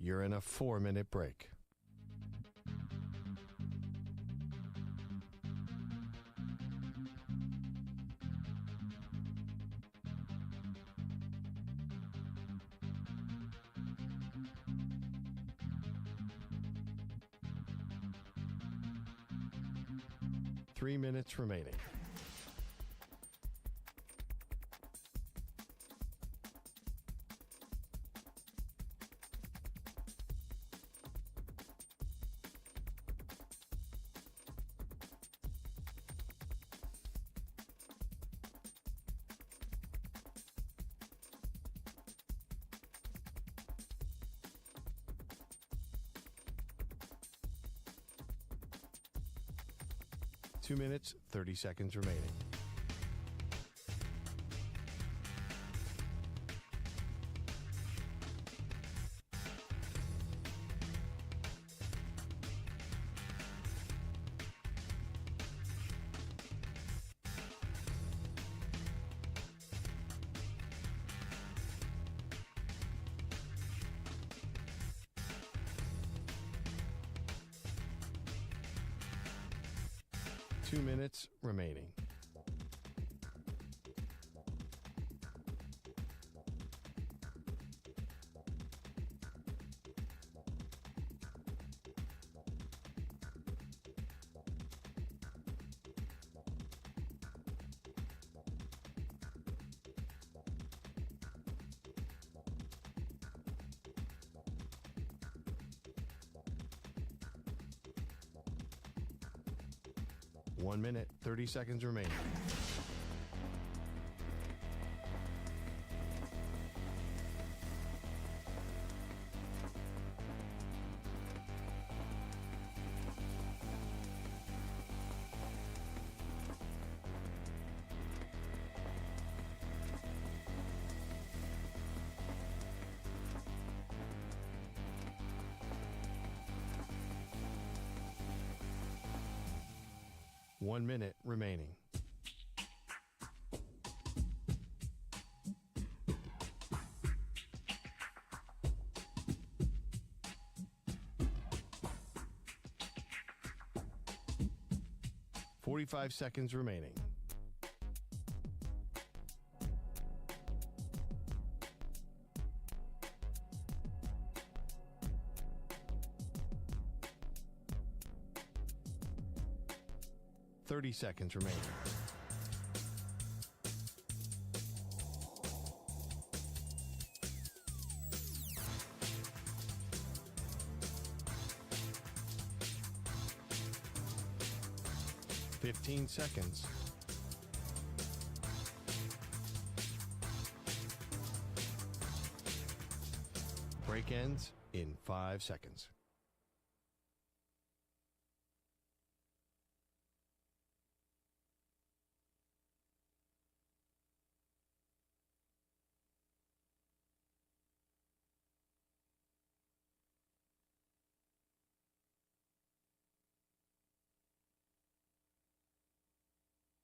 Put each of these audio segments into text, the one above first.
You're in a 4-minute break. Three minutes remaining. Two minutes, 30 seconds remaining. Two minutes remaining. One minute, 30 seconds remaining. One minute remaining. Forty-five seconds remaining. Seconds remaining. Fifteen seconds. Break ends in 5 seconds.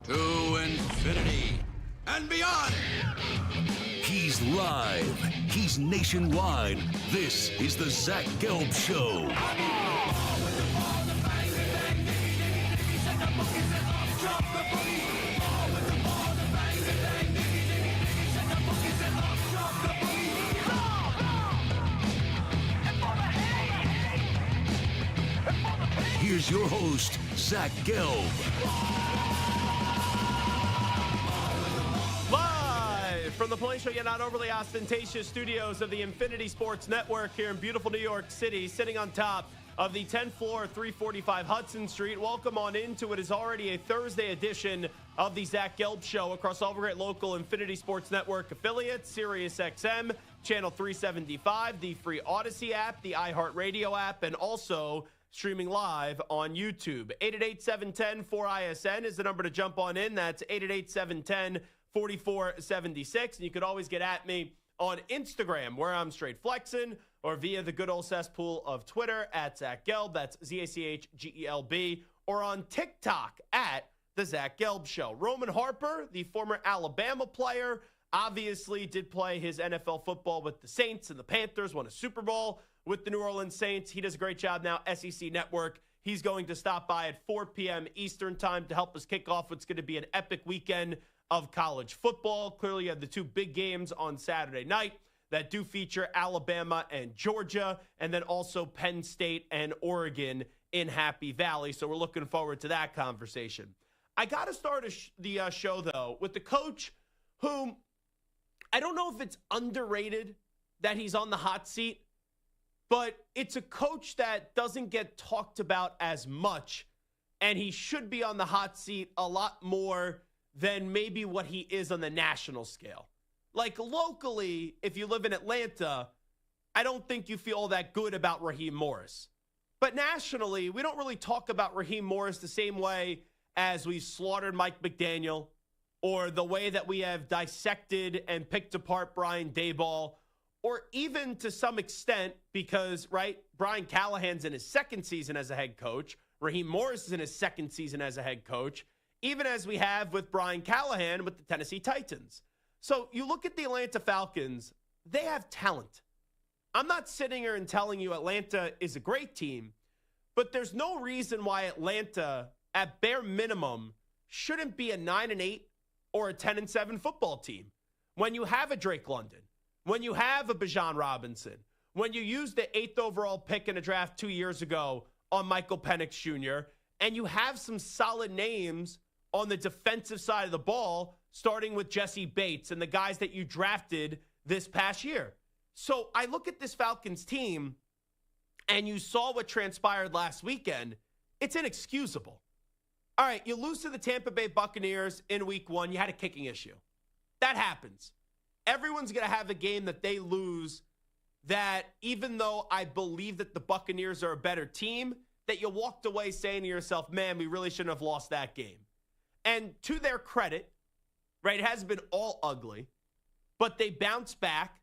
To infinity and beyond. He's live. He's nationwide. This is the Zach Gelb Show. Here's your host, Zach Gelb. From the palatial yet not overly ostentatious studios of the Infinity Sports Network here in beautiful New York City, sitting on top of the 10th floor, 345 Hudson Street. Welcome on into it is already a Thursday edition of the Zach Gelb Show across all great local Infinity Sports Network affiliates, Sirius XM, Channel 375, the free Odyssey app, the iHeartRadio app, and also streaming live on YouTube. 888-710-4ISN is the number to jump on in. That's 888-710-4476. And you could always get at me on Instagram, where I'm straight flexing, or via the good old cesspool of Twitter at Zach Gelb. That's ZACHGELB. Or on TikTok at The Zach Gelb Show. Roman Harper, the former Alabama player, obviously did play his NFL football with the Saints and the Panthers, won a Super Bowl with the New Orleans Saints. He does a great job now, SEC Network. He's going to stop by at 4 p.m. Eastern time to help us kick off what's going to be an epic weekend of college football. Clearly, you have the two big games on Saturday night that do feature Alabama and Georgia, and then also Penn State and Oregon in Happy Valley. So we're looking forward to that conversation. I got to start the show, though, with the coach whom I don't know if it's underrated that he's on the hot seat, but it's a coach that doesn't get talked about as much, and he should be on the hot seat a lot more than maybe what he is on the national scale. Like locally, if you live in Atlanta, I don't think you feel that good about Raheem Morris. But nationally, we don't really talk about Raheem Morris the same way as we slaughtered Mike McDaniel, or the way that we have dissected and picked apart Brian Daboll, or even to some extent, because, right, Brian Callahan's in his second season as a head coach, Raheem Morris is in his second season as a head coach, even as we have with Brian Callahan with the Tennessee Titans. So you look at the Atlanta Falcons, they have talent. I'm not sitting here and telling you Atlanta is a great team, but there's no reason why Atlanta, at bare minimum, shouldn't be a 9-8 or a 10-7 football team. When you have a Drake London, when you have a Bijan Robinson, when you use the 8th overall pick in a draft 2 years ago on Michael Penix Jr., and you have some solid names on the defensive side of the ball, starting with Jesse Bates and the guys that you drafted this past year. So I look at this Falcons team, and you saw what transpired last weekend. It's inexcusable. All right, you lose to the Tampa Bay Buccaneers in week 1. You had a kicking issue. That happens. Everyone's going to have a game that they lose that, even though I believe that the Buccaneers are a better team, that you walked away saying to yourself, man, we really shouldn't have lost that game. And to their credit, right, it hasn't been all ugly, but they bounced back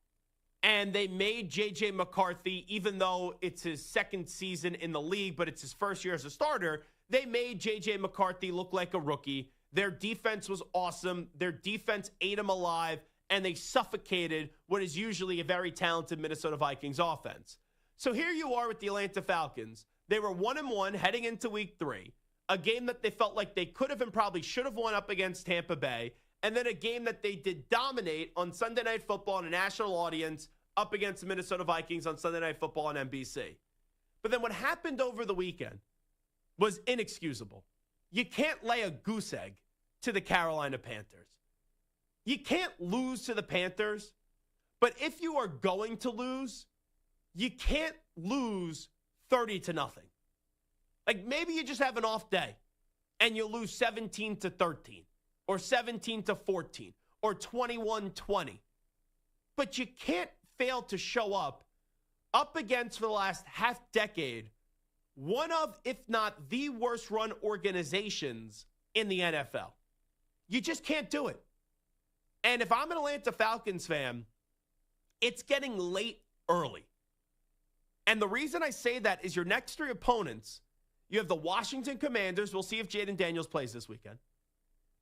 and they made J.J. McCarthy, even though it's his second season in the league, but it's his first year as a starter, they made J.J. McCarthy look like a rookie. Their defense was awesome. Their defense ate him alive, and they suffocated what is usually a very talented Minnesota Vikings offense. So here you are with the Atlanta Falcons. They were 1-1 heading into week 3. A game that they felt like they could have and probably should have won up against Tampa Bay, and then a game that they did dominate on Sunday Night Football on a national audience up against the Minnesota Vikings on Sunday Night Football on NBC. But then what happened over the weekend was inexcusable. You can't lay a goose egg to the Carolina Panthers. You can't lose to the Panthers, but if you are going to lose, you can't lose 30-0. Like, maybe you just have an off day and you lose 17-13 or 17-14 or 21-20. But you can't fail to show up against, for the last half decade, one of, if not the worst run organizations in the NFL. You just can't do it. And if I'm an Atlanta Falcons fan, it's getting late early. And the reason I say that is your next 3 opponents, you have the Washington Commanders. We'll see if Jaden Daniels plays this weekend.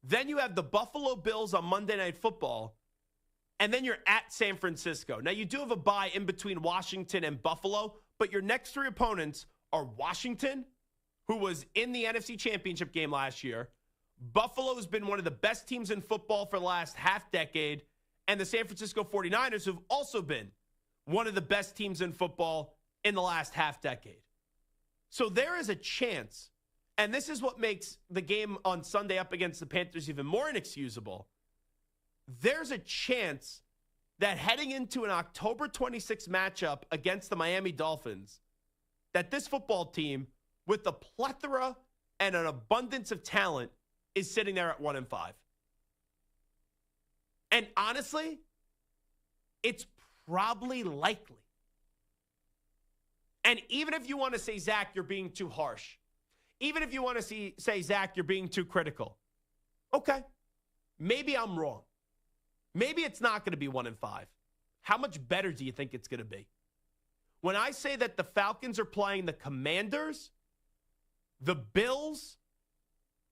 Then you have the Buffalo Bills on Monday Night Football. And then you're at San Francisco. Now, you do have a bye in between Washington and Buffalo, but your next 3 opponents are Washington, who was in the NFC Championship game last year. Buffalo has been one of the best teams in football for the last half decade, and the San Francisco 49ers, who've also been one of the best teams in football in the last half decade. So there is a chance, and this is what makes the game on Sunday up against the Panthers even more inexcusable. There's a chance that heading into an October 26th matchup against the Miami Dolphins, that this football team, with a plethora and an abundance of talent, is sitting there at 1-5. And honestly, it's probably likely. And even if you want to say, Zach, you're being too harsh, even if you want to say, Zach, you're being too critical, okay, maybe I'm wrong. Maybe it's not going to be 1-5. How much better do you think it's going to be? When I say that the Falcons are playing the Commanders, the Bills,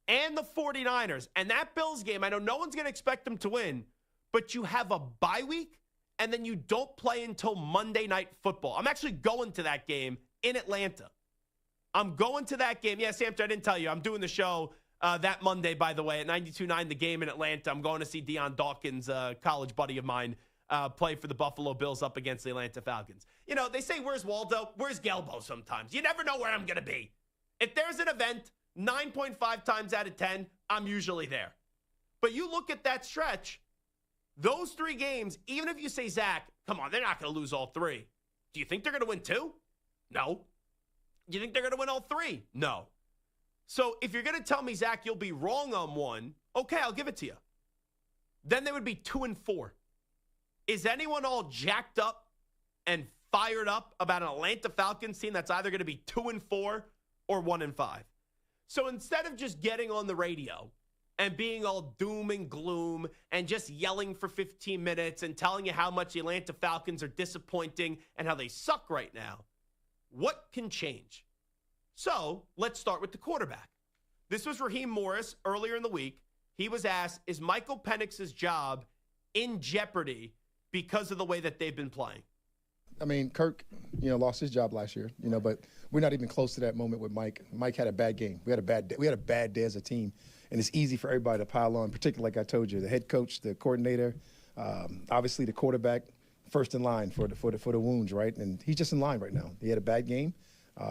and the 49ers, and that Bills game, I know no one's going to expect them to win, but you have a bye week and then you don't play until Monday Night Football. I'm actually going to that game in Atlanta. I'm going to that game. Yeah, Sam, I didn't tell you. I'm doing the show that Monday, by the way, at 92.9, the game in Atlanta. I'm going to see Deion Dawkins, a college buddy of mine, play for the Buffalo Bills up against the Atlanta Falcons. You know, they say, where's Waldo? Where's Gelbo sometimes? You never know where I'm going to be. If there's an event, 9.5 times out of 10, I'm usually there. But you look at that stretch, those 3 games, even if you say, Zach, come on, they're not going to lose all 3. Do you think they're going to win 2? No. Do you think they're going to win all 3? No. So if you're going to tell me, Zach, you'll be wrong on 1, okay, I'll give it to you. Then they would be 2-4. Is anyone all jacked up and fired up about an Atlanta Falcons team that's either going to be 2-4 or 1-5? So instead of just getting on the radio and being all doom and gloom and just yelling for 15 minutes and telling you how much the Atlanta Falcons are disappointing and how they suck right now, what can change? So let's start with the quarterback. This was Raheem Morris earlier in the week. He was asked, is Michael Penix's job in jeopardy because of the way that they've been playing? I mean, Kirk, lost his job last year, but we're not even close to that moment with Mike. Mike had a bad game. We had a bad day as a team, and it's easy for everybody to pile on, particularly like I told you, the head coach, the coordinator, obviously the quarterback, first in line for the wounds, right? And he's just in line right now. He had a bad game.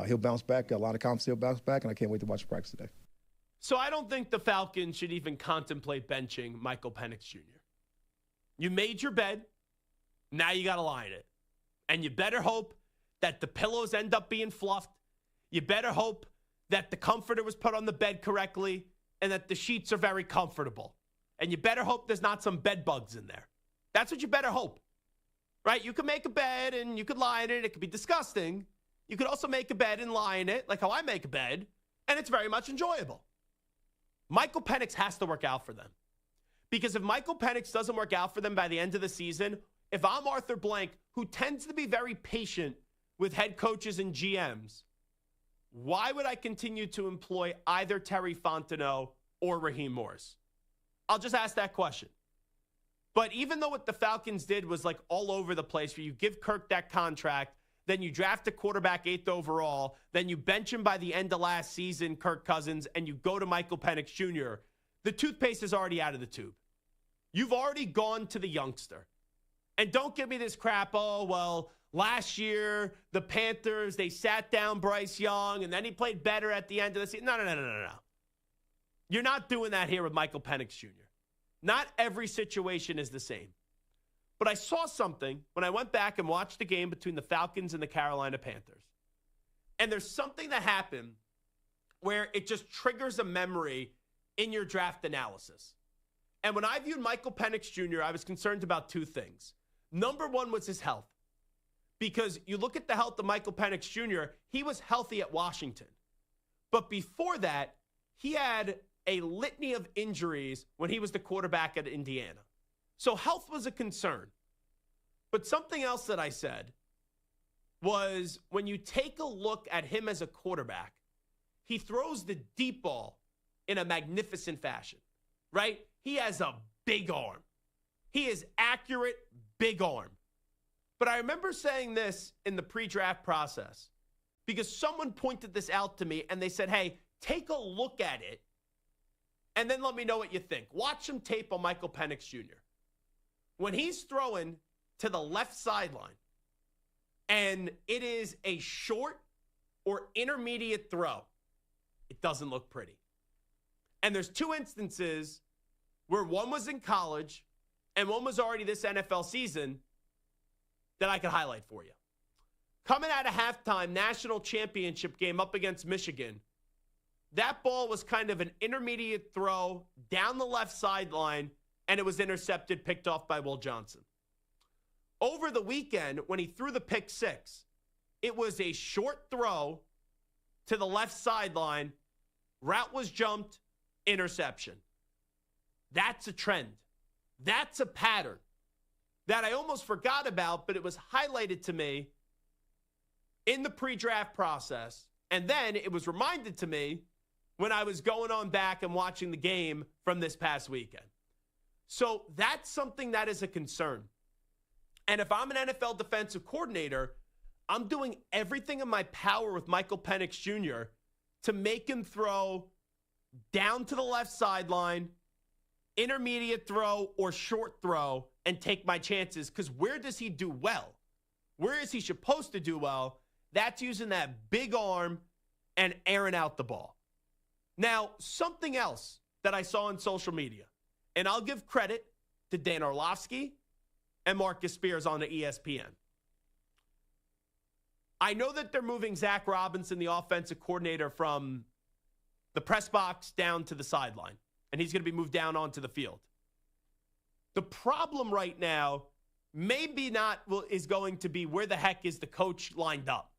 He'll bounce back. A lot of confidence he'll bounce back, and I can't wait to watch practice today. So I don't think the Falcons should even contemplate benching Michael Penix Jr. You made your bed. Now you got to lie in it. And you better hope that the pillows end up being fluffed. You better hope that the comforter was put on the bed correctly and that the sheets are very comfortable. And you better hope there's not some bed bugs in there. That's what you better hope. Right? You could make a bed and you could lie in it. It could be disgusting. You could also make a bed and lie in it, like how I make a bed, and it's very much enjoyable. Michael Penix has to work out for them. Because if Michael Penix doesn't work out for them by the end of the season, if I'm Arthur Blank, who tends to be very patient with head coaches and GMs, why would I continue to employ either Terry Fontenot or Raheem Morris? I'll just ask that question. But even though what the Falcons did was like all over the place, where you give Kirk that contract, then you draft a quarterback 8th overall, then you bench him by the end of last season, Kirk Cousins, and you go to Michael Penix Jr., the toothpaste is already out of the tube. You've already gone to the youngster. And don't give me this crap, oh, well, last year, the Panthers, they sat down Bryce Young, and then he played better at the end of the season. No. You're not doing that here with Michael Penix Jr. Not every situation is the same. But I saw something when I went back and watched the game between the Falcons and the Carolina Panthers. And there's something that happened where it just triggers a memory in your draft analysis. And when I viewed Michael Penix Jr., I was concerned about 2 things. Number 1 was his health. Because you look at the health of Michael Penix Jr., he was healthy at Washington. But before that, he had a litany of injuries when he was the quarterback at Indiana. So health was a concern. But something else that I said was when you take a look at him as a quarterback, he throws the deep ball in a magnificent fashion, right? He has a big arm. He is accurate, big arm. But I remember saying this in the pre-draft process because someone pointed this out to me and they said, hey, take a look at it and then let me know what you think. Watch some tape on Michael Penix Jr. When he's throwing to the left sideline and it is a short or intermediate throw, it doesn't look pretty. And there's 2 instances where one was in college and one was already this NFL season that I could highlight for you. Coming out of halftime, national championship game up against Michigan, that ball was kind of an intermediate throw down the left sideline, and it was intercepted, picked off by Will Johnson. Over the weekend, when he threw the pick 6, it was a short throw to the left sideline, route was jumped, interception. That's a trend. That's a pattern that I almost forgot about, but it was highlighted to me in the pre-draft process, and then it was reminded to me when I was going on back and watching the game from this past weekend. So that's something that is a concern. And if I'm an NFL defensive coordinator, I'm doing everything in my power with Michael Penix Jr. to make him throw down to the left sideline, intermediate throw, or short throw, and take my chances. Because where does he do well? Where is he supposed to do well? That's using that big arm and airing out the ball. Now, something else that I saw on social media, and I'll give credit to Dan Orlovsky and Marcus Spears on the ESPN. I know that they're moving Zach Robinson, the offensive coordinator, from the press box down to the sideline, and he's going to be moved down onto the field. The problem right now is going to be where the heck is the coach lined up.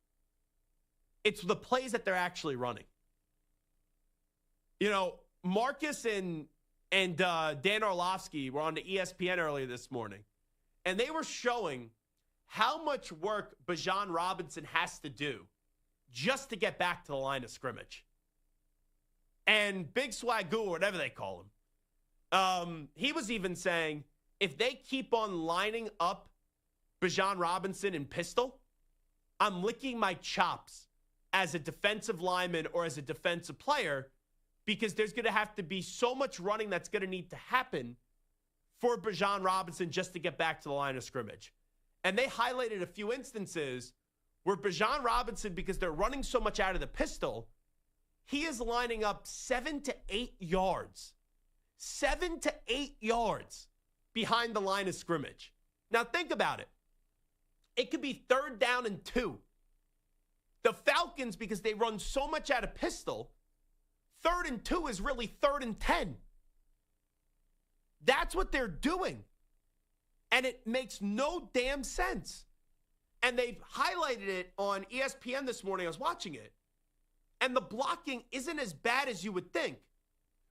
It's the plays that they're actually running. You know, Marcus and Dan Orlovsky were on the ESPN earlier this morning, and they were showing how much work Bijan Robinson has to do just to get back to the line of scrimmage. And Big Swagoo, or whatever they call him, he was even saying, if they keep on lining up Bijan Robinson in pistol, I'm licking my chops as a defensive lineman or as a defensive player, because there's going to have to be so much running that's going to need to happen for Bijan Robinson just to get back to the line of scrimmage. And they highlighted a few instances where Bijan Robinson, because they're running so much out of the pistol, he is lining up 7 to 8 yards. 7 to 8 yards behind the line of scrimmage. Now think about it. It could be 3rd down and 2. The Falcons, because they run so much out of pistol, 3rd and 2 is really 3rd and 10. That's what they're doing. And it makes no damn sense. And they've highlighted it on ESPN this morning. I was watching it. And the blocking isn't as bad as you would think,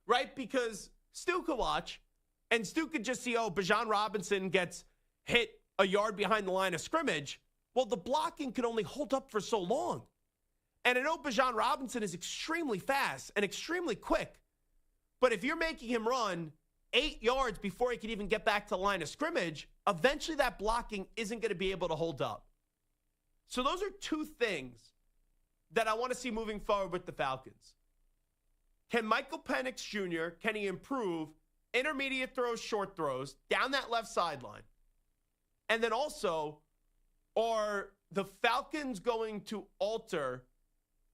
right? Because Stu could watch, and Stu could just see, Bijan Robinson gets hit a yard behind the line of scrimmage. Well, the blocking can only hold up for so long. And I know Bijan Robinson is extremely fast and extremely quick. But if you're making him run 8 yards before he can even get back to the line of scrimmage, eventually that blocking isn't going to be able to hold up. So those are two things that I want to see moving forward with the Falcons. Can Michael Penix Jr., can he improve intermediate throws, short throws, down that left sideline? And then also, are the Falcons going to alter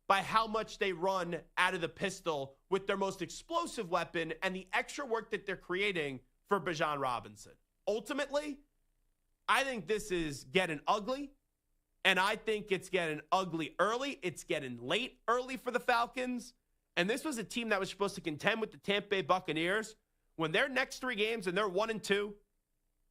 by how much they run out of the pistol with their most explosive weapon and the extra work that they're creating for Bijan Robinson? Ultimately, I think this is getting ugly, and I think it's getting ugly early. It's getting late early for the Falcons, and this was a team that was supposed to contend with the Tampa Bay Buccaneers. When their next 3 games and they're 1-2,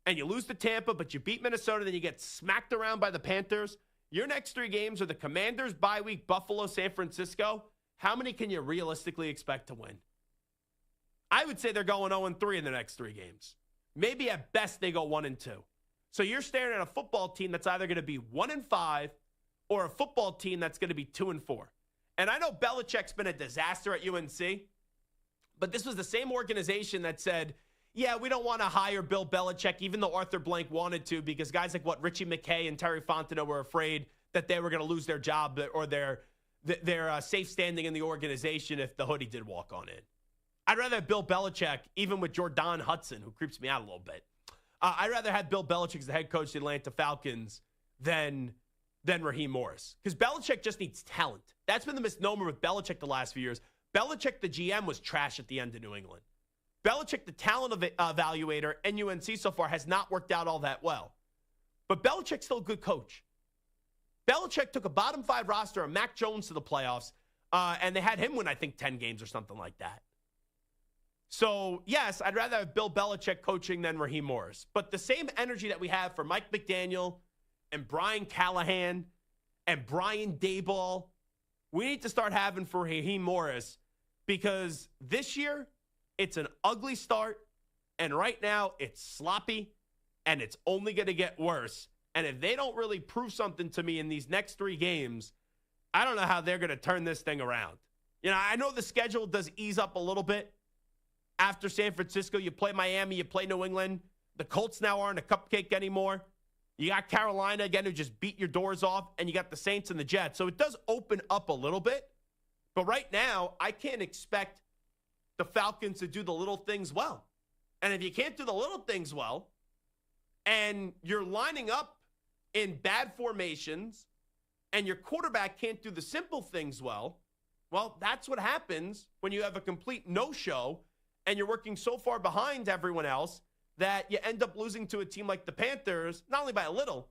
and you lose to Tampa, but you beat Minnesota, then you get smacked around by the Panthers. Your next 3 games are the Commanders, bye week, Buffalo, San Francisco. How many can you realistically expect to win? I would say they're going 0-3 in the next 3 games. Maybe at best they go 1-2. So you're staring at a football team that's either going to be 1-5 or a football team that's going to be 2-4. And I know Belichick's been a disaster at UNC, but this was the same organization that said, yeah, we don't want to hire Bill Belichick, even though Arthur Blank wanted to, because guys like Richie McKay and Terry Fontenot were afraid that they were going to lose their job or their safe standing in the organization if the hoodie did walk on in. I'd rather have Bill Belichick, even with Jordan Hudson, who creeps me out a little bit. I'd rather have Bill Belichick as the head coach of the Atlanta Falcons than Raheem Morris, because Belichick just needs talent. That's been the misnomer with Belichick the last few years. Belichick, the GM, was trash at the end of New England. Belichick, the talent evaluator, and UNC so far has not worked out all that well. But Belichick's still a good coach. Belichick took a bottom 5 roster of Mac Jones to the playoffs, and they had him win, I think, 10 games or something like that. So, yes, I'd rather have Bill Belichick coaching than Raheem Morris. But the same energy that we have for Mike McDaniel and Brian Callahan and Brian Daboll, we need to start having for Raheem Morris, because this year, it's an ugly start, and right now it's sloppy, and it's only going to get worse. And if they don't really prove something to me in these next 3 games, I don't know how they're going to turn this thing around. You know, I know the schedule does ease up a little bit. After San Francisco, you play Miami, you play New England. The Colts now aren't a cupcake anymore. You got Carolina, again, who just beat your doors off, and you got the Saints and the Jets. So it does open up a little bit. But right now, I can't expect the Falcons to do the little things well. And if you can't do the little things well, and you're lining up in bad formations, and your quarterback can't do the simple things well, that's what happens when you have a complete no-show and you're working so far behind everyone else that you end up losing to a team like the Panthers, not only by a little,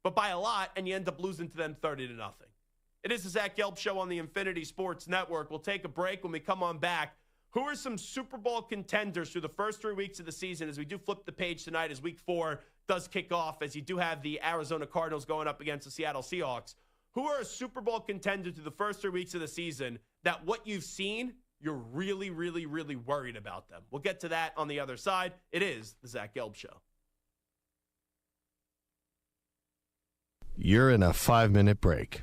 but by a lot, and you end up losing to them 30-0. It is the Zach Gelb Show on the Infinity Sports Network. We'll take a break. When we come on back, who are some Super Bowl contenders through the first 3 weeks of the season as we do flip the page tonight as Week 4 does kick off, as you do have the Arizona Cardinals going up against the Seattle Seahawks? Who are a Super Bowl contender through the first 3 weeks of the season that what you've seen, you're really, really, really worried about them? We'll get to that on the other side. It is the Zach Gelb Show. You're in a 5-minute break.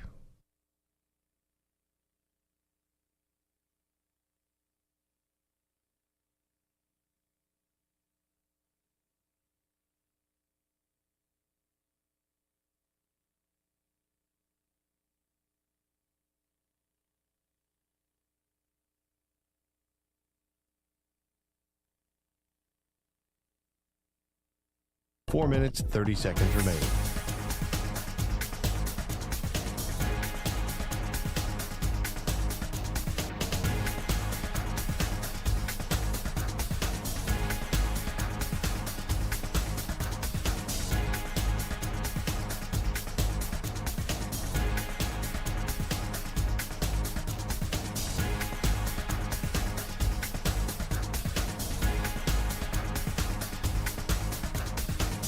Four minutes, 30 seconds remaining.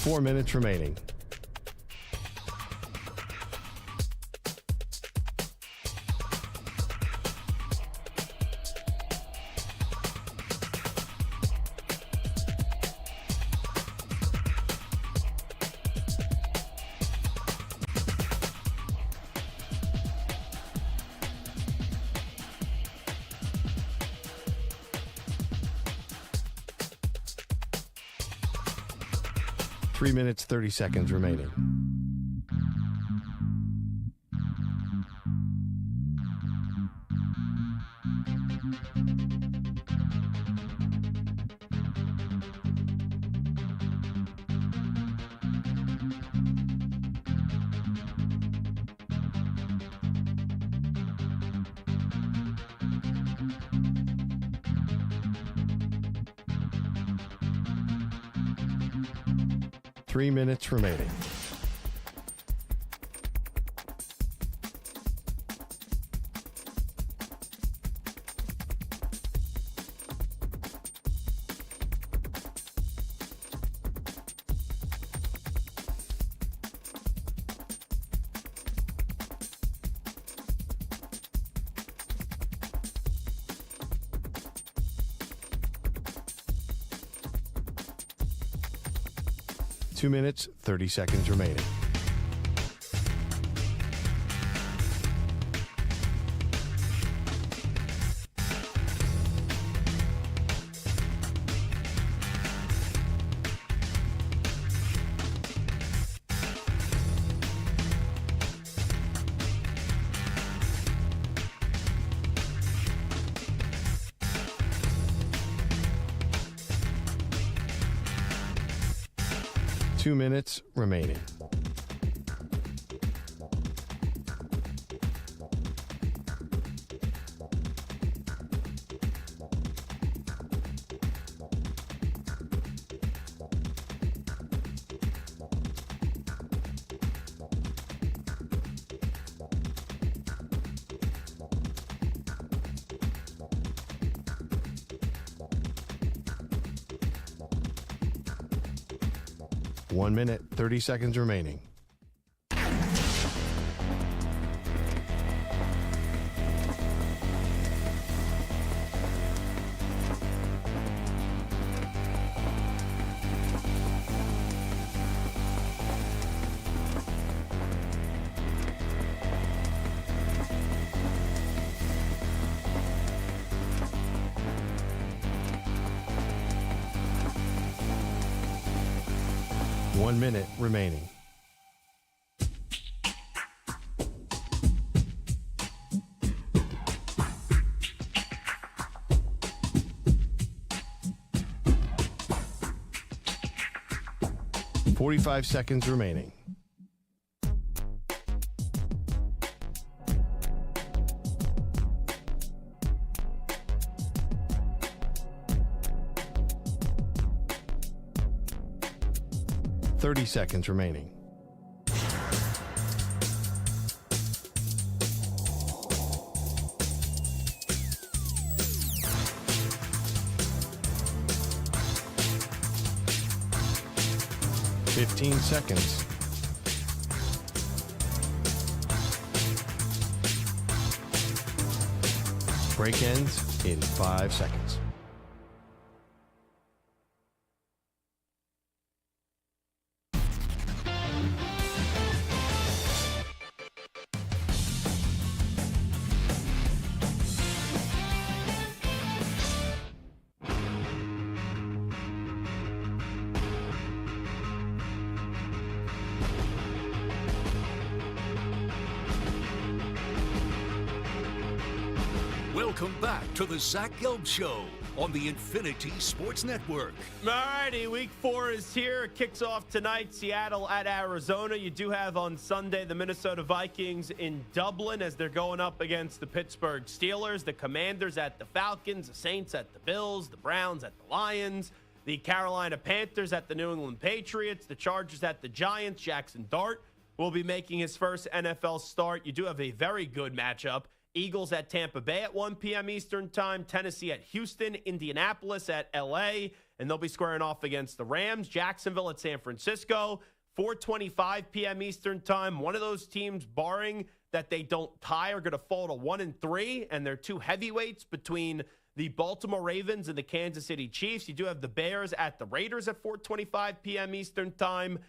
Four minutes remaining. Three minutes, 30 seconds remaining. Three minutes remaining. Two minutes, 30 seconds remaining. Two minutes remaining. One minute, 30 seconds remaining. One minute remaining. 45 seconds remaining. Thirty seconds remaining. 15 seconds. Break ends in 5 seconds. Welcome back to the Zach Gelb Show on the Infinity Sports Network. All righty, week 4 is here. It kicks off tonight, Seattle at Arizona. You do have on Sunday the Minnesota Vikings in Dublin as they're going up against the Pittsburgh Steelers, the Commanders at the Falcons, the Saints at the Bills, the Browns at the Lions, the Carolina Panthers at the New England Patriots, the Chargers at the Giants. Jackson Dart will be making his first NFL start. You do have a very good matchup. Eagles at Tampa Bay at 1 p.m. Eastern time, Tennessee at Houston, Indianapolis at L.A., and they'll be squaring off against the Rams, Jacksonville at San Francisco, 4:25 p.m. Eastern time. One of those teams, barring that they don't tie, are going to fall to 1-3, and they're two heavyweights between the Baltimore Ravens and the Kansas City Chiefs. You do have the Bears at the Raiders at 4:25 p.m. Eastern time.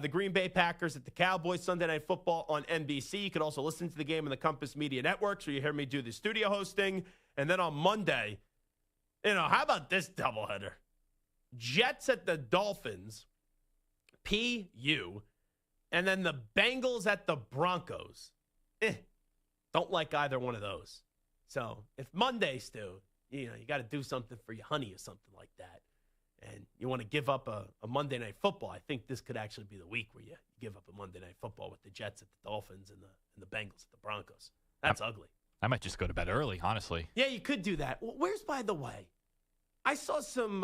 The Green Bay Packers at the Cowboys, Sunday Night Football on NBC. You can also listen to the game on the Compass Media Network, so you hear me do the studio hosting. And then on Monday, how about this doubleheader? Jets at the Dolphins, PU, and then the Bengals at the Broncos. Don't like either one of those. So if Mondays do, you got to do something for your honey or something like that. And you want to give up a Monday Night Football, I think this could actually be the week where you give up a Monday Night Football with the Jets at the Dolphins and the Bengals at the Broncos. That's ugly. I might just go to bed early, honestly. Yeah, you could do that. Where's, by the way, I saw some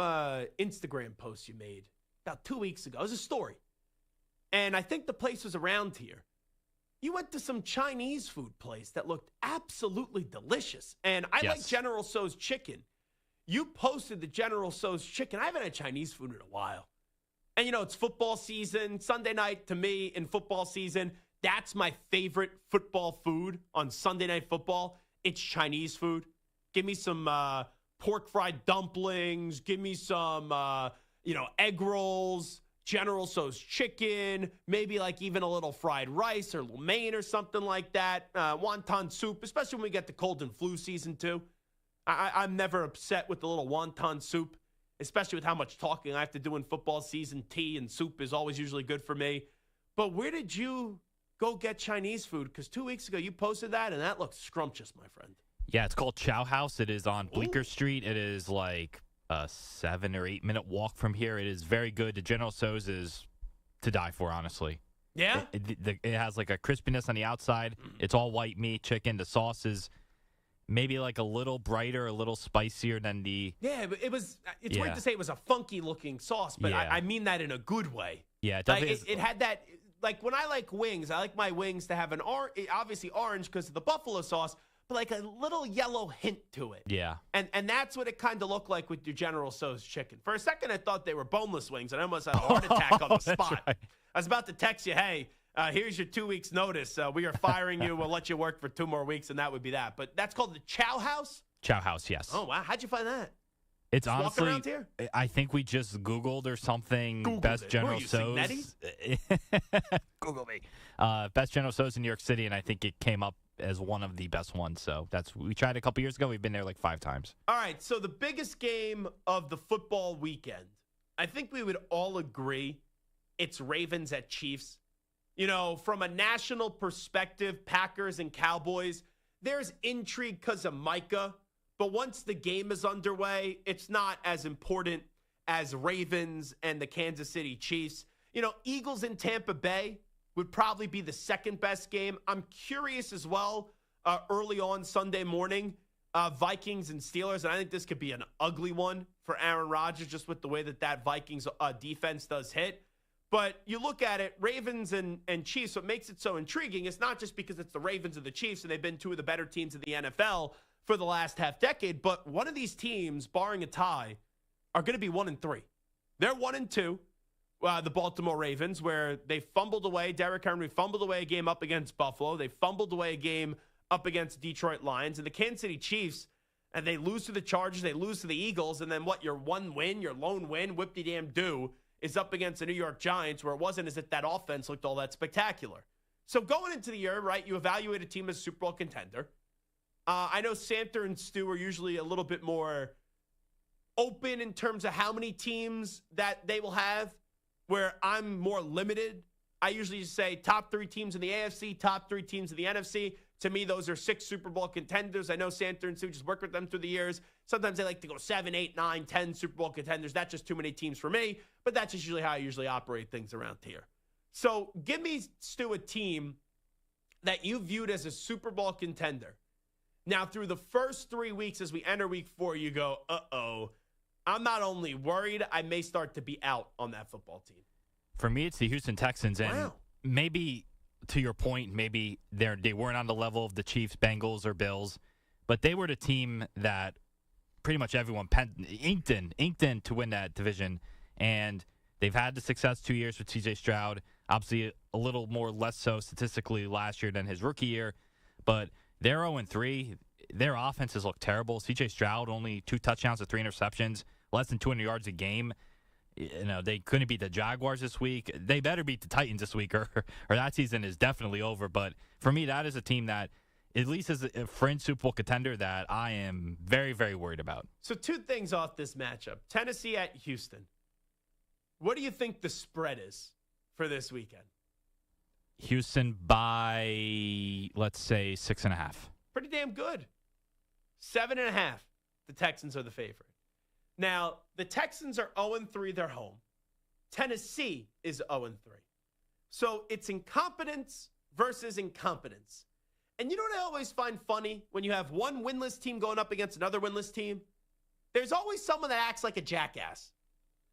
Instagram posts you made about 2 weeks ago. It was a story. And I think the place was around here. You went to some Chinese food place that looked absolutely delicious. And I like General Tso's chicken. You posted the General Tso's chicken. I haven't had Chinese food in a while. And, it's football season. Sunday night, to me, in football season, that's my favorite football food on Sunday Night Football. It's Chinese food. Give me some pork fried dumplings. Give me some, egg rolls, General Tso's chicken, maybe like even a little fried rice or lo mein or something like that. Wonton soup, especially when we get to cold and flu season, too. I'm never upset with the little wonton soup, especially with how much talking I have to do in football season. Tea and soup is always usually good for me. But where did you go get Chinese food? Because 2 weeks ago you posted that, and that looks scrumptious, my friend. Yeah, it's called Chow House. It is on Bleecker Street. It is like a 7 or 8 minute walk from here. It is very good. The General Tso's is to die for, honestly. Yeah? It has like a crispiness on the outside. It's all white meat, chicken. The sauce is maybe like a little brighter, a little spicier than the... Yeah, but it's weird to say it was a funky-looking sauce, but I mean that in a good way. Yeah, it had that... Like, when I like wings, I like my wings to have obviously orange because of the buffalo sauce, but like a little yellow hint to it. Yeah. And that's what it kind of looked like with your General Tso's chicken. For a second, I thought they were boneless wings, and I almost had a heart attack on the spot. Right. I was about to text you, hey... here's your 2 weeks notice. We are firing you. We'll let you work for 2 more weeks, and that would be that. But that's called the Chow House? Chow House, yes. Oh, wow. How'd you find that? It's just honestly, walking around here? I think we just Googled or something. Best General Tso's. Google me. Best General Tso's in New York City, and I think it came up as one of the best ones. So we tried a couple years ago. We've been there like 5 times. All right, so the biggest game of the football weekend, I think we would all agree it's Ravens at Chiefs. From a national perspective, Packers and Cowboys, there's intrigue because of Micah. But once the game is underway, it's not as important as Ravens and the Kansas City Chiefs. Eagles in Tampa Bay would probably be the second best game. I'm curious as well, early on Sunday morning, Vikings and Steelers, and I think this could be an ugly one for Aaron Rodgers just with the way that Vikings defense does hit. But you look at it, Ravens and Chiefs, what makes it so intriguing is not just because it's the Ravens and the Chiefs and they've been two of the better teams in the NFL for the last half decade, but one of these teams, barring a tie, are going to be 1-3. They're 1-2, the Baltimore Ravens, where they fumbled away. Derrick Henry fumbled away a game up against Buffalo. They fumbled away a game up against Detroit Lions. And the Kansas City Chiefs, and they lose to the Chargers, they lose to the Eagles, and then your one win, your lone win, whip-de-damn-do, is up against the New York Giants, where it wasn't as if that offense looked all that spectacular. So going into the year, right, you evaluate a team as a Super Bowl contender. I know Samter and Stu are usually a little bit more open in terms of how many teams that they will have, where I'm more limited. I usually just say top 3 teams in the AFC, top 3 teams in the NFC. To me, those are 6 Super Bowl contenders. I know Samter and Stu just work with them through the years. Sometimes they like to go 7, 8, 9, 10 Super Bowl contenders. That's just too many teams for me, but that's just usually how I usually operate things around here. So give me, Stu, a team that you viewed as a Super Bowl contender. Now, through the first 3 weeks as we enter week 4, you go, uh-oh, I'm not only worried, I may start to be out on that football team. For me, it's the Houston Texans, and maybe to your point, maybe they weren't on the level of the Chiefs, Bengals, or Bills, but they were the team that pretty much everyone inked in to win that division, and they've had the success 2 years with C.J. Stroud, obviously a little more less so statistically last year than his rookie year, but they're 0-3. Their offenses look terrible. C.J. Stroud, only 2 touchdowns to 3 interceptions, less than 200 yards a game. They couldn't beat the Jaguars this week. They better beat the Titans this week, or that season is definitely over. But for me, that is a team that, at least as a fringe Super Bowl contender, that I am very, very worried about. So 2 things off this matchup. Tennessee at Houston. What do you think the spread is for this weekend? Houston by, let's say, 6.5. Pretty damn good. 7.5. The Texans are the favorite. Now, the Texans are 0-3. They're home. Tennessee is 0-3. So it's incompetence versus incompetence. And you know what I always find funny? When you have one winless team going up against another winless team, there's always someone that acts like a jackass.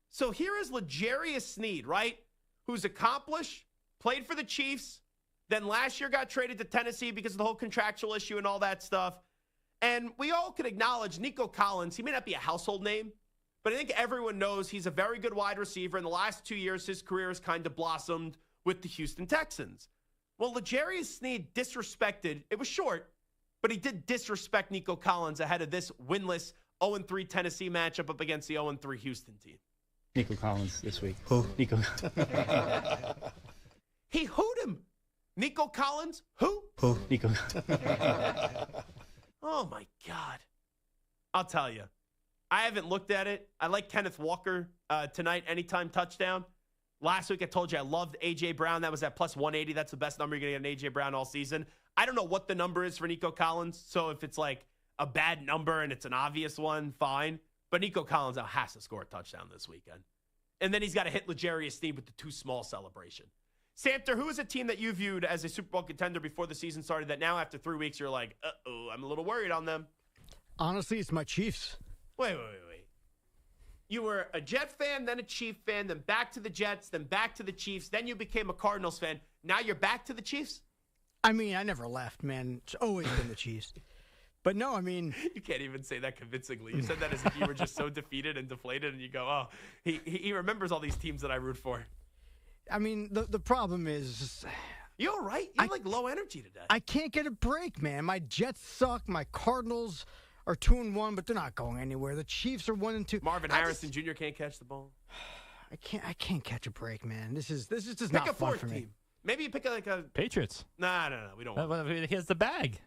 So here is L'Jarius Sneed, right? Who's accomplished, played for the Chiefs, then last year got traded to Tennessee because of the whole contractual issue and all that stuff. And we all can acknowledge Nico Collins, he may not be a household name, but I think everyone knows he's a very good wide receiver. In the last 2 years, his career has kind of blossomed with the Houston Texans. Well, L'Jarius Sneed disrespected, it was short, but he did disrespect Nico Collins ahead of this winless 0-3 Tennessee matchup up against the 0-3 Houston team. Nico Collins this week. Who? Nico. He hooed him. Nico Collins? Who? Nico. Oh, my God. I'll tell you. I haven't looked at it. I like Kenneth Walker tonight, anytime touchdown. Last week I told you I loved A.J. Brown. That was at plus 180. That's the best number you're going to get on A.J. Brown all season. I don't know what the number is for Nico Collins. So if it's like a bad number and it's an obvious one, fine. But Nico Collins now has to score a touchdown this weekend. And then he's got to hit L'Jarius Sneed with the too small celebration. Samter, who is a team that you viewed as a Super Bowl contender before the season started that now after 3 weeks you're like, uh-oh, I'm a little worried on them? Honestly, it's my Chiefs. Wait. You were a Jet fan, then a Chief fan, then back to the Jets, then back to the Chiefs, then you became a Cardinals fan. Now you're back to the Chiefs? I mean, I never left, man. It's always been the Chiefs. But no, I mean... You can't even say that convincingly. You said that as if you were just so defeated and deflated, and you go, oh, he remembers all these teams that I root for. I mean, the problem is... You all right? You're like low energy today. I can't get a break, man. My Jets suck. My Cardinals are 2-1, but they're not going anywhere. The Chiefs are 1-2. Marvin Harrison Jr. can't catch the ball. I can't catch a break, man. This is just not fun for me. Maybe you pick like a Patriots. No, we don't want He has the bag.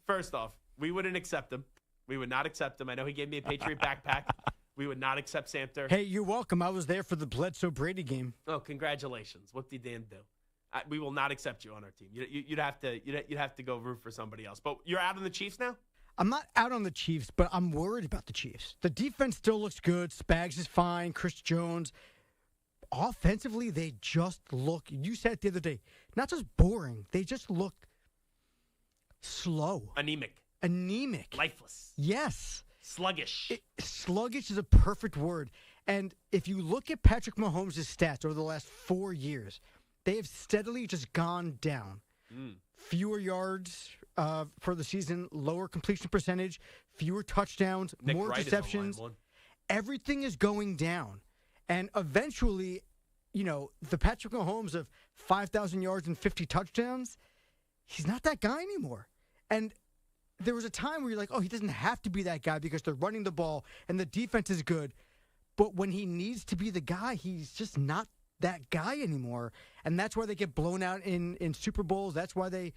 First off, we wouldn't accept him. We would not accept him. I know he gave me a Patriot backpack. We would not accept Samter. Hey, you're welcome. I was there for the Bledsoe-Brady game. Oh, congratulations. Whoop-de-damn do. We will not accept you on our team. You'd have to go root for somebody else. But you're out on the Chiefs now? I'm not out on the Chiefs, but I'm worried about the Chiefs. The defense still looks good. Spags is fine. Chris Jones. offensively, they just look, you said it the other day, not just boring, they just look slow. Anemic. Lifeless. Yes. Sluggish. Sluggish is a perfect word. And if you look at Patrick Mahomes' stats over the last 4 years, they have steadily just gone down. Fewer yards for the season, lower completion percentage, fewer touchdowns, Nick more Wright deceptions. Everything is going down. And eventually, the Patrick Mahomes of 5,000 yards and 50 touchdowns, he's not that guy anymore. And there was a time where you're like, oh, he doesn't have to be that guy because they're running the ball and the defense is good. But when he needs to be the guy, he's just not that guy anymore. And that's why they get blown out in Super Bowls. That's why they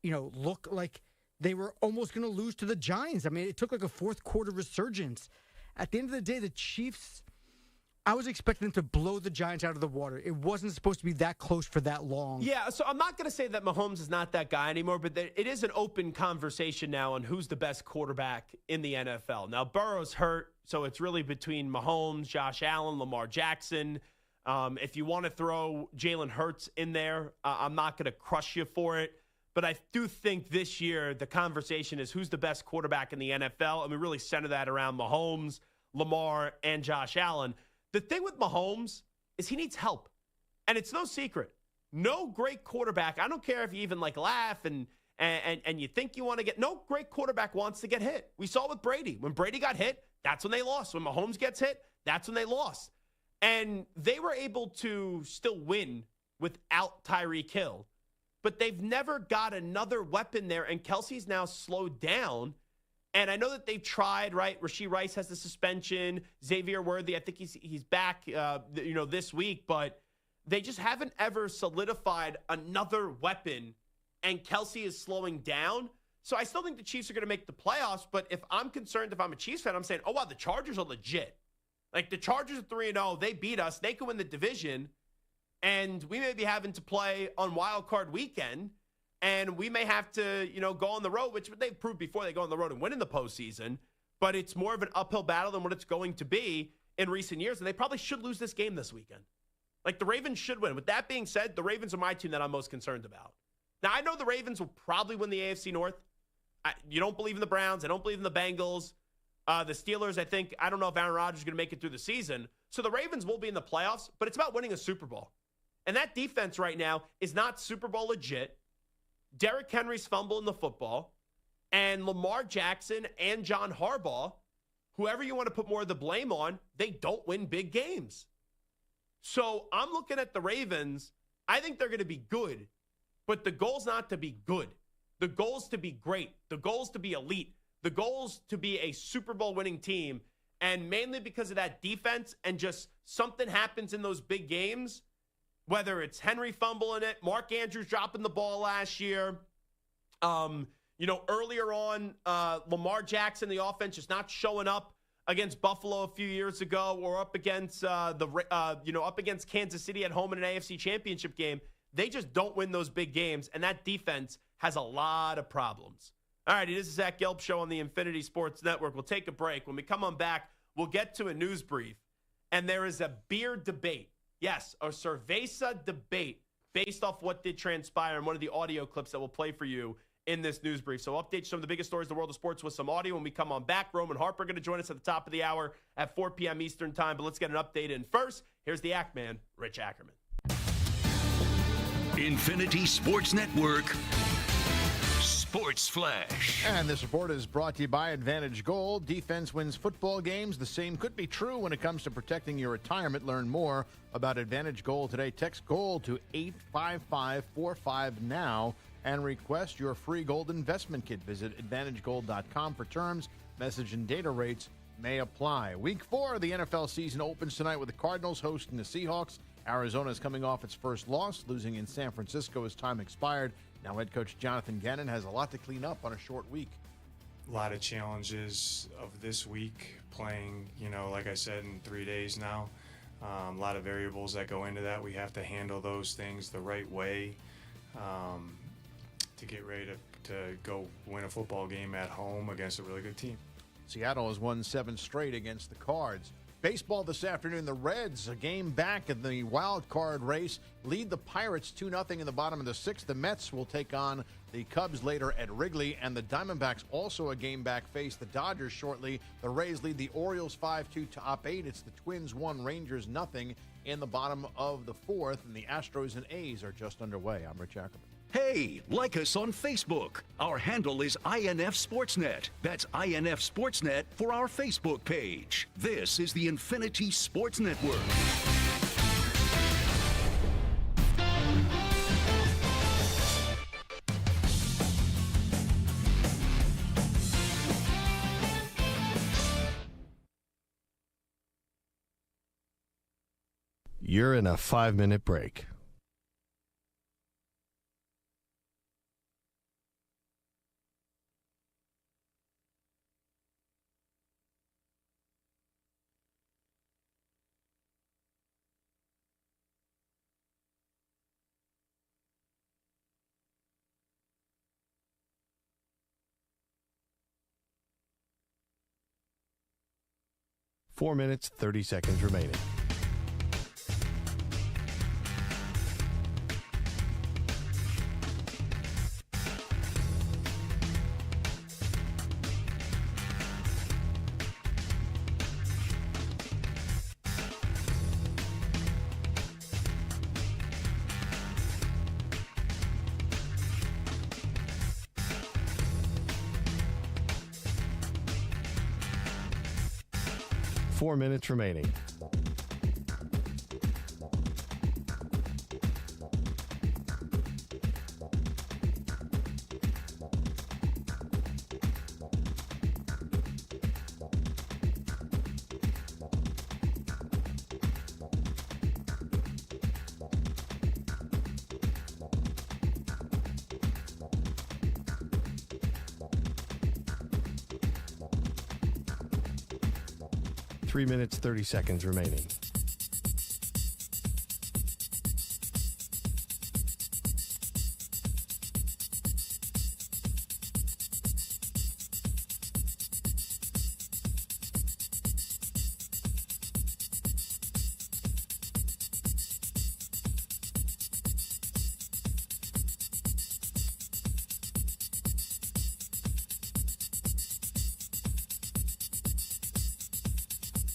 look like they were almost going to lose to the Giants. I mean, it took like a fourth quarter resurgence. At the end of the day, the Chiefs, I was expecting them to blow the Giants out of the water. It wasn't supposed to be that close for that long. Yeah, so I'm not going to say that Mahomes is not that guy anymore, but it is an open conversation now on who's the best quarterback in the NFL. Now, Burrow's hurt, so it's really between Mahomes, Josh Allen, Lamar Jackson. If you want to throw Jalen Hurts in there, I'm not going to crush you for it. But I do think this year the conversation is who's the best quarterback in the NFL, and we really center that around Mahomes, Lamar, and Josh Allen. The thing with Mahomes is he needs help, and it's no secret. No great quarterback, I don't care if you even laugh and you think you want to get, no great quarterback wants to get hit. We saw it with Brady. When Brady got hit, that's when they lost. When Mahomes gets hit, that's when they lost. And they were able to still win without Tyreek Hill. But they've never got another weapon there, and Kelsey's now slowed down. And I know that they've tried, right? Rashee Rice has the suspension. Xavier Worthy, I think he's back, this week. But they just haven't ever solidified another weapon, and Kelsey is slowing down. So I still think the Chiefs are going to make the playoffs. But if I'm concerned, if I'm a Chiefs fan, I'm saying, oh, wow, the Chargers are legit. Like, the Chargers are 3-0. They beat us. They can win the division. And we may be having to play on Wild Card Weekend, and we may have to, go on the road, which they've proved before they go on the road and win in the postseason. But it's more of an uphill battle than what it's going to be in recent years, and they probably should lose this game this weekend. Like, the Ravens should win. With that being said, the Ravens are my team that I'm most concerned about. Now, I know the Ravens will probably win the AFC North. You don't believe in the Browns. I don't believe in the Bengals. The Steelers, I don't know if Aaron Rodgers is going to make it through the season. So the Ravens will be in the playoffs, but it's about winning a Super Bowl. And that defense right now is not Super Bowl legit. Derrick Henry's fumbling the football. And Lamar Jackson and John Harbaugh, whoever you want to put more of the blame on, they don't win big games. So I'm looking at the Ravens. I think they're going to be good. But the goal's not to be good. The goal's to be great. The goal's to be elite. The goal's to be a Super Bowl winning team. And mainly because of that defense and just something happens in those big games, whether it's Henry fumbling it, Mark Andrews dropping the ball last year, earlier on, Lamar Jackson, the offense, just not showing up against Buffalo a few years ago, or up against up against Kansas City at home in an AFC Championship game. They just don't win those big games, and that defense has a lot of problems. All right, it is the Zach Gelb Show on the Infinity Sports Network. We'll take a break. When we come on back, we'll get to a news brief, and there is a beer debate. Yes, a cerveza debate based off what did transpire in one of the audio clips that we'll play for you in this news brief. So update some of the biggest stories in the world of sports with some audio when we come on back. Roman Harper going to join us at the top of the hour at 4 p.m. Eastern time. But let's get an update in first. Here's the Act Man, Rich Ackerman. Infinity Sports Network Sports Flash. And this report is brought to you by Advantage Gold. Defense wins football games. The same could be true when it comes to protecting your retirement. Learn more about Advantage Gold today. Text GOLD to 85545 now and request your free gold investment kit. Visit AdvantageGold.com for terms. Message and data rates may apply. Week 4 of the NFL season opens tonight with the Cardinals hosting the Seahawks. Arizona is coming off its first loss, losing in San Francisco as time expired. Now head coach Jonathan Gannon has a lot to clean up on a short week. A lot of challenges of this week, playing, like I said, in 3 days now. A lot of variables that go into that. We have to handle those things the right way to get ready to go win a football game at home against a really good team. Seattle has won 7 straight against the Cards. Baseball this afternoon, the Reds, a game back in the wild card race, lead the Pirates 2-0 in the bottom of the sixth. The Mets will take on the Cubs later at Wrigley, and the Diamondbacks also a game back face the Dodgers shortly. The Rays lead the Orioles 5-2 top 8. It's the Twins 1, Rangers 0 in the bottom of the fourth, and the Astros and A's are just underway. I'm Rich Ackerman. Hey, like us on Facebook. Our handle is INF Sportsnet. That's INF Sportsnet for our Facebook page. This is the Infinity Sports Network. You're in a 5-minute break. Four minutes, 30 seconds remaining. Four minutes remaining. Three minutes, 30 seconds remaining.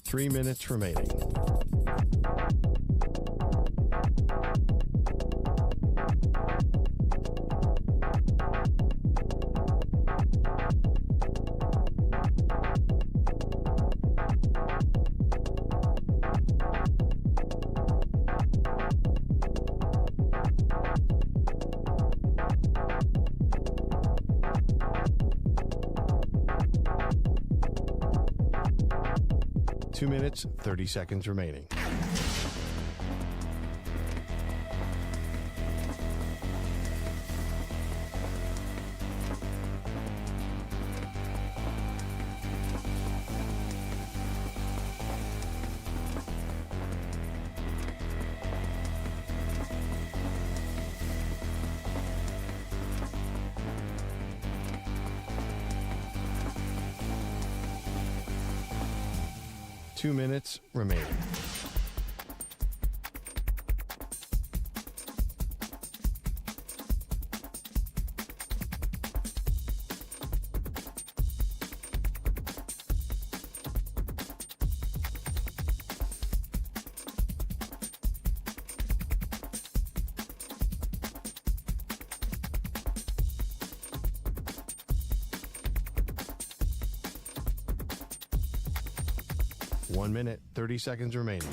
Three minutes remaining. Two minutes, 30 seconds remaining. Two minutes remaining. One minute, 30 seconds remaining.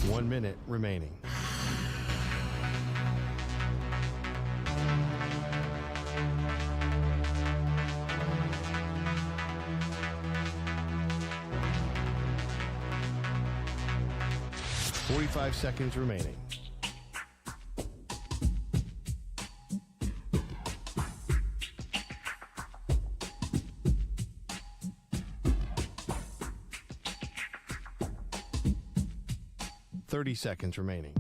One minute remaining. 45 seconds remaining. Seconds remaining.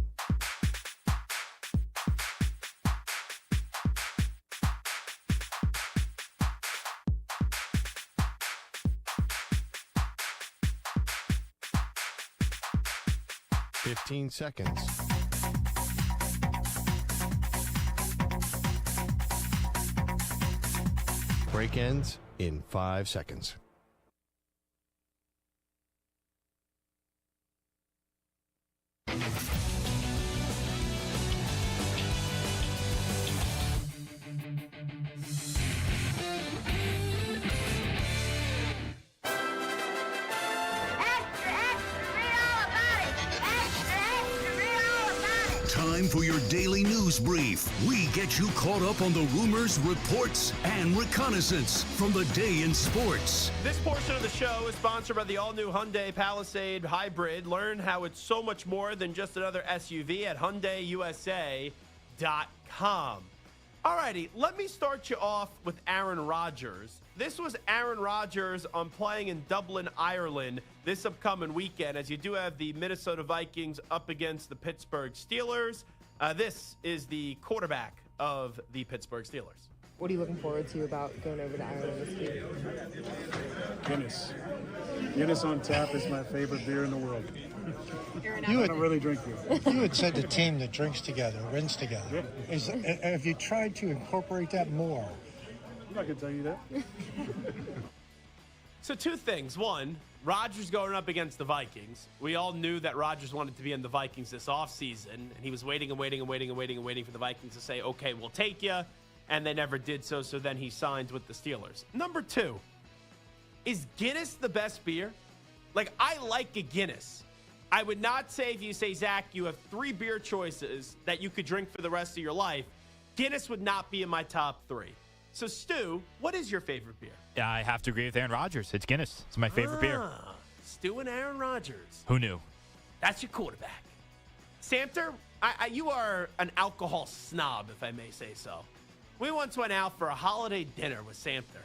Seconds. Break ends in 5 seconds. Time for your daily news brief. We get you caught up on the rumors, reports, and reconnaissance from the day in sports. This portion of the show is sponsored by the all-new Hyundai Palisade Hybrid. Learn how it's so much more than just another SUV at HyundaiUSA.com. All righty, let me start you off with Aaron Rodgers. This was Aaron Rodgers on playing in Dublin, Ireland this upcoming weekend, as you do have the Minnesota Vikings up against the Pittsburgh Steelers. This is the quarterback of the Pittsburgh Steelers. What are you looking forward to about going over to Ireland this week? Guinness. Guinness on tap is my favorite beer in the world. I don't really drink beer. You had said the team that drinks together, wins together. Yeah. Have you tried to incorporate that more? I'm not going to tell you that. So two things. One, Rodgers going up against the Vikings. We all knew that Rodgers wanted to be in the Vikings this offseason, and he was waiting for the Vikings to say, okay, we'll take you, and they never did so then he signs with the Steelers. Number two, is Guinness the best beer? Like, I like a Guinness. I would not say, if you say, Zach, you have 3 beer choices that you could drink for the rest of your life, Guinness would not be in my top 3. So, Stu, what is your favorite beer? Yeah, I have to agree with Aaron Rodgers. It's Guinness. It's my favorite beer. Stu and Aaron Rodgers. Who knew? That's your quarterback. Samter, you are an alcohol snob, if I may say so. We once went out for a holiday dinner with Samter,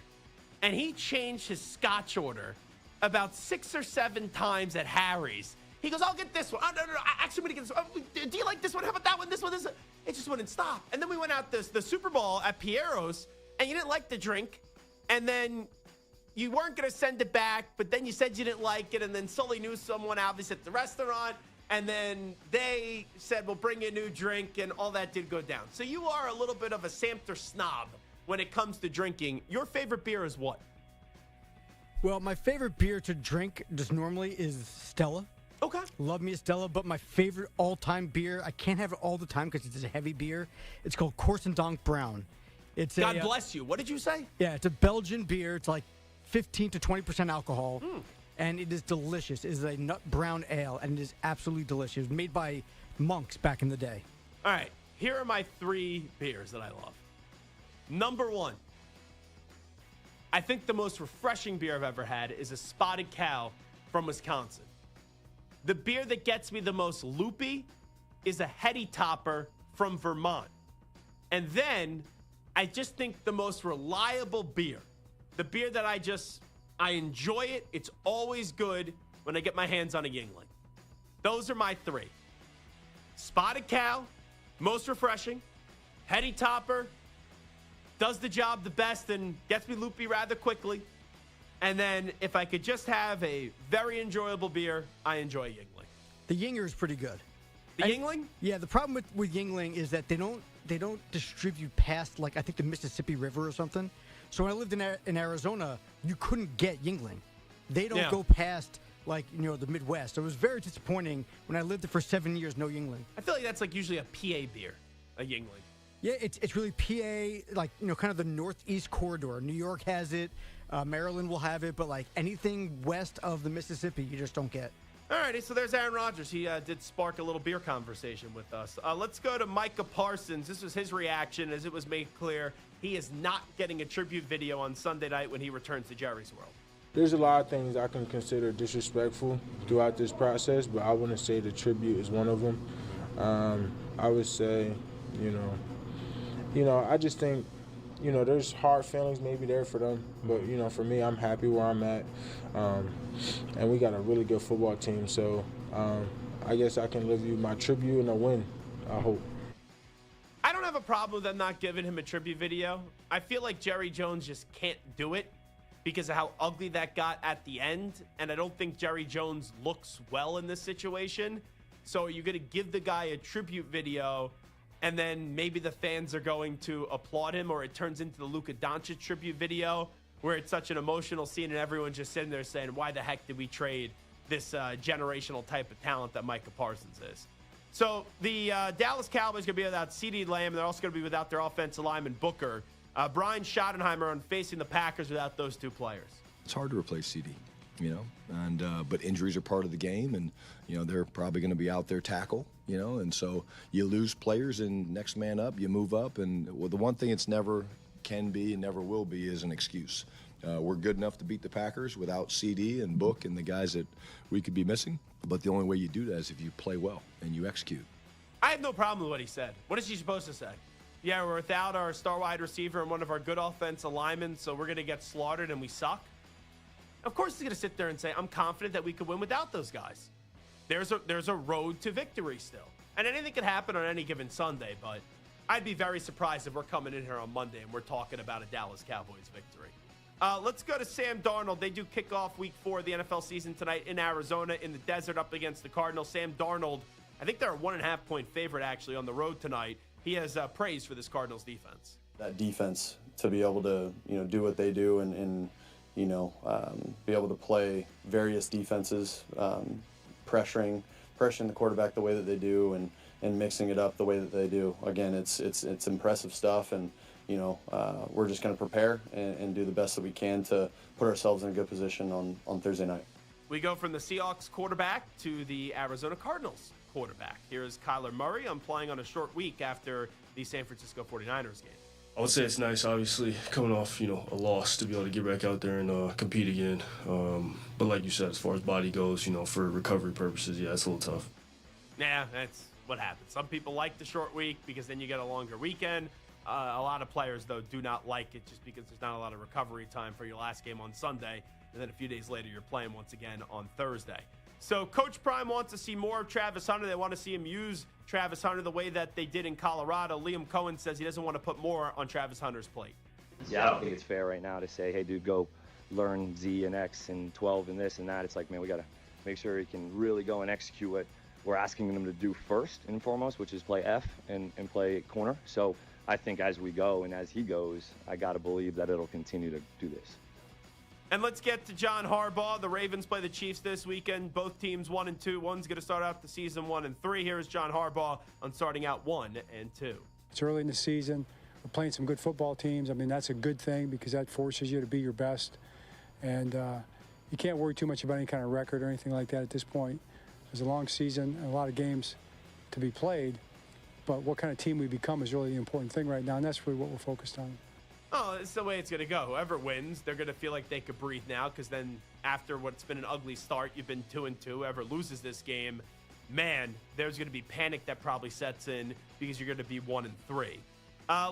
and he changed his scotch order about 6 or 7 times at Harry's. He goes, I'll get this one. Oh, no. Actually, I'm going to get this one. Do you like this one? How about that one? This one? This one? It just wouldn't stop. And then we went out the Super Bowl at Piero's, and you didn't like the drink. And then you weren't going to send it back, but then you said you didn't like it. And then Sully knew someone, obviously, at the restaurant. And then they said, we'll bring you a new drink, and all that did go down. So you are a little bit of a Samter snob when it comes to drinking. Your favorite beer is what? Well, my favorite beer to drink just normally is Stella. Okay. Love me a Stella, but my favorite all-time beer, I can't have it all the time because it's a heavy beer. It's called Korsendonk Brown. It's God bless you. What did you say? Yeah, it's a Belgian beer. It's like 15 to 20% alcohol, and it is delicious. It is a nut brown ale, and it is absolutely delicious. It was made by monks back in the day. All right, here are my 3 beers that I love. Number 1, I think the most refreshing beer I've ever had is a Spotted Cow from Wisconsin. The beer that gets me the most loopy is a Heady Topper from Vermont. And then I just think the most reliable beer, the beer that I enjoy it, it's always good when I get my hands on a Yingling. Those are my 3. Spotted Cow, most refreshing. Heady Topper, does the job the best and gets me loopy rather quickly. And then if I could just have a very enjoyable beer, I enjoy Yingling. The Yinger is pretty good. The Yingling? Yeah, the problem with Yingling is that they don't distribute past, like, I think the Mississippi River or something. So when I lived in Arizona, you couldn't get Yingling. They don't go past, like, the Midwest. So it was very disappointing when I lived there for 7 years, no Yingling. I feel like that's like usually a PA beer, a Yingling. Yeah, it's really PA, like, kind of the northeast corridor. New York has it. Maryland will have it. But, like, anything west of the Mississippi, you just don't get. All righty, so there's Aaron Rodgers. He did spark a little beer conversation with us. Let's go to Micah Parsons. This was his reaction as it was made clear he is not getting a tribute video on Sunday night when he returns to Jerry's World. there's a lot of things I can consider disrespectful throughout this process, but I wouldn't say the tribute is one of them. I would say, I just think, there's hard feelings maybe there for them, but, for me, I'm happy where I'm at, and we got a really good football team, so I guess I can live you my tribute and a win, I hope. I don't have a problem with them not giving him a tribute video. I feel like Jerry Jones just can't do it because of how ugly that got at the end, and I don't think Jerry Jones looks well in this situation. So are you going to give the guy a tribute video, and then maybe the fans are going to applaud him, or it turns into the Luka Doncic tribute video where it's such an emotional scene and everyone's just sitting there saying, why the heck did we trade this generational type of talent that Micah Parsons is? So the Dallas Cowboys are going to be without CeeDee Lamb. They're also going to be without their offensive lineman Booker. Brian Schottenheimer on facing the Packers without those two players. It's hard to replace CD, but injuries are part of the game, and they're probably going to be out there tackle, and so you lose players, and next man up, you move up, and the one thing it's never can be and never will be is an excuse. We're good enough to beat the Packers without CD and Book and the guys that we could be missing, but the only way you do that is if you play well and you execute. I have no problem with what he said. What is he supposed to say? Yeah, we're without our star wide receiver and one of our good offensive linemen, so we're going to get slaughtered and we suck. Of course he's going to sit there and say, I'm confident that we could win without those guys. There's a road to victory still. And anything could happen on any given Sunday, but I'd be very surprised if we're coming in here on Monday and we're talking about a Dallas Cowboys victory. Let's go to Sam Darnold. They do kick off week 4 of the NFL season tonight in Arizona in the desert up against the Cardinals. Sam Darnold, I think they're a 1.5-point favorite actually on the road tonight. He has praise for this Cardinals defense. That defense to be able to, do what they do and be able to play various defenses, pressuring the quarterback the way that they do and mixing it up the way that they do. Again, it's impressive stuff, and we're just going to prepare and do the best that we can to put ourselves in a good position on Thursday night. We go from the Seahawks quarterback to the Arizona Cardinals quarterback. Here is Kyler Murray. I'm playing on a short week after the San Francisco 49ers game. I would say it's nice, obviously, coming off, a loss to be able to get back out there and compete again. But like you said, as far as body goes, for recovery purposes, yeah, it's a little tough. Yeah, that's what happens. Some people like the short week because then you get a longer weekend. A lot of players, though, do not like it just because there's not a lot of recovery time for your last game on Sunday, and then a few days later you're playing once again on Thursday. So Coach Prime wants to see more of Travis Hunter. They want to see him use Travis Hunter the way that they did in Colorado. Liam Cohen says he doesn't want to put more on Travis Hunter's plate. Yeah, I don't think it's fair right now to say, hey, dude, go learn Z and X and 12 and this and that. It's like, man, we got to make sure he can really go and execute what we're asking him to do first and foremost, which is play F and play corner. So I think as we go and as he goes, I got to believe that it'll continue to do this. And let's get to John Harbaugh. The Ravens play the Chiefs this weekend. Both teams 1-2. One's going to start out the season 1-3. Here is John Harbaugh on starting out 1-2. It's early in the season. We're playing some good football teams. I mean, that's a good thing because that forces you to be your best. And you can't worry too much about any kind of record or anything like that at this point. There's a long season and a lot of games to be played. But what kind of team we become is really the important thing right now, and that's really what we're focused on. Oh, it's the way it's going to go. Whoever wins, they're going to feel like they could breathe now because then after what's been an ugly start, you've been 2-2. Whoever loses this game, man, there's going to be panic that probably sets in because you're going to be 1-3.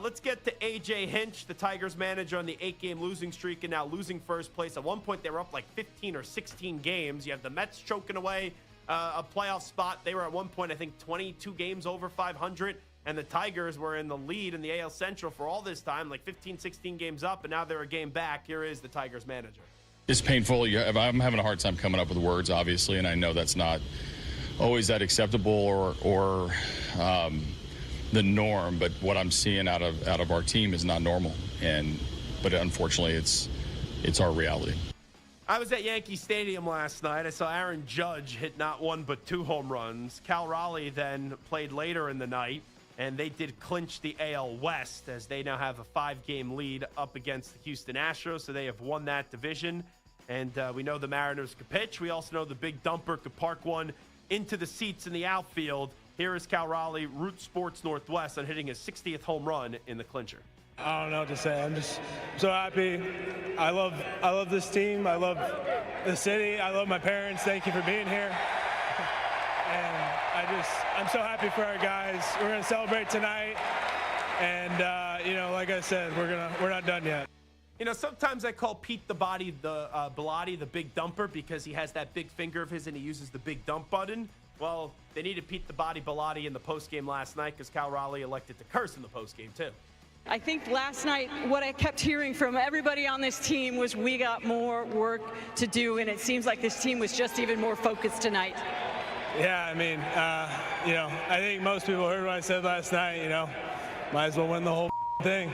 Let's get to A.J. Hinch, the Tigers manager on the 8-game losing streak and now losing first place. At one point, they were up like 15 or 16 games. You have the Mets choking away a playoff spot. They were at one point, I think, 22 games over 500. And the Tigers were in the lead in the AL Central for all this time, like 15, 16 games up, and now they're a game back. Here is the Tigers manager. It's painful. I'm having a hard time coming up with words, obviously, and I know that's not always that acceptable or the norm, but what I'm seeing out of our team is not normal. But unfortunately, it's our reality. I was at Yankee Stadium last night. I saw Aaron Judge hit not one but 2 home runs. Cal Raleigh then played later in the night, and they did clinch the AL West as they now have a 5-game lead up against the Houston Astros, so they have won that division. And we know the Mariners could pitch. We also know the big dumper could park one into the seats in the outfield. Here is Cal Raleigh, Root Sports Northwest, on hitting his 60th home run in the clincher. I don't know what to say. I'm just so happy. I love this team. I love the city. I love my parents. Thank you for being here. And I'm so happy for our guys. We're gonna celebrate tonight. And like I said, we're not done yet. Sometimes I call Pete the Bellotti the big dumper because he has that big finger of his and he uses the big dump button. Well, they needed Pete the Body Bellotti in the postgame last night because Cal Raleigh elected to curse in the postgame too. I think last night what I kept hearing from everybody on this team was we got more work to do, and it seems like this team was just even more focused tonight. Yeah, I mean, I think most people heard what I said last night, might as well win the whole thing.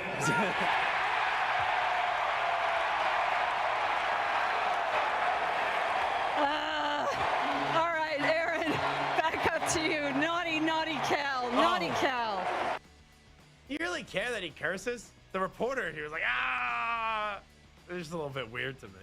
All right, Aaron, back up to you. Naughty Cal, naughty Cal. Do you really care that he curses? The reporter here was like, It's just a little bit weird to me.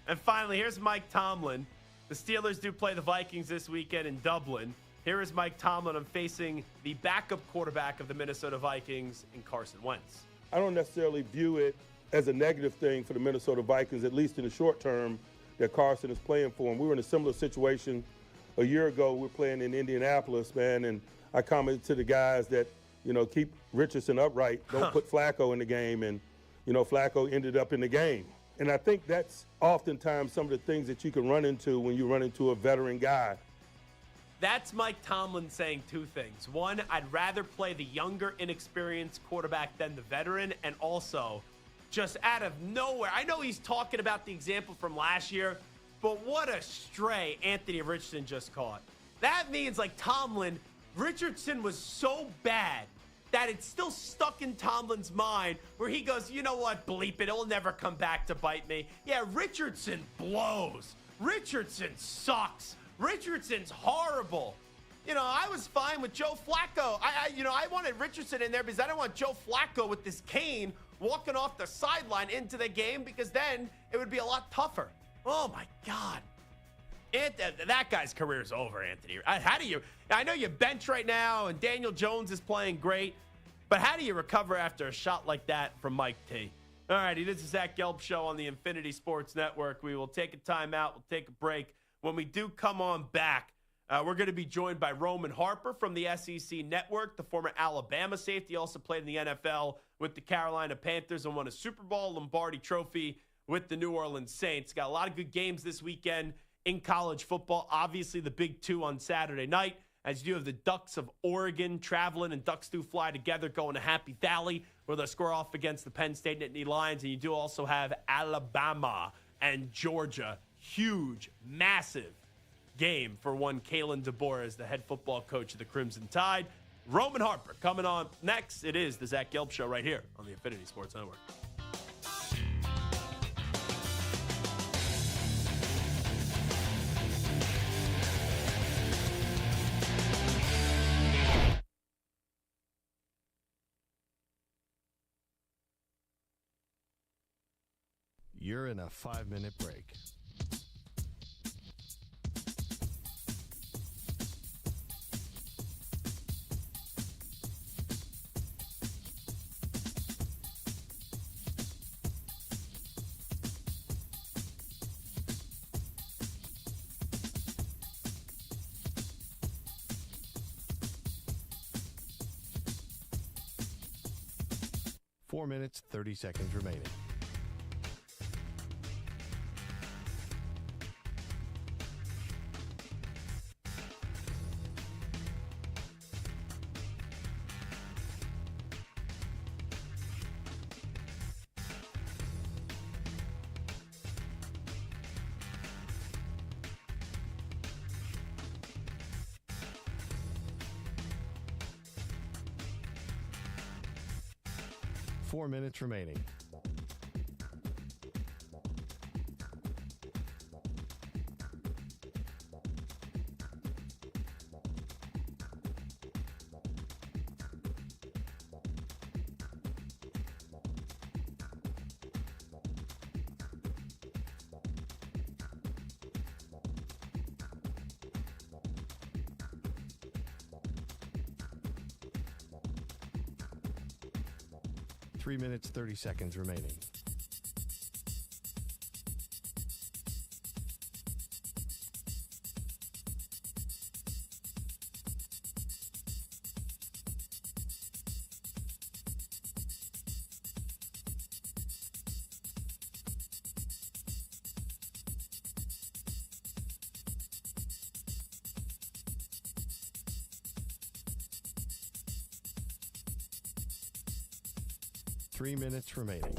And finally, here's Mike Tomlin. The Steelers do play the Vikings this weekend in Dublin. Here is Mike Tomlin. I'm facing the backup quarterback of the Minnesota Vikings in Carson Wentz. I don't necessarily view it as a negative thing for the Minnesota Vikings, at least in the short term, that Carson is playing for them. We were in a similar situation a year ago. We were playing in Indianapolis, man, and I commented to the guys that, keep Richardson upright. Don't put Flacco in the game. And, Flacco ended up in the game. And I think that's oftentimes some of the things that you can run into when you run into a veteran guy. That's Mike Tomlin saying two things. One, I'd rather play the younger, inexperienced quarterback than the veteran. And also, just out of nowhere, I know he's talking about the example from last year, but what a stray Anthony Richardson just caught. That means, like Tomlin, Richardson was so bad that it's still stuck in Tomlin's mind where he goes, you know what, bleep it, it'll never come back to bite me. Yeah, Richardson blows. Richardson sucks. Richardson's horrible. I was fine with Joe Flacco. I wanted Richardson in there because I don't want Joe Flacco with this cane walking off the sideline into the game because then it would be a lot tougher. Oh, my God. That guy's career is over, Anthony. How do you? I know you bench right now, and Daniel Jones is playing great, but how do you recover after a shot like that from Mike T? All righty, this is Zach Gelb Show on the Infinity Sports Network. We will take a timeout. We'll take a break. When we do come on back, we're going to be joined by Roman Harper from the SEC Network, the former Alabama safety. Also played in the NFL with the Carolina Panthers and won a Super Bowl Lombardi Trophy with the New Orleans Saints. Got a lot of good games this weekend in college football. Obviously, the big two on Saturday night, as you do have the Ducks of Oregon traveling, and Ducks do fly together going to Happy Valley, where they'll score off against the Penn State Nittany Lions. And you do also have Alabama and Georgia. Huge, massive game for one Kalen DeBoer as the head football coach of the Crimson Tide. Roman Harper coming on next. It is the Zach Gelb Show right here on the Infinity Sports Network. You're in a 5-minute break. Four minutes, 30 seconds remaining. Four minutes remaining. 3 minutes, 30 seconds remaining. Three minutes remaining.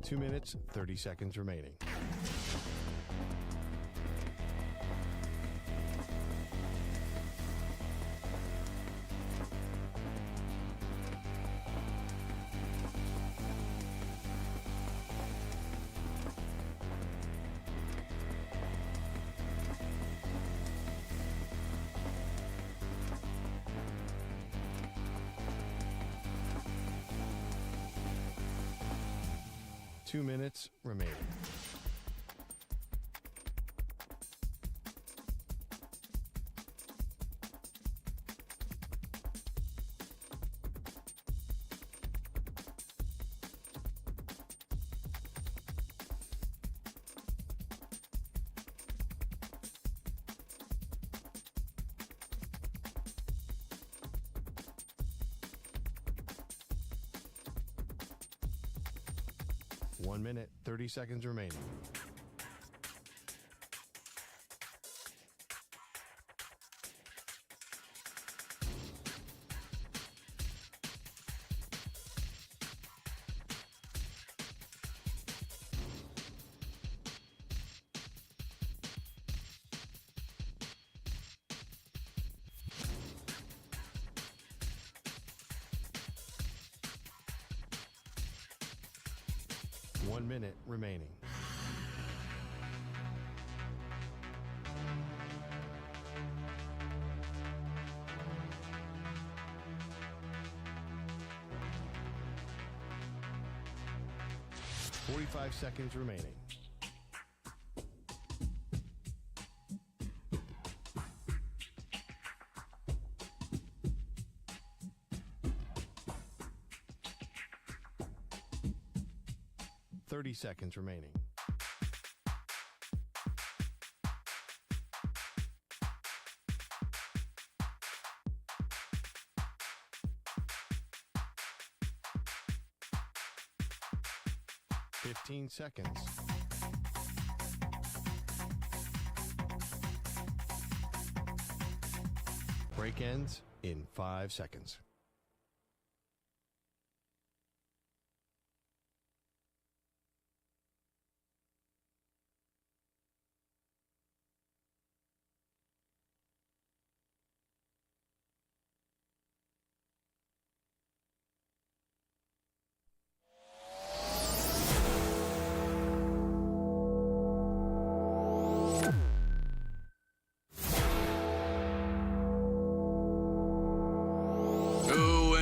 Two minutes, 30 seconds remaining. Two minutes remaining. One minute, 30 seconds remaining. One minute remaining. Forty-five seconds remaining. Thirty seconds remaining. Fifteen seconds. Break ends in 5 seconds.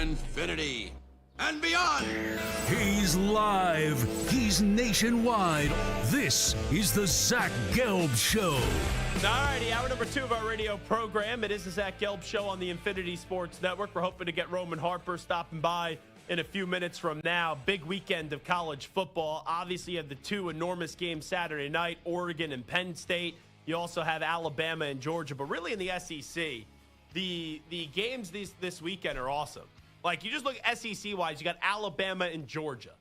Infinity and beyond. He's live. He's nationwide. This is the Zach Gelb Show. All righty, hour number 2 of our radio program. It is the Zach Gelb Show on the Infinity Sports Network. We're hoping to get Roman Harper stopping by in a few minutes from now. Big weekend of college football. Obviously, you have the 2 enormous games Saturday night, Oregon and Penn State. You also have Alabama and Georgia. But really in the SEC, the games this weekend are awesome. Like, you just look SEC-wise, you got Alabama and Georgia.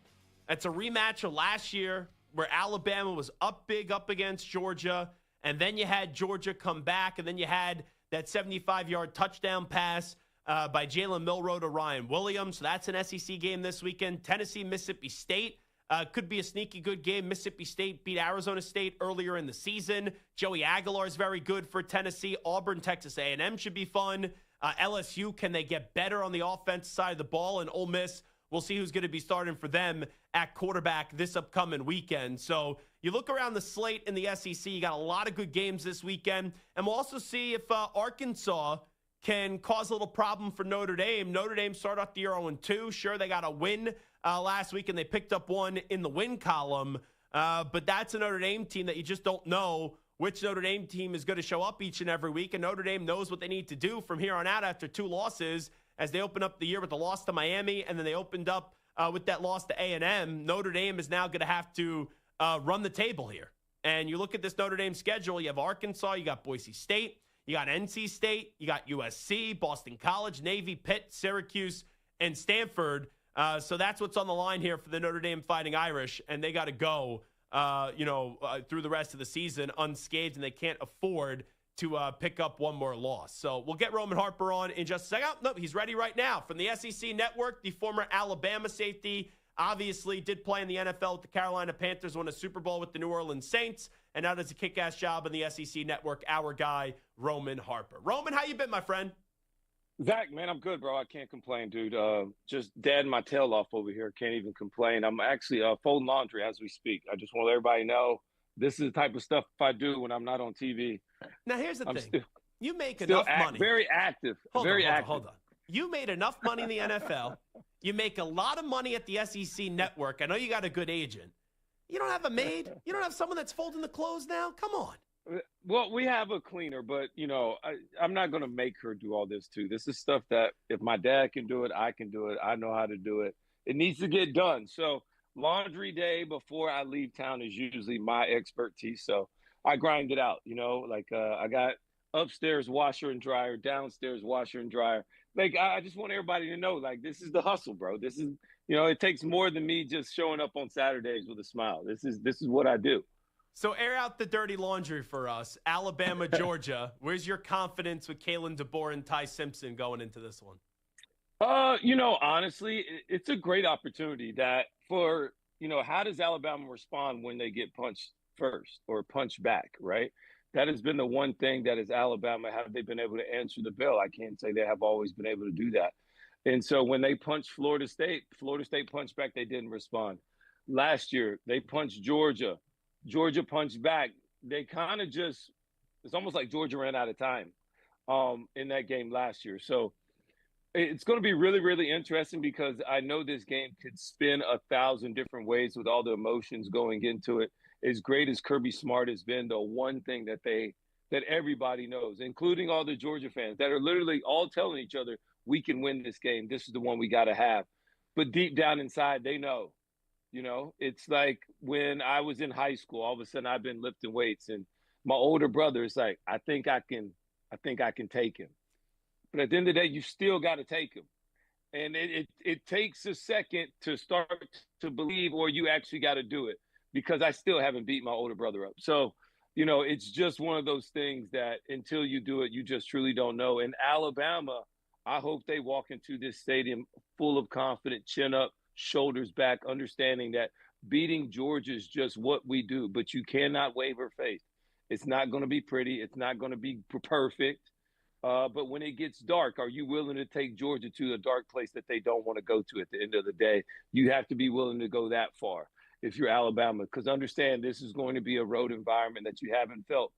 That's a rematch of last year where Alabama was up big up against Georgia, and then you had Georgia come back, and then you had that 75-yard touchdown pass by Jalen Milroe to Ryan Williams. So that's an SEC game this weekend. Tennessee, Mississippi State. Could be a sneaky good game. Mississippi State beat Arizona State earlier in the season. Joey Aguilar is very good for Tennessee. Auburn, Texas A&M should be fun. LSU, can they get better on the offensive side of the ball? And Ole Miss, we'll see who's going to be starting for them at quarterback this upcoming weekend. So you look around the slate in the SEC, you got a lot of good games this weekend. And we'll also see if Arkansas can cause a little problem for Notre Dame. Notre Dame started off the year 0-2. Sure, they got a win last week, and they picked up one in the win column. But that's a Notre Dame team that you just don't know which Notre Dame team is going to show up each and every week. And Notre Dame knows what they need to do from here on out after 2 losses as they open up the year with the loss to Miami, and then they opened up with that loss to A&M. Notre Dame is now going to have to run the table here. And you look at this Notre Dame schedule, you have Arkansas, you got Boise State, you got NC State, you got USC, Boston College, Navy, Pitt, Syracuse, and Stanford. So that's what's on the line here for the Notre Dame Fighting Irish, and they got to go, through the rest of the season unscathed, and they can't afford to pick up one more loss. So we'll get Roman Harper on in just a second. Oh, no, he's ready right now. From the SEC Network, the former Alabama safety, obviously did play in the NFL with the Carolina Panthers, won a Super Bowl with the New Orleans Saints, and now does a kick-ass job in the SEC Network, our guy, Roman Harper. Roman, how you been, my friend? Zach, man, I'm good, bro. I can't complain, dude. Just dadding my tail off over here. Can't even complain. I'm actually folding laundry as we speak. I just want to let everybody know this is the type of stuff I do when I'm not on TV. Now, here's the thing. You make still enough money. Very active. Hold active. on. You made enough money in the NFL. You make a lot of money at the SEC Network. I know you got a good agent. You don't have a maid? You don't have someone that's folding the clothes now? Come on. Well, we have a cleaner, but, I'm not going to make her do all this, too. This is stuff that if my dad can do it, I can do it. I know how to do it. It needs to get done. So laundry day before I leave town is usually my expertise. So I grind it out, I got upstairs washer and dryer, downstairs washer and dryer. I just want everybody to know, this is the hustle, bro. This is, it takes more than me just showing up on Saturdays with a smile. This is what I do. So air out the dirty laundry for us. Alabama, Georgia. Where's your confidence with Kalen DeBoer and Ty Simpson going into this one? Honestly, it's a great opportunity that for, how does Alabama respond when they get punched first or punched back, right? That has been the one thing that is Alabama. Have they been able to answer the bell? I can't say they have always been able to do that. And so when they punched Florida State punched back, they didn't respond. Last year, they punched Georgia. Georgia punched back. They kind of it's almost like Georgia ran out of time in that game last year. So it's going to be really, really interesting because I know this game could spin 1,000 different ways with all the emotions going into it. As great as Kirby Smart has been, the one thing that everybody knows, including all the Georgia fans that are literally all telling each other, we can win this game. This is the one we got to have. But deep down inside, they know. It's like when I was in high school, all of a sudden I've been lifting weights and my older brother is like, I think I can take him. But at the end of the day, you still got to take him. And it takes a second to start to believe, or you actually got to do it because I still haven't beat my older brother up. So, it's just one of those things that until you do it, you just truly don't know. In Alabama, I hope they walk into this stadium full of confidence, chin up, shoulders back, understanding that beating Georgia is just what we do, but you cannot waver faith. It's not going to be pretty. It's not going to be perfect. But when it gets dark, are you willing to take Georgia to a dark place that they don't want to go to at the end of the day? You have to be willing to go that far if you're Alabama, because understand this is going to be a road environment that you haven't felt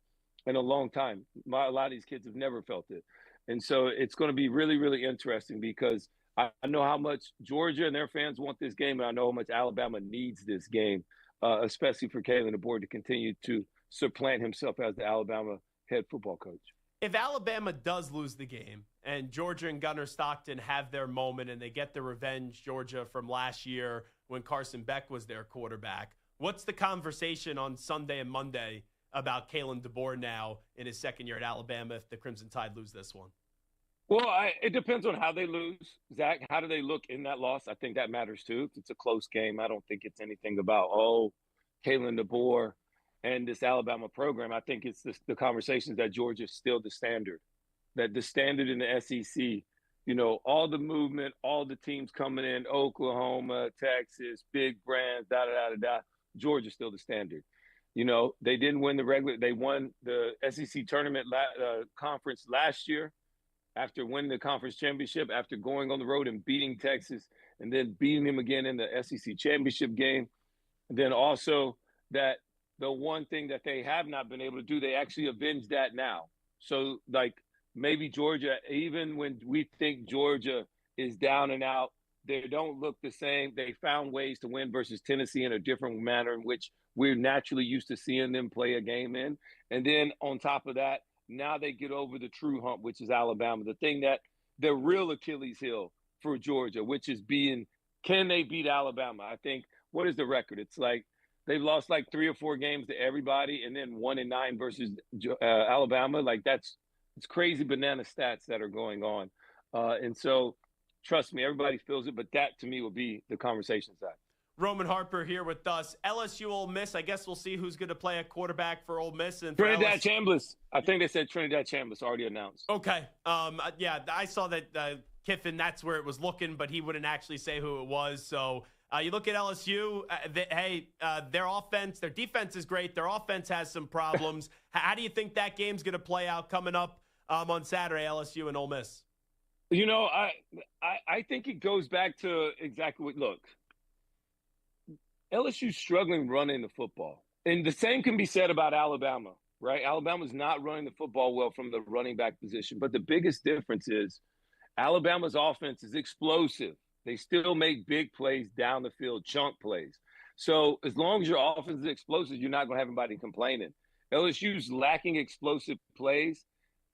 in a long time. A lot of these kids have never felt it. And so it's going to be really, really interesting because I know how much Georgia and their fans want this game, and I know how much Alabama needs this game, especially for Kalen DeBoer to continue to supplant himself as the Alabama head football coach. If Alabama does lose the game and Georgia and Gunnar Stockton have their moment and they get the revenge, Georgia, from last year when Carson Beck was their quarterback, what's the conversation on Sunday and Monday about Kalen DeBoer now in his second year at Alabama if the Crimson Tide lose this one? Well, it depends on how they lose. Zach, how do they look in that loss? I think that matters too. If it's a close game, I don't think it's anything about, Kalen DeBoer and this Alabama program. I think it's the conversations that Georgia's still the standard, that the standard in the SEC, all the movement, all the teams coming in, Oklahoma, Texas, big brands, Georgia's still the standard. They didn't win they won the SEC tournament conference last year. after winning the conference championship, after going on the road and beating Texas, and then beating them again in the SEC championship game. And then also that the one thing that they have not been able to do, they actually avenge that now. So, like, maybe Georgia, even when we think Georgia is down and out, they don't look the same. They found ways to win versus Tennessee in a different manner in which we're naturally used to seeing them play a game in. And then on top of that, now they get over the true hump, which is Alabama, the thing that the real Achilles heel for Georgia, which is can they beat Alabama? I think, what is the record? It's like they've lost like 3 or 4 games to everybody and then 1-9 versus Alabama. Like it's crazy banana stats that are going on. And so, trust me, everybody feels it, but that to me will be the conversation side. Roman Harper here with us. LSU Ole Miss, I guess we'll see who's going to play a quarterback for Ole Miss. And Trinidad Chambliss. I think they said Trinidad Chambliss already announced. Okay. Yeah, I saw that Kiffin, that's where it was looking, but he wouldn't actually say who it was. So you look at LSU, their offense, their defense is great. Their offense has some problems. How do you think that game's going to play out coming up on Saturday, LSU and Ole Miss? You know, I think it goes back to exactly what, look, LSU's struggling running the football. And the same can be said about Alabama, right? Alabama's not running the football well from the running back position. But the biggest difference is Alabama's offense is explosive. They still make big plays down the field, chunk plays. So as long as your offense is explosive, you're not going to have anybody complaining. LSU's lacking explosive plays,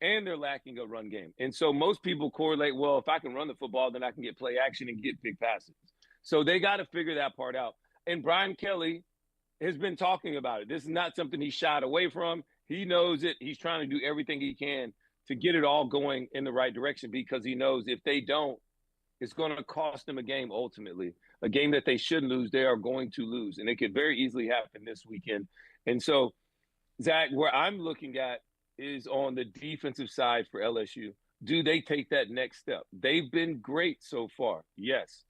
and they're lacking a run game. And so most people correlate, well, if I can run the football, then I can get play action and get big passes. So they got to figure that part out. And Brian Kelly has been talking about it. This is not something he shied away from. He knows it. He's trying to do everything he can to get it all going in the right direction because he knows if they don't, it's going to cost them a game ultimately. A game that they should lose, they are going to lose. And it could very easily happen this weekend. And so, Zach, where I'm looking at is on the defensive side for LSU. Do they take that next step? They've been great so far, yes.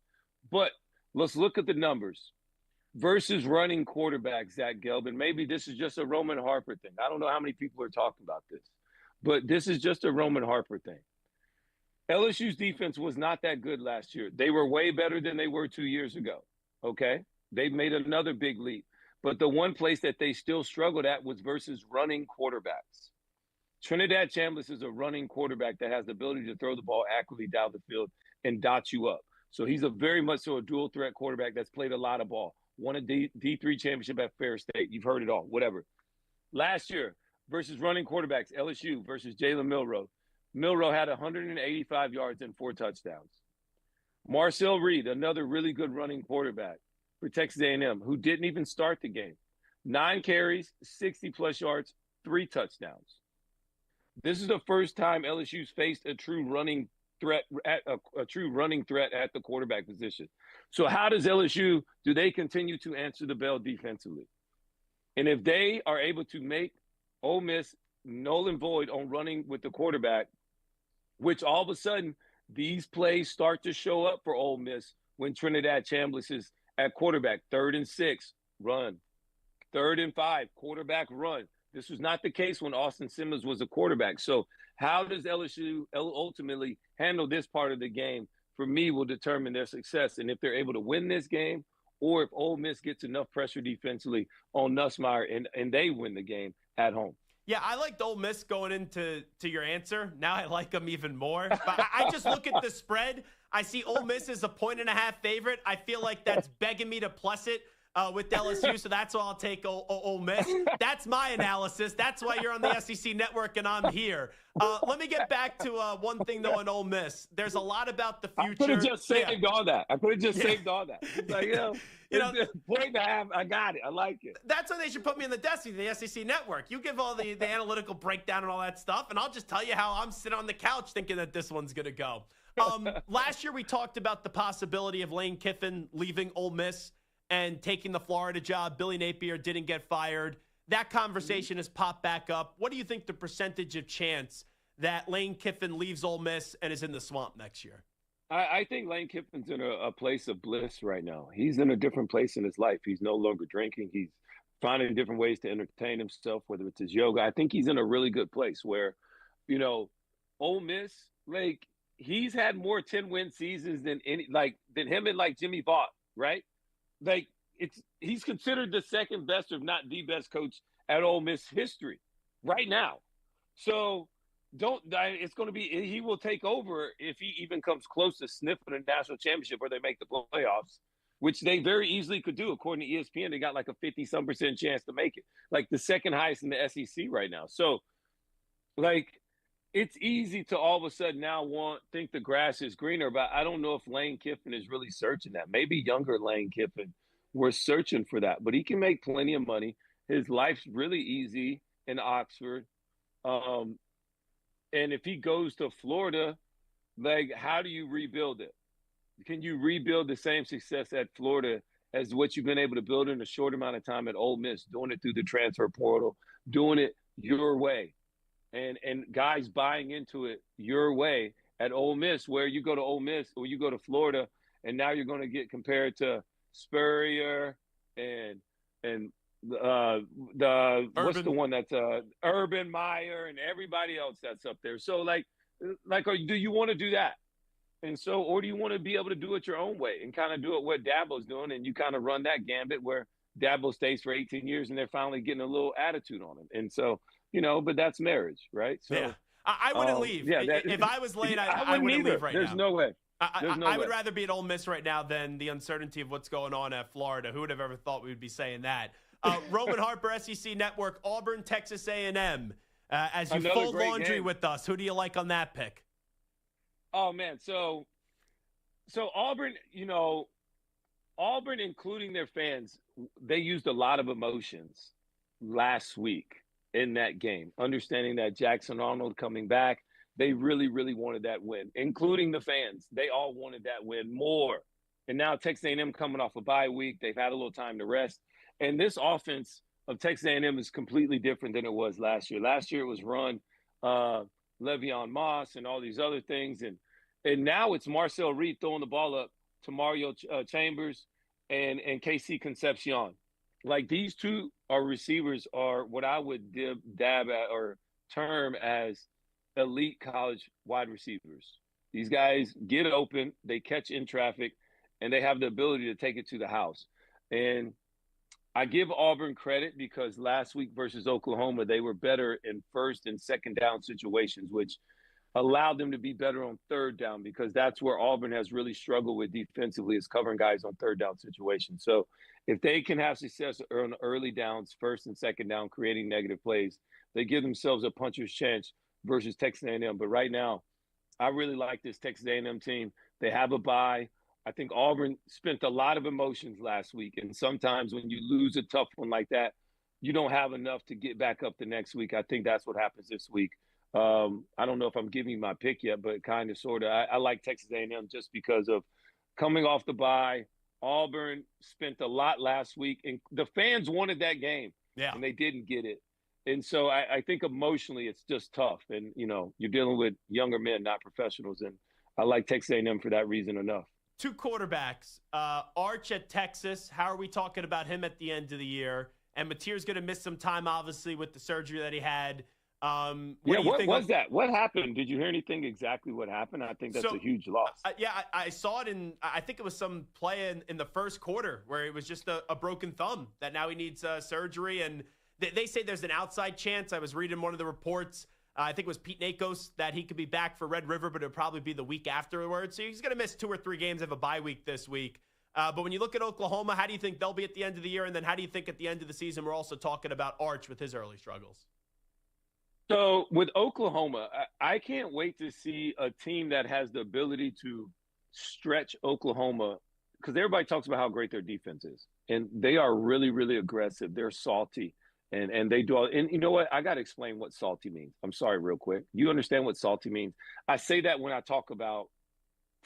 But let's look at the numbers. Versus running quarterback, Zach Gelb, and maybe this is just a Roman Harper thing. I don't know how many people are talking about this, but this is just a Roman Harper thing. LSU's defense was not that good last year. They were way better than they were 2 years ago, okay? They've made another big leap. But the one place that they still struggled at was versus running quarterbacks. Trinidad Chambliss is a running quarterback that has the ability to throw the ball accurately down the field and dot you up. So he's a very much so a dual threat quarterback that's played a lot of ball. Won a D3 championship at Fair State. You've heard it all, whatever. Last year, versus running quarterbacks, LSU versus Jalen Milroe. Milroe had 185 yards and 4 touchdowns. Marcel Reed, another really good running quarterback for Texas A&M, who didn't even start the game. 9 carries, 60-plus yards, 3 touchdowns. This is the first time LSU's faced a true running threat at the quarterback position. So how does LSU, do they continue to answer the bell defensively? And if they are able to make Ole Miss null and void on running with the quarterback, which all of a sudden these plays start to show up for Ole Miss when Trinidad Chambliss is at quarterback, 3rd and 6, run. 3rd and 5, quarterback run. This was not the case when Austin Simmons was a quarterback. So how does LSU ultimately handle this part of the game, for me, will determine their success. And if they're able to win this game, or if Ole Miss gets enough pressure defensively on Nussmeier and they win the game at home. Yeah, I liked Ole Miss going into your answer. Now I like them even more. But I just look at the spread. I see Ole Miss as a 1.5 favorite. I feel like that's begging me to plus it with LSU, so that's why I'll take Ole Miss. That's my analysis. That's why you're on the SEC Network and I'm here. Let me get back to one thing, though, on Ole Miss. There's a lot about the future. I could have just saved all that. Saved all that. It's like, you know, 1.5, I got it. I like it. That's why they should put me in the desk of the SEC Network. You give all the analytical breakdown and all that stuff, and I'll just tell you how I'm sitting on the couch thinking that this one's going to go. Last year we talked about the possibility of Lane Kiffin leaving Ole Miss and taking the Florida job. Billy Napier didn't get fired. That conversation has popped back up. What do you think the percentage of chance that Lane Kiffin leaves Ole Miss and is in the swamp next year? I think Lane Kiffin's in a place of bliss right now. He's in a different place in his life. He's no longer drinking. He's finding different ways to entertain himself, whether it's his yoga. I think he's in a really good place where, you know, Ole Miss, like he's had more 10-win seasons than him and like Jimmy Vaught, right? Like he's considered the second best, if not the best coach at Ole Miss history right now. So it's going to be, he will take over if he even comes close to sniffing a national championship or they make the playoffs, which they very easily could do. According to ESPN, they got like a 50-some% chance to make it, like the second highest in the SEC right now. So like, it's easy to all of a sudden now think the grass is greener, but I don't know if Lane Kiffin is really searching that. Maybe younger Lane Kiffin was searching for that, but he can make plenty of money. His life's really easy in Oxford. And if he goes to Florida, like, how do you rebuild it? Can you rebuild the same success at Florida as what you've been able to build in a short amount of time at Ole Miss, doing it through the transfer portal, doing it your way? And guys buying into it your way at Ole Miss, where you go to Ole Miss or you go to Florida, and now you're going to get compared to Spurrier and what's the one that's Urban Meyer and everybody else that's up there. So like, do you want to do that? And so, or do you want to be able to do it your own way and kind of do it what Dabo's doing, and you kind of run that gambit where Dabo stays for 18 years and they're finally getting a little attitude on him. And so, but that's marriage, right? So yeah. I wouldn't leave. Yeah, if I was Lane, I wouldn't leave right now. There's no way. I would rather be at Ole Miss right now than the uncertainty of what's going on at Florida. Who would have ever thought we would be saying that? Roman Harper, SEC Network, Auburn, Texas A&M. As you Another fold laundry game with us, who do you like on that pick? Oh, man. So Auburn, Auburn, including their fans, they used a lot of emotions last week in that game, understanding that Jackson Arnold coming back. They really, really wanted that win, including the fans. They all wanted that win more. And now Texas A&M coming off a bye week. They've had a little time to rest. And this offense of Texas A&M is completely different than it was last year. Last year it was run Le'Veon Moss and all these other things. And now it's Marcel Reed throwing the ball up to Mario Chambers and KC Concepcion. Like, these two receivers are what I would dab at or term as elite college wide receivers. These guys get open, they catch in traffic, and they have the ability to take it to the house. And I give Auburn credit because last week versus Oklahoma, they were better in first and second down situations, which allowed them to be better on third down, because that's where Auburn has really struggled with defensively, is covering guys on third down situations. So if they can have success on early downs, first and second down, creating negative plays, they give themselves a puncher's chance versus Texas A&M. But right now, I really like this Texas A&M team. They have a bye. I think Auburn spent a lot of emotions last week, and sometimes when you lose a tough one like that, you don't have enough to get back up the next week. I think that's what happens this week. I don't know if I'm giving you my pick yet, but kind of, sort of. I like Texas A&M just because of coming off the bye. Auburn spent a lot last week, and the fans wanted that game, and they didn't get it. And so I think emotionally it's just tough. And, you're dealing with younger men, not professionals. And I like Texas A&M for that reason enough. Two quarterbacks, Arch at Texas. How are we talking about him at the end of the year? And Mateer's going to miss some time, obviously, with the surgery that he had. What was that? What happened? Did you hear anything exactly what happened? I think that's a huge loss. I saw it I think it was some play in the first quarter where it was just a broken thumb that now he needs surgery. And they say there's an outside chance. I was reading one of the reports. I think it was Pete Nakos that he could be back for Red River, but it'll probably be the week afterwards. So he's going to miss 2 or 3 games of a bye week this week. But when you look at Oklahoma, how do you think they'll be at the end of the year? And then how do you think at the end of the season we're also talking about Arch with his early struggles? So with Oklahoma, I can't wait to see a team that has the ability to stretch Oklahoma, because everybody talks about how great their defense is. And they are really, really aggressive. They're salty. And they do all, and you know what? I got to explain what salty means. I'm sorry, real quick. You understand what salty means? I say that when I talk about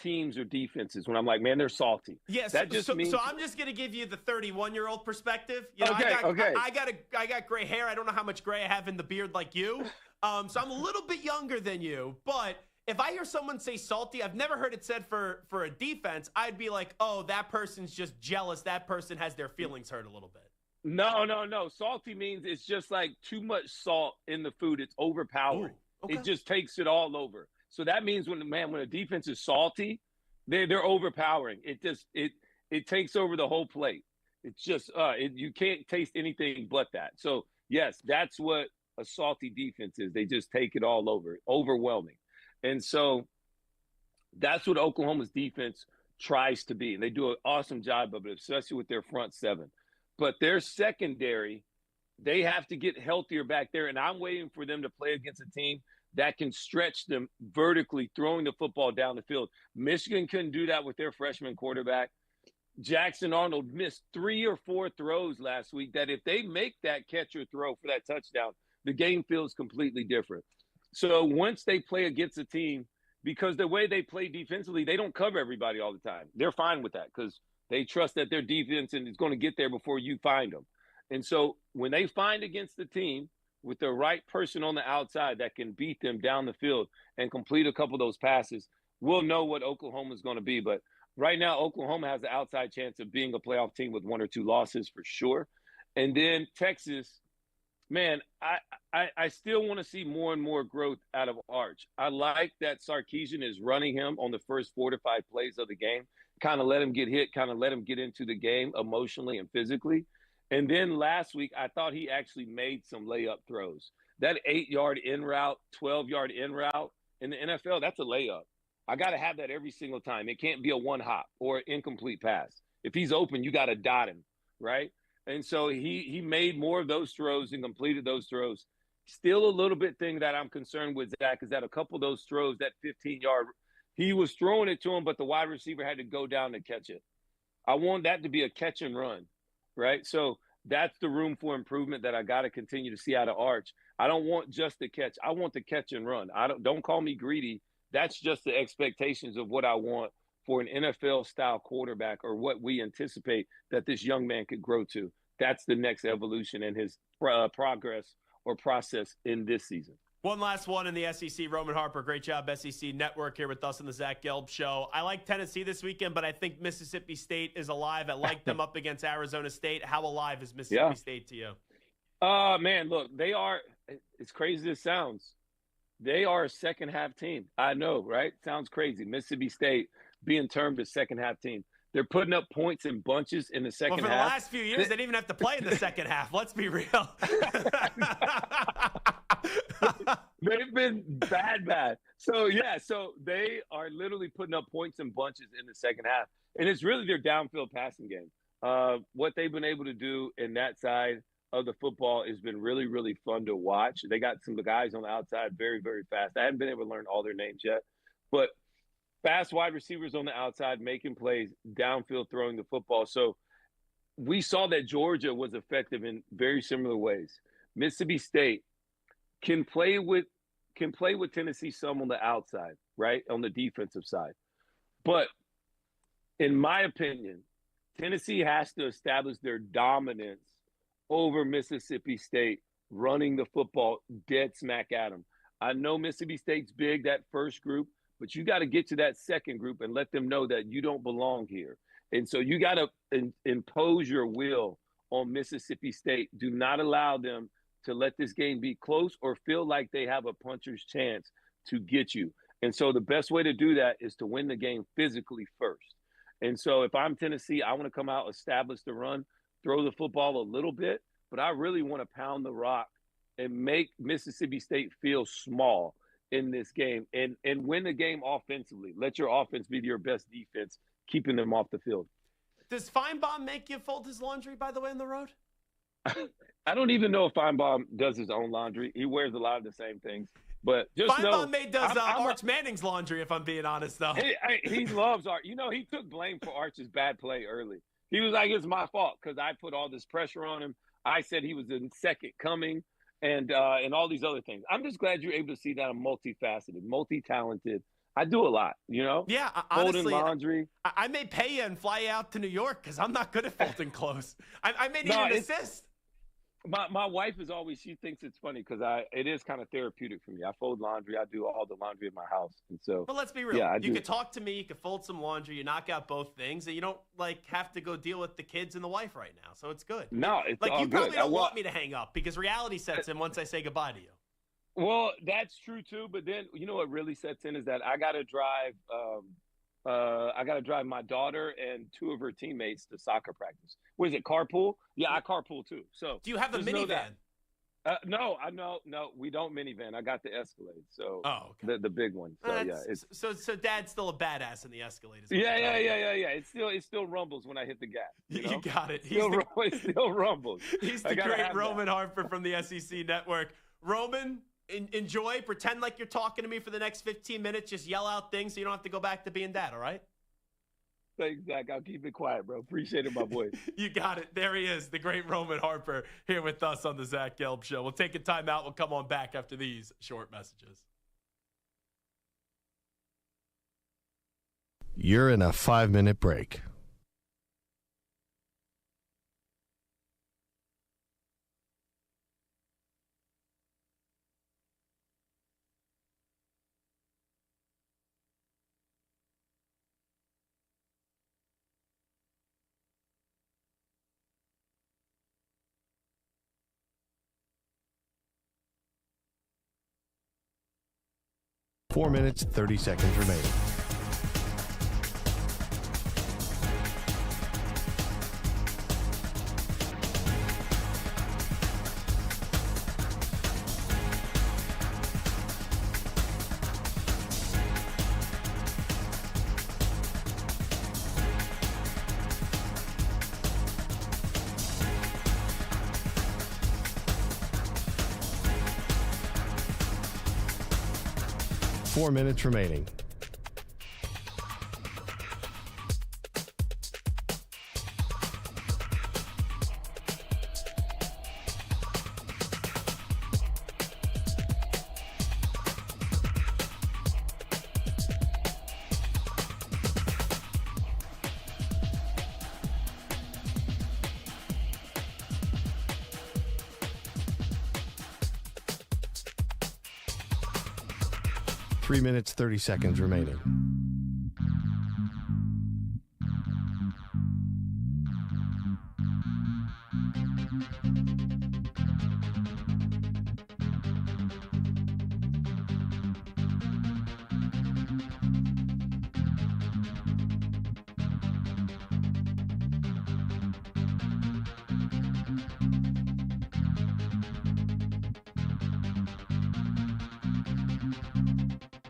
teams or defenses, when I'm like, man, they're salty. Yes. That just means. So I'm just going to give you the 31-year-old perspective. Okay. I got gray hair. I don't know how much gray I have in the beard like you. So I'm a little bit younger than you. But if I hear someone say salty, I've never heard it said for a defense. I'd be like, oh, that person's just jealous. That person has their feelings hurt a little bit. No. Salty means it's just like too much salt in the food. It's overpowering. Ooh, okay. It just takes it all over. So that means when a defense is salty, they're overpowering. It takes over the whole plate. It's just you can't taste anything but that. So yes, that's what a salty defense is. They just take it all over, overwhelming. And so that's what Oklahoma's defense tries to be. And they do an awesome job of it, especially with their front seven. But their secondary, they have to get healthier back there. And I'm waiting for them to play against a team that can stretch them vertically, throwing the football down the field. Michigan couldn't do that with their freshman quarterback. Jackson Arnold missed 3 or 4 throws last week that if they make that catch or throw for that touchdown, the game feels completely different. So once they play against a team, because the way they play defensively, they don't cover everybody all the time. They're fine with that because they trust that their defense is going to get there before you find them. And so when they find against the team with the right person on the outside that can beat them down the field and complete a couple of those passes, we'll know what Oklahoma is going to be. But right now, Oklahoma has the outside chance of being a playoff team with 1 or 2 losses for sure. And then Texas, man, I still want to see more and more growth out of Arch. I like that Sarkisian is running him on the first 4 to 5 plays of the game, kind of let him get hit, kind of let him get into the game emotionally and physically. And then last week, I thought he actually made some layup throws. That 8-yard in route, 12-yard in route in the NFL, that's a layup. I got to have that every single time. It can't be a one hop or an incomplete pass. If he's open, you got to dot him, right? And so he made more of those throws and completed those throws. Still a little bit thing that I'm concerned with, Zach, is that a couple of those throws, that 15-yard, he was throwing it to him, but the wide receiver had to go down to catch it. I want that to be a catch and run, right? So that's the room for improvement that I got to continue to see out of Arch. I don't want just the catch. I want the catch and run. Don't call me greedy. That's just the expectations of what I want for an NFL-style quarterback, or what we anticipate that this young man could grow to. That's the next evolution in his progress or process in this season. One last one in the SEC. Roman Harper, great job, SEC Network, here with us on the Zach Gelb Show. I like Tennessee this weekend, but I think Mississippi State is alive. I like them up against Arizona State. How alive is Mississippi State to you? Man, look, they are, as crazy as it sounds, they are a second-half team. I know, right? Sounds crazy. Mississippi State being termed a second-half team. They're putting up points in bunches in the second half. Well, for the last few years, they didn't even have to play in the second half. Let's be real. They've been bad. So they are literally putting up points in bunches in the second half. And it's really their downfield passing game. What they've been able to do in that side of the football has been really, really fun to watch. They got some of the guys on the outside very, very fast. I haven't been able to learn all their names yet. But fast wide receivers on the outside making plays, downfield throwing the football. So we saw that Georgia was effective in very similar ways. Mississippi State can play with Tennessee some on the outside, right, on the defensive side. But in my opinion, Tennessee has to establish their dominance over Mississippi State, running the football dead smack at them. I know Mississippi State's big, that first group, but you got to get to that second group and let them know that you don't belong here. And so you got to impose your will on Mississippi State. Do not allow them to let this game be close or feel like they have a puncher's chance to get you. And so the best way to do that is to win the game physically first. And so if I'm Tennessee, I want to come out, establish the run, throw the football a little bit, but I really want to pound the rock and make Mississippi State feel small in this game and win the game offensively. Let your offense be your best defense, keeping them off the field. Does Feinbaum make you fold his laundry, by the way, on the road? I don't even know if Feinbaum does his own laundry. He wears a lot of the same things. But just Feinbaum does Arch Manning's laundry, if I'm being honest, though. He loves Arch. You know, he took blame for Arch's bad play early. He was like, it's my fault because I put all this pressure on him. I said he was in second coming. And all these other things. I'm just glad you're able to see that I'm multifaceted, multi-talented. I do a lot, you know? Yeah, folding honestly, laundry. I may pay you and fly you out to New York because I'm not good at folding clothes. I may need an assist. My wife is always, she thinks it's funny because it is kind of therapeutic for me. I fold laundry. I do all the laundry in my house. And so, but let's be real. You could talk to me. You could fold some laundry. You knock out both things. And you don't have to go deal with the kids and the wife right now. So it's good. No, it's all you good. probably don't want me to hang up because reality sets in once I say goodbye to you. Well, that's true too. But then you know what really sets in is that I got to drive. I got to drive my daughter and 2 of her teammates to soccer practice. What is it? Carpool? Yeah, I carpool too. So do you have a minivan? No, we don't minivan. I got the Escalade, so okay. the big one. So yeah, it's so Dad's still a badass in the Escalade. Yeah. It still rumbles when I hit the gas. You got it. It still rumbles. He's the great Roman Harper from the SEC Network. Roman, enjoy. Pretend like you're talking to me for the next 15 minutes. Just yell out things so you don't have to go back to being Dad. All right. Thanks, Zach. I'll keep it quiet, bro. Appreciate it, my boy. You got it. There he is, the great Roman Harper, here with us on the Zach Gelb Show. We'll take a time out. We'll come on back after these short messages. You're in a 5-minute break. Four minutes, 30 seconds remaining. Four minutes remaining. Three minutes, 30 seconds remaining.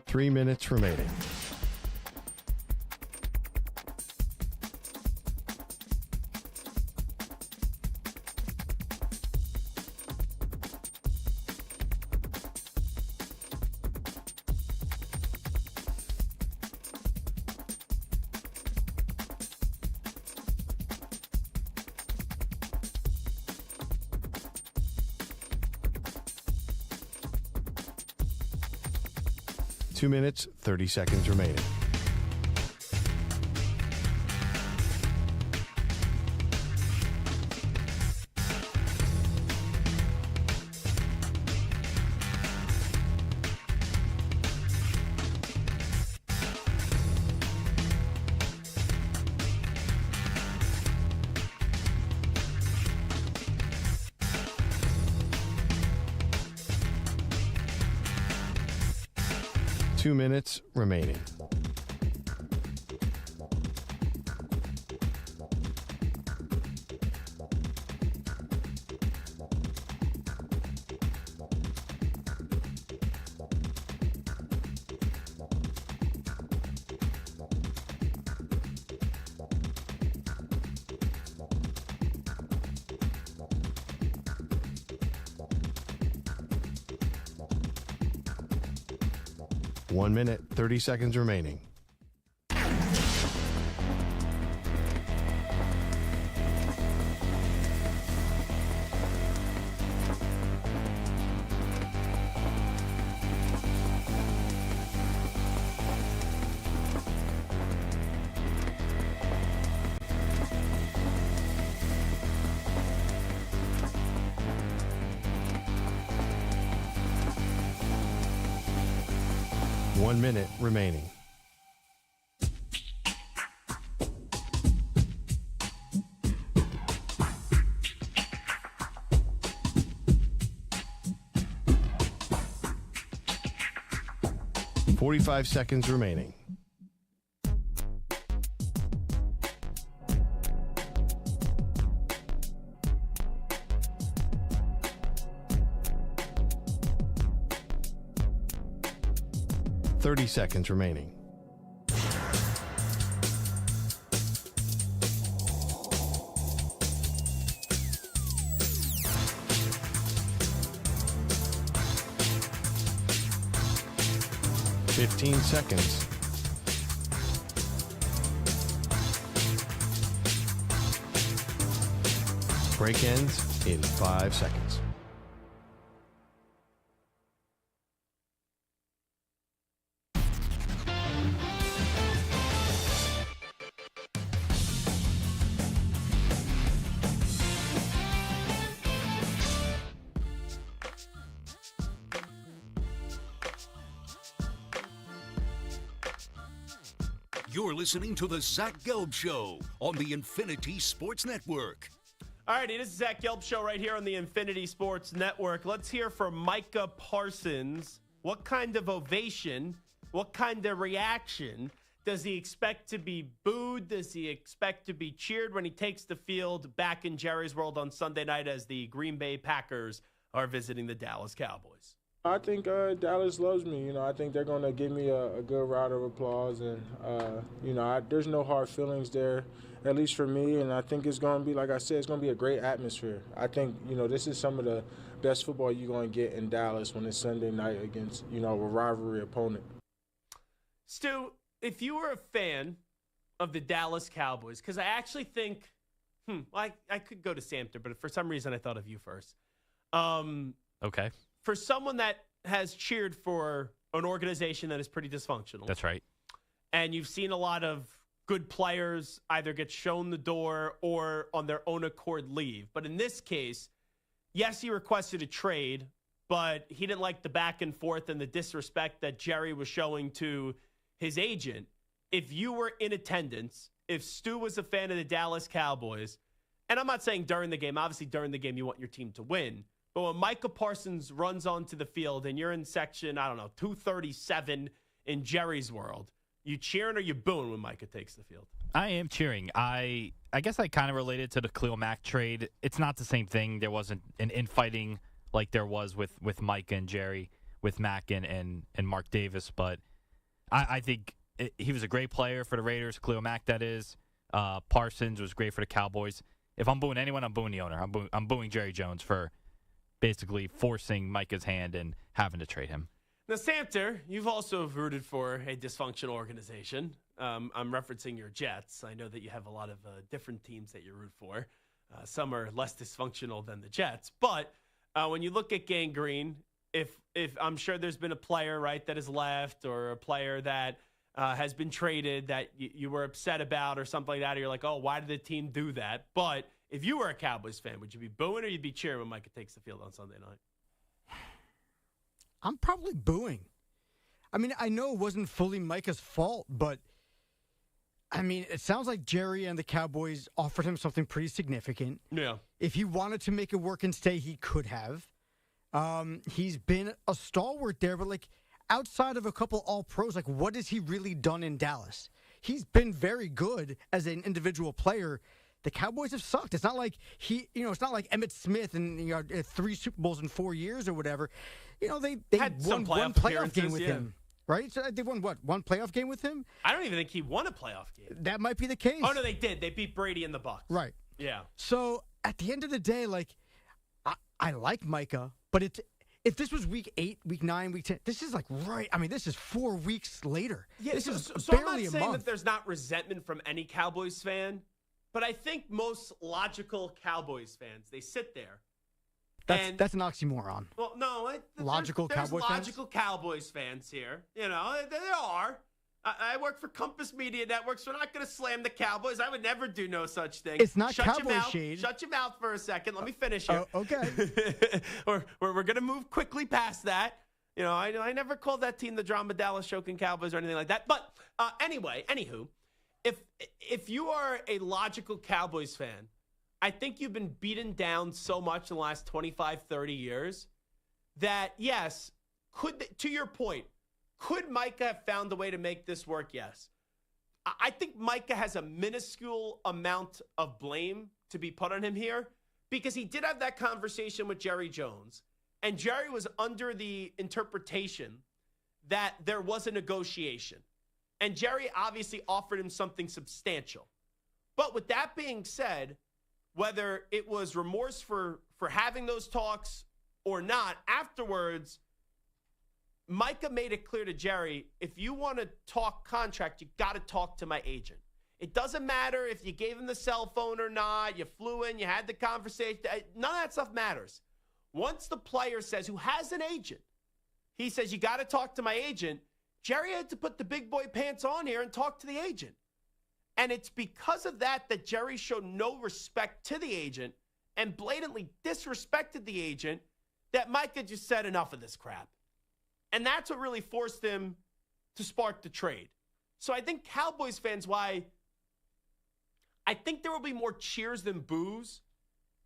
Three minutes remaining. Two minutes, 30 seconds remaining. Two minutes remaining. One minute, 30 seconds remaining. One minute remaining. 45 seconds remaining. Thirty seconds remaining. 15 seconds. Break ends in 5 seconds. You're listening to the Zach Gelb Show on the Infinity Sports Network. All righty, this is Zach Gelb Show right here on the Infinity Sports Network. Let's hear from Micah Parsons. What kind of ovation, what kind of reaction does he expect to be booed? Does he expect to be cheered when he takes the field back in Jerry's World on Sunday night as the Green Bay Packers are visiting the Dallas Cowboys? I think Dallas loves me. I think they're going to give me a good round of applause. And, there's no hard feelings there, at least for me. And I think it's going to be, like I said, it's going to be a great atmosphere. I think, this is some of the best football you're going to get in Dallas when it's Sunday night against, a rivalry opponent. Stu, if you were a fan of the Dallas Cowboys, because I actually think, I could go to Samter, but for some reason I thought of you first. Okay. For someone that has cheered for an organization that is pretty dysfunctional. That's right. And you've seen a lot of good players either get shown the door or on their own accord leave. But in this case, yes, he requested a trade, but he didn't like the back and forth and the disrespect that Jerry was showing to his agent. If you were in attendance, if Stu was a fan of the Dallas Cowboys, and I'm not saying during the game, obviously during the game you want your team to win, but when Micah Parsons runs onto the field and you're in section, 237 in Jerry's World, you cheering or you booing when Micah takes the field? I am cheering. I guess I kind of related to the Khalil Mack trade. It's not the same thing. There wasn't an infighting like there was with Micah and Jerry, with Mack and Mark Davis. But I think he was a great player for the Raiders, Khalil Mack, that is. Parsons was great for the Cowboys. If I'm booing anyone, I'm booing the owner. I'm booing Jerry Jones for basically forcing Micah's hand and having to trade him. Now, Samter, you've also rooted for a dysfunctional organization. I'm referencing your Jets. I know that you have a lot of different teams that you root for. Some are less dysfunctional than the Jets. But when you look at Gang Green, if I'm sure there's been a player, right, that has left or a player that has been traded that you were upset about or something like that, or you're like, oh, why did the team do that? But if you were a Cowboys fan, would you be booing or you'd be cheering when Micah takes the field on Sunday night? I'm probably booing. I mean, I know it wasn't fully Micah's fault, but, it sounds like Jerry and the Cowboys offered him something pretty significant. Yeah. If he wanted to make it work and stay, he could have. He's been a stalwart there, but, outside of a couple all-pros, what has he really done in Dallas? He's been very good as an individual player. The Cowboys have sucked. It's not like it's not like Emmitt Smith and 3 Super Bowls in 4 years or whatever. They had won one playoff game with him, right? So they won one playoff game with him? I don't even think he won a playoff game. That might be the case. Oh, no, they did. They beat Brady and the Bucs. Right. Yeah. So at the end of the day, I like Micah, but if this was week 8, week 9, week 10, this is right. This is 4 weeks later. Yeah, this is so I'm not barely a saying month. that there's not resentment from any Cowboys fan. But I think most logical Cowboys fans, they sit there. That's an oxymoron. Well, no. Logical there's Cowboys fans? logical Cowboys fans here. There are. I work for Compass Media Networks. We're not going to slam the Cowboys. I would never do no such thing. It's not Shut Cowboy your mouth. shade. Shut your mouth for a second. Let me finish here. Okay. We're going to move quickly past that. I never called that team the Drama Dallas Choking Cowboys or anything like that. But anywho. If you are a logical Cowboys fan, I think you've been beaten down so much in the last 25, 30 years that, yes, to your point, Could Micah have found a way to make this work? Yes. I think Micah has a minuscule amount of blame to be put on him here because he did have that conversation with Jerry Jones, and Jerry was under the interpretation that there was a negotiation. And Jerry obviously offered him something substantial. But with that being said, whether it was remorse for having those talks or not, afterwards, Micah made it clear to Jerry, if you want to talk contract, you got to talk to my agent. It doesn't matter if you gave him the cell phone or not, you flew in, you had the conversation. None of that stuff matters. Once the player says, who has an agent, he says, you got to talk to my agent, Jerry had to put the big boy pants on here and talk to the agent. And it's because of that that Jerry showed no respect to the agent and blatantly disrespected the agent that Micah just said enough of this crap. And that's what really forced him to spark the trade. So I think Cowboys fans, why I think there will be more cheers than boos,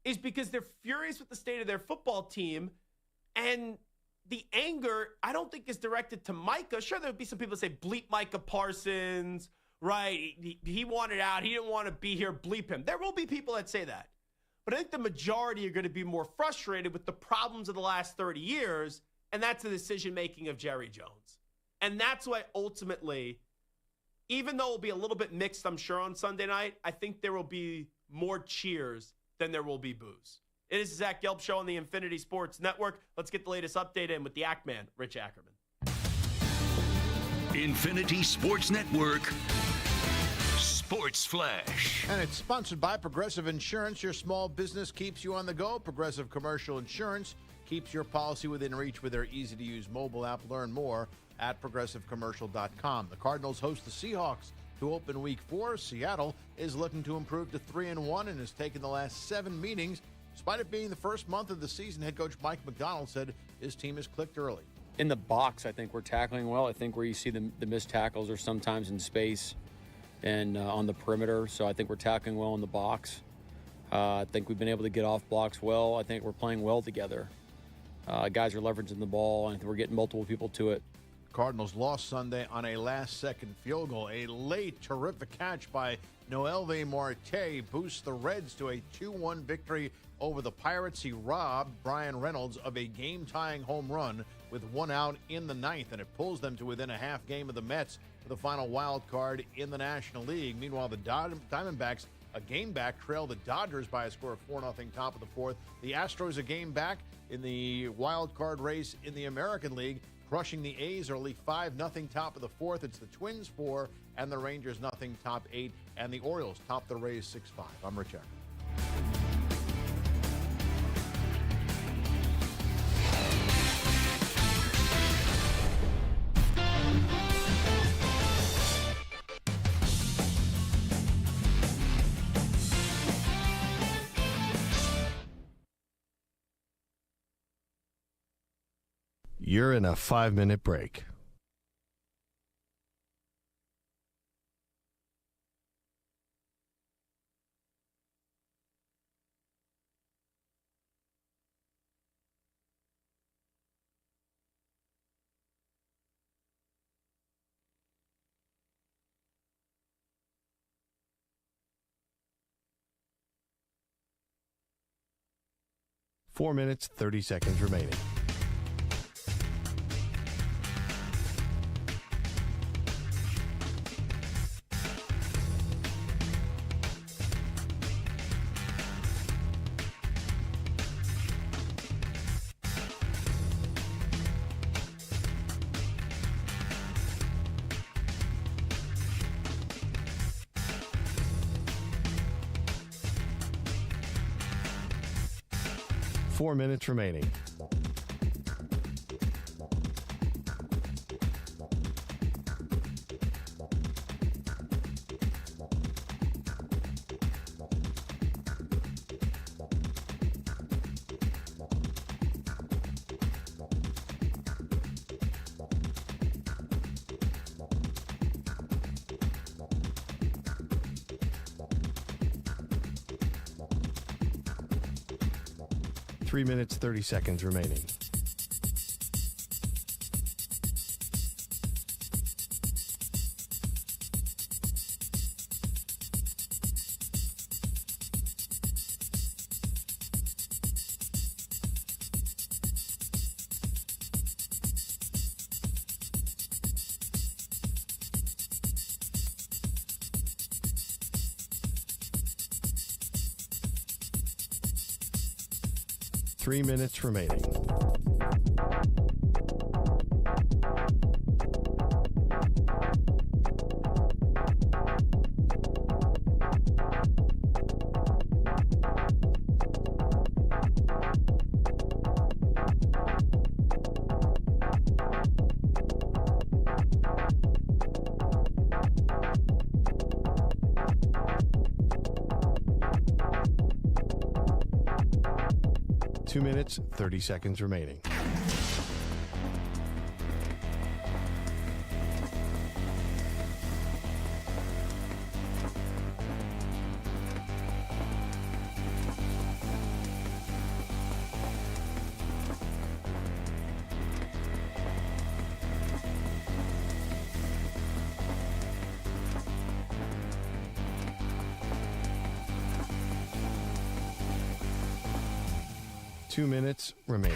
is because they're furious with the state of their football team. And the anger, I don't think, is directed to Micah. Sure, there would be some people that say, bleep Micah Parsons, right? He wanted out. He didn't want to be here. Bleep him. There will be people that say that. But I think the majority are going to be more frustrated with the problems of the last 30 years. And that's the decision-making of Jerry Jones. And that's why ultimately, even though it'll be a little bit mixed, I'm sure, on Sunday night, I think there will be more cheers than there will be boos. It is the Zach Gelb Show on the Infinity Sports Network. Let's get the latest update in with the Ackman, Rich Ackerman. Infinity Sports Network. Sports Flash. And it's sponsored by Progressive Insurance. Your small business keeps you on the go. Progressive Commercial Insurance keeps your policy within reach with their easy-to-use mobile app. Learn more at progressivecommercial.com. The Cardinals host the Seahawks to open Week 4. Seattle is looking to improve to 3-1 and has taken the last 7 meetings. Despite it being the first month of the season, head coach Mike McDonald said his team has clicked early. In the box, I think we're tackling well. I think where you see the missed tackles are sometimes in space and on the perimeter. So I think we're tackling well in the box. I think we've been able to get off blocks well. I think we're playing well together. Guys are leveraging the ball, and we're getting multiple people to it. Cardinals lost Sunday on a last-second field goal. A late, terrific catch by Noelvi Marte boosts the Reds to a 2-1 victory over the Pirates. He robbed Brian Reynolds of a game-tying home run with 1 out in the 9th, and it pulls them to within a half game of the Mets for the final wild card in the National League. Meanwhile, the Diamondbacks, a game back, trail the Dodgers by a score of 4-0 top of the 4th. The Astros, a game back in the wild card race in the American League, crushing the A's early 5-0 top of the 4th. It's the Twins 4 and the Rangers 0 top 8, and the Orioles top the Rays 6-5. I'm Rich Ackerman. You're in a 5-minute break. Four minutes, 30 seconds remaining. Four minutes remaining. Three minutes, 30 seconds remaining. 3 minutes remaining. Two minutes, 30 seconds remaining. Two minutes remaining.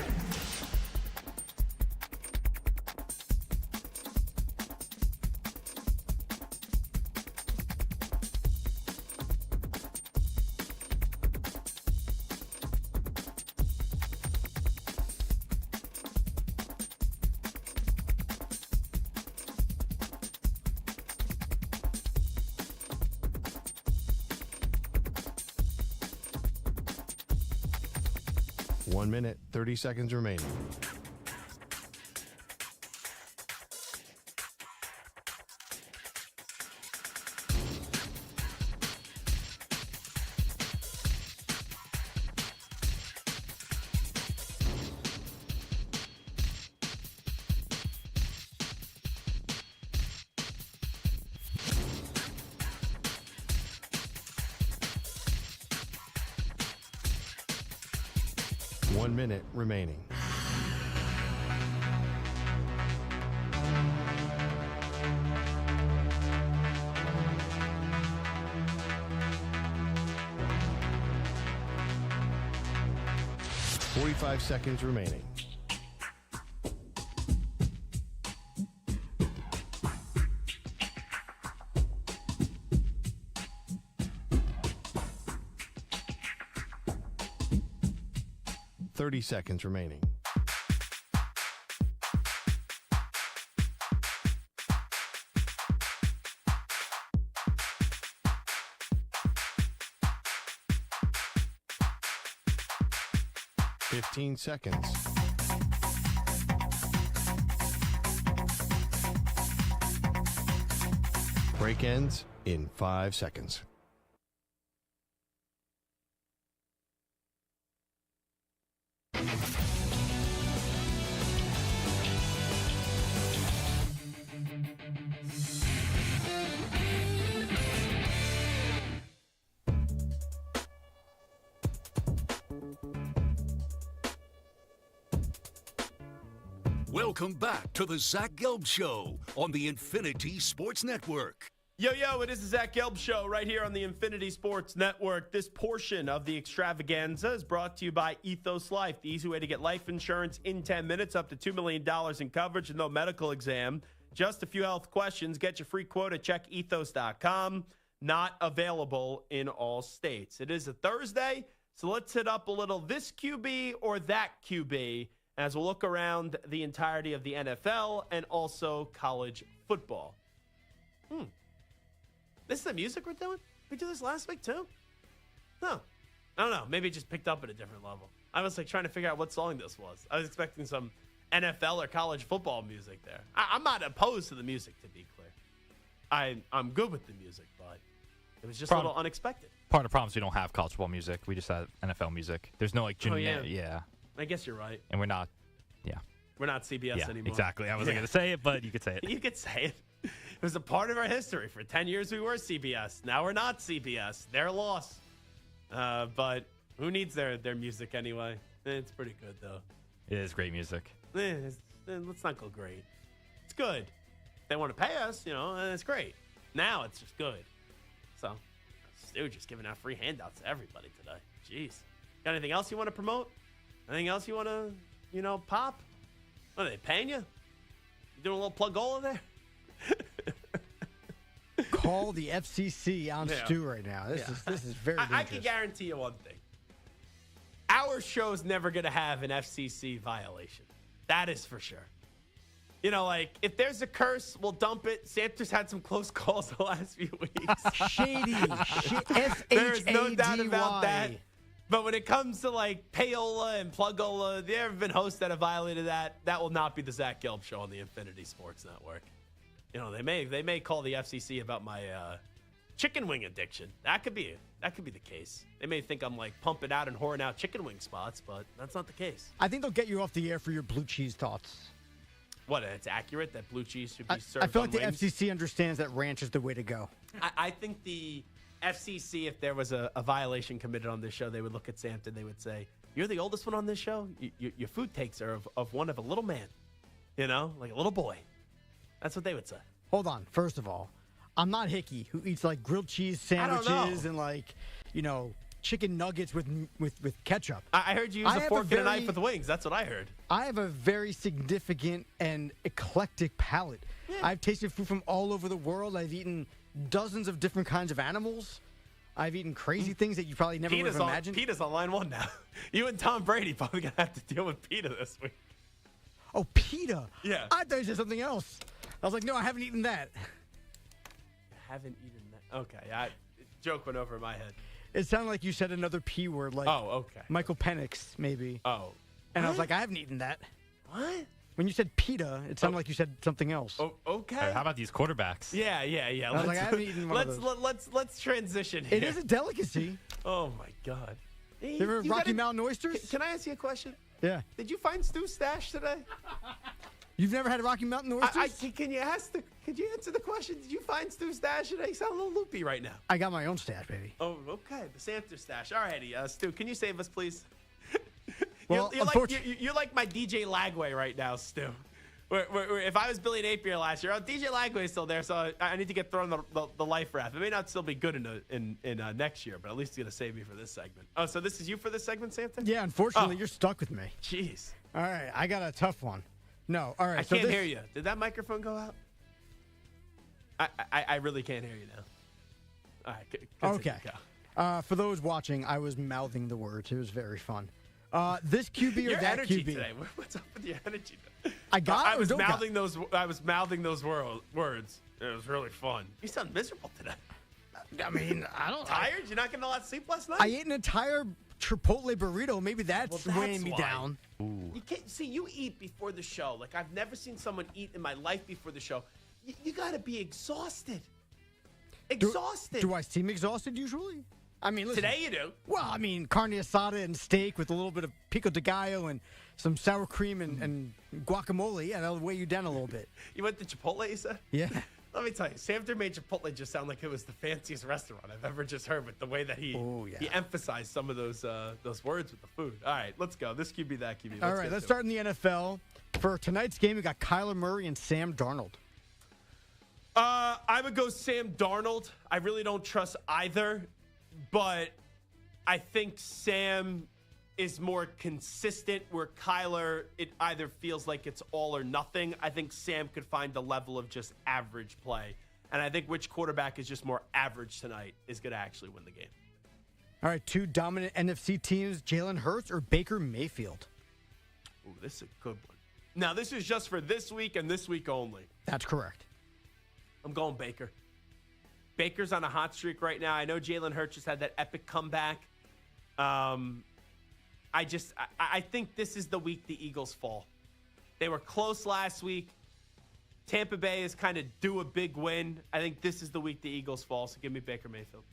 One minute, 30 seconds remaining. One minute remaining. Forty-five seconds remaining. Seconds remaining. Fifteen seconds. Break ends in 5 seconds. Welcome back to the Zach Gelb Show on the Infinity Sports Network. Yo, it is the Zach Gelb Show right here on the Infinity Sports Network. This portion of the extravaganza is brought to you by Ethos Life, the easy way to get life insurance in 10 minutes, up to $2 million in coverage and no medical exam. Just a few health questions. Get your free quote at checkethos.com. Not available in all states. It is a Thursday, so let's hit up a little this QB or that QB as we'll look around the entirety of the NFL and also college football. This is the music we're doing? We did this last week too? No. I don't know. Maybe it just picked up at a different level. I was like trying to figure out what song this was. I was expecting some NFL or college football music there. I'm not opposed to the music, to be clear. I'm good with the music, but it was just a little unexpected. Part of the problem is we don't have college football music. We just have NFL music. There's no yeah. I guess you're right. And we're not CBS anymore. Exactly. I wasn't going to say it, but you could say it. You could say it. It was a part of our history. For 10 years, we were CBS. Now we're not CBS. Their loss. But who needs their music anyway? It's pretty good, though. It is great music. Let's not go great. It's good. If they want to pay us, it's great. Now it's just good. So, Stu just giving out free handouts to everybody today. Jeez. Got anything else you want to promote? Anything else you want to, pop? What, are they paying you? You doing a little plug-ola there? Call the FCC on Stu right now. This is very dangerous. I can guarantee you one thing. Our show's never going to have an FCC violation. That is for sure. You know, like, if there's a curse, we'll dump it. Santa's had some close calls the last few weeks. Shady. There's no doubt about that. But when it comes to, like, payola and plugola, there have been hosts that have violated that. That will not be the Zach Gelb Show on the Infinity Sports Network. You know, they may call the FCC about my chicken wing addiction. That could be the case. They may think I'm, like, pumping out and whoring out chicken wing spots, but that's not the case. I think they'll get you off the air for your blue cheese thoughts. What, it's accurate that blue cheese should be served I feel like on the wings? FCC understands that ranch is the way to go. I think the FCC, if there was a violation committed on this show, they would look at Sampton. They would say, "You're the oldest one on this show. Your food takes are of one of a little man, you know, like a little boy." That's what they would say. Hold on. First of all, I'm not Hickey, who eats like grilled cheese sandwiches and like, you know, chicken nuggets with ketchup. I heard you use a fork and a knife with wings. That's what I heard. I have a very significant and eclectic palate. Yeah. I've tasted food from all over the world. I've eaten dozens of different kinds of animals. I've eaten crazy things that you probably never would have imagined. PETA's on line one now. You and Tom Brady probably going to have to deal with PETA this week. Oh, PETA? Yeah. I thought you said something else. I was like, no, I haven't eaten that. Haven't eaten that. Okay. Joke went over my head. It sounded like you said another P word, like Michael Penix, maybe. Oh. And I was like, I haven't eaten that. What? When you said PETA, it sounded like you said something else. Oh, okay. How about these quarterbacks? Yeah. I was like, I haven't eaten one of those. Let's transition here. It is a delicacy. Oh, my God. You ever Rocky Mountain oysters? Can I ask you a question? Yeah. Did you find Stu's stash today? You've never had a Rocky Mountain oysters? Could you answer the question? Did you find Stu's stash today? You sound a little loopy right now. I got my own stash, baby. Oh, okay. The Santa stash. All righty. Stu, can you save us, please? Well, you're like my DJ Lagway right now, Stu. If I was Billy Napier last year, DJ Lagway is still there, so I need to get thrown the life raft. It may not still be good in next year, but at least it's going to save me for this segment. Oh, so this is you for this segment, Santa? Yeah, unfortunately, you're stuck with me. Jeez. All right, I got a tough one. No, all right. I can't hear you. Did that microphone go out? I really can't hear you now. All right, okay. For those watching, I was mouthing the words. It was very fun. This QB or your that energy QB? Today. What's up with your energy? I was mouthing those words. It was really fun. You sound miserable today. I mean, I don't. Tired? You're not getting a lot of sleep last night? I ate an entire Chipotle burrito. Maybe that's weighing me down. Ooh. You can't see. You eat before the show. Like I've never seen someone eat in my life before the show. You got to be exhausted. Exhausted. Do I seem exhausted usually? I mean, listen, today you do. Well, I mean, carne asada and steak with a little bit of pico de gallo and some sour cream and guacamole. Yeah, that'll weigh you down a little bit. You went to Chipotle, you said? Yeah. Let me tell you, Samter made Chipotle just sound like it was the fanciest restaurant I've ever just heard, with the way that he emphasized some of those words with the food. All right, let's go. This QB, that QB. All right, let's start in the NFL. For tonight's game, we got Kyler Murray and Sam Darnold. I would go Sam Darnold. I really don't trust either, but I think Sam is more consistent, where Kyler, it either feels like it's all or nothing. I think Sam could find the level of just average play. And I think which quarterback is just more average tonight is going to actually win the game. All right, two dominant NFC teams, Jalen Hurts or Baker Mayfield? Ooh, this is a good one. Now, this is just for this week and this week only. That's correct. I'm going Baker. Baker's on a hot streak right now. I know Jalen Hurts just had that epic comeback. I think this is the week the Eagles fall. They were close last week. Tampa Bay is kind of due a big win. I think this is the week the Eagles fall, so give me Baker Mayfield.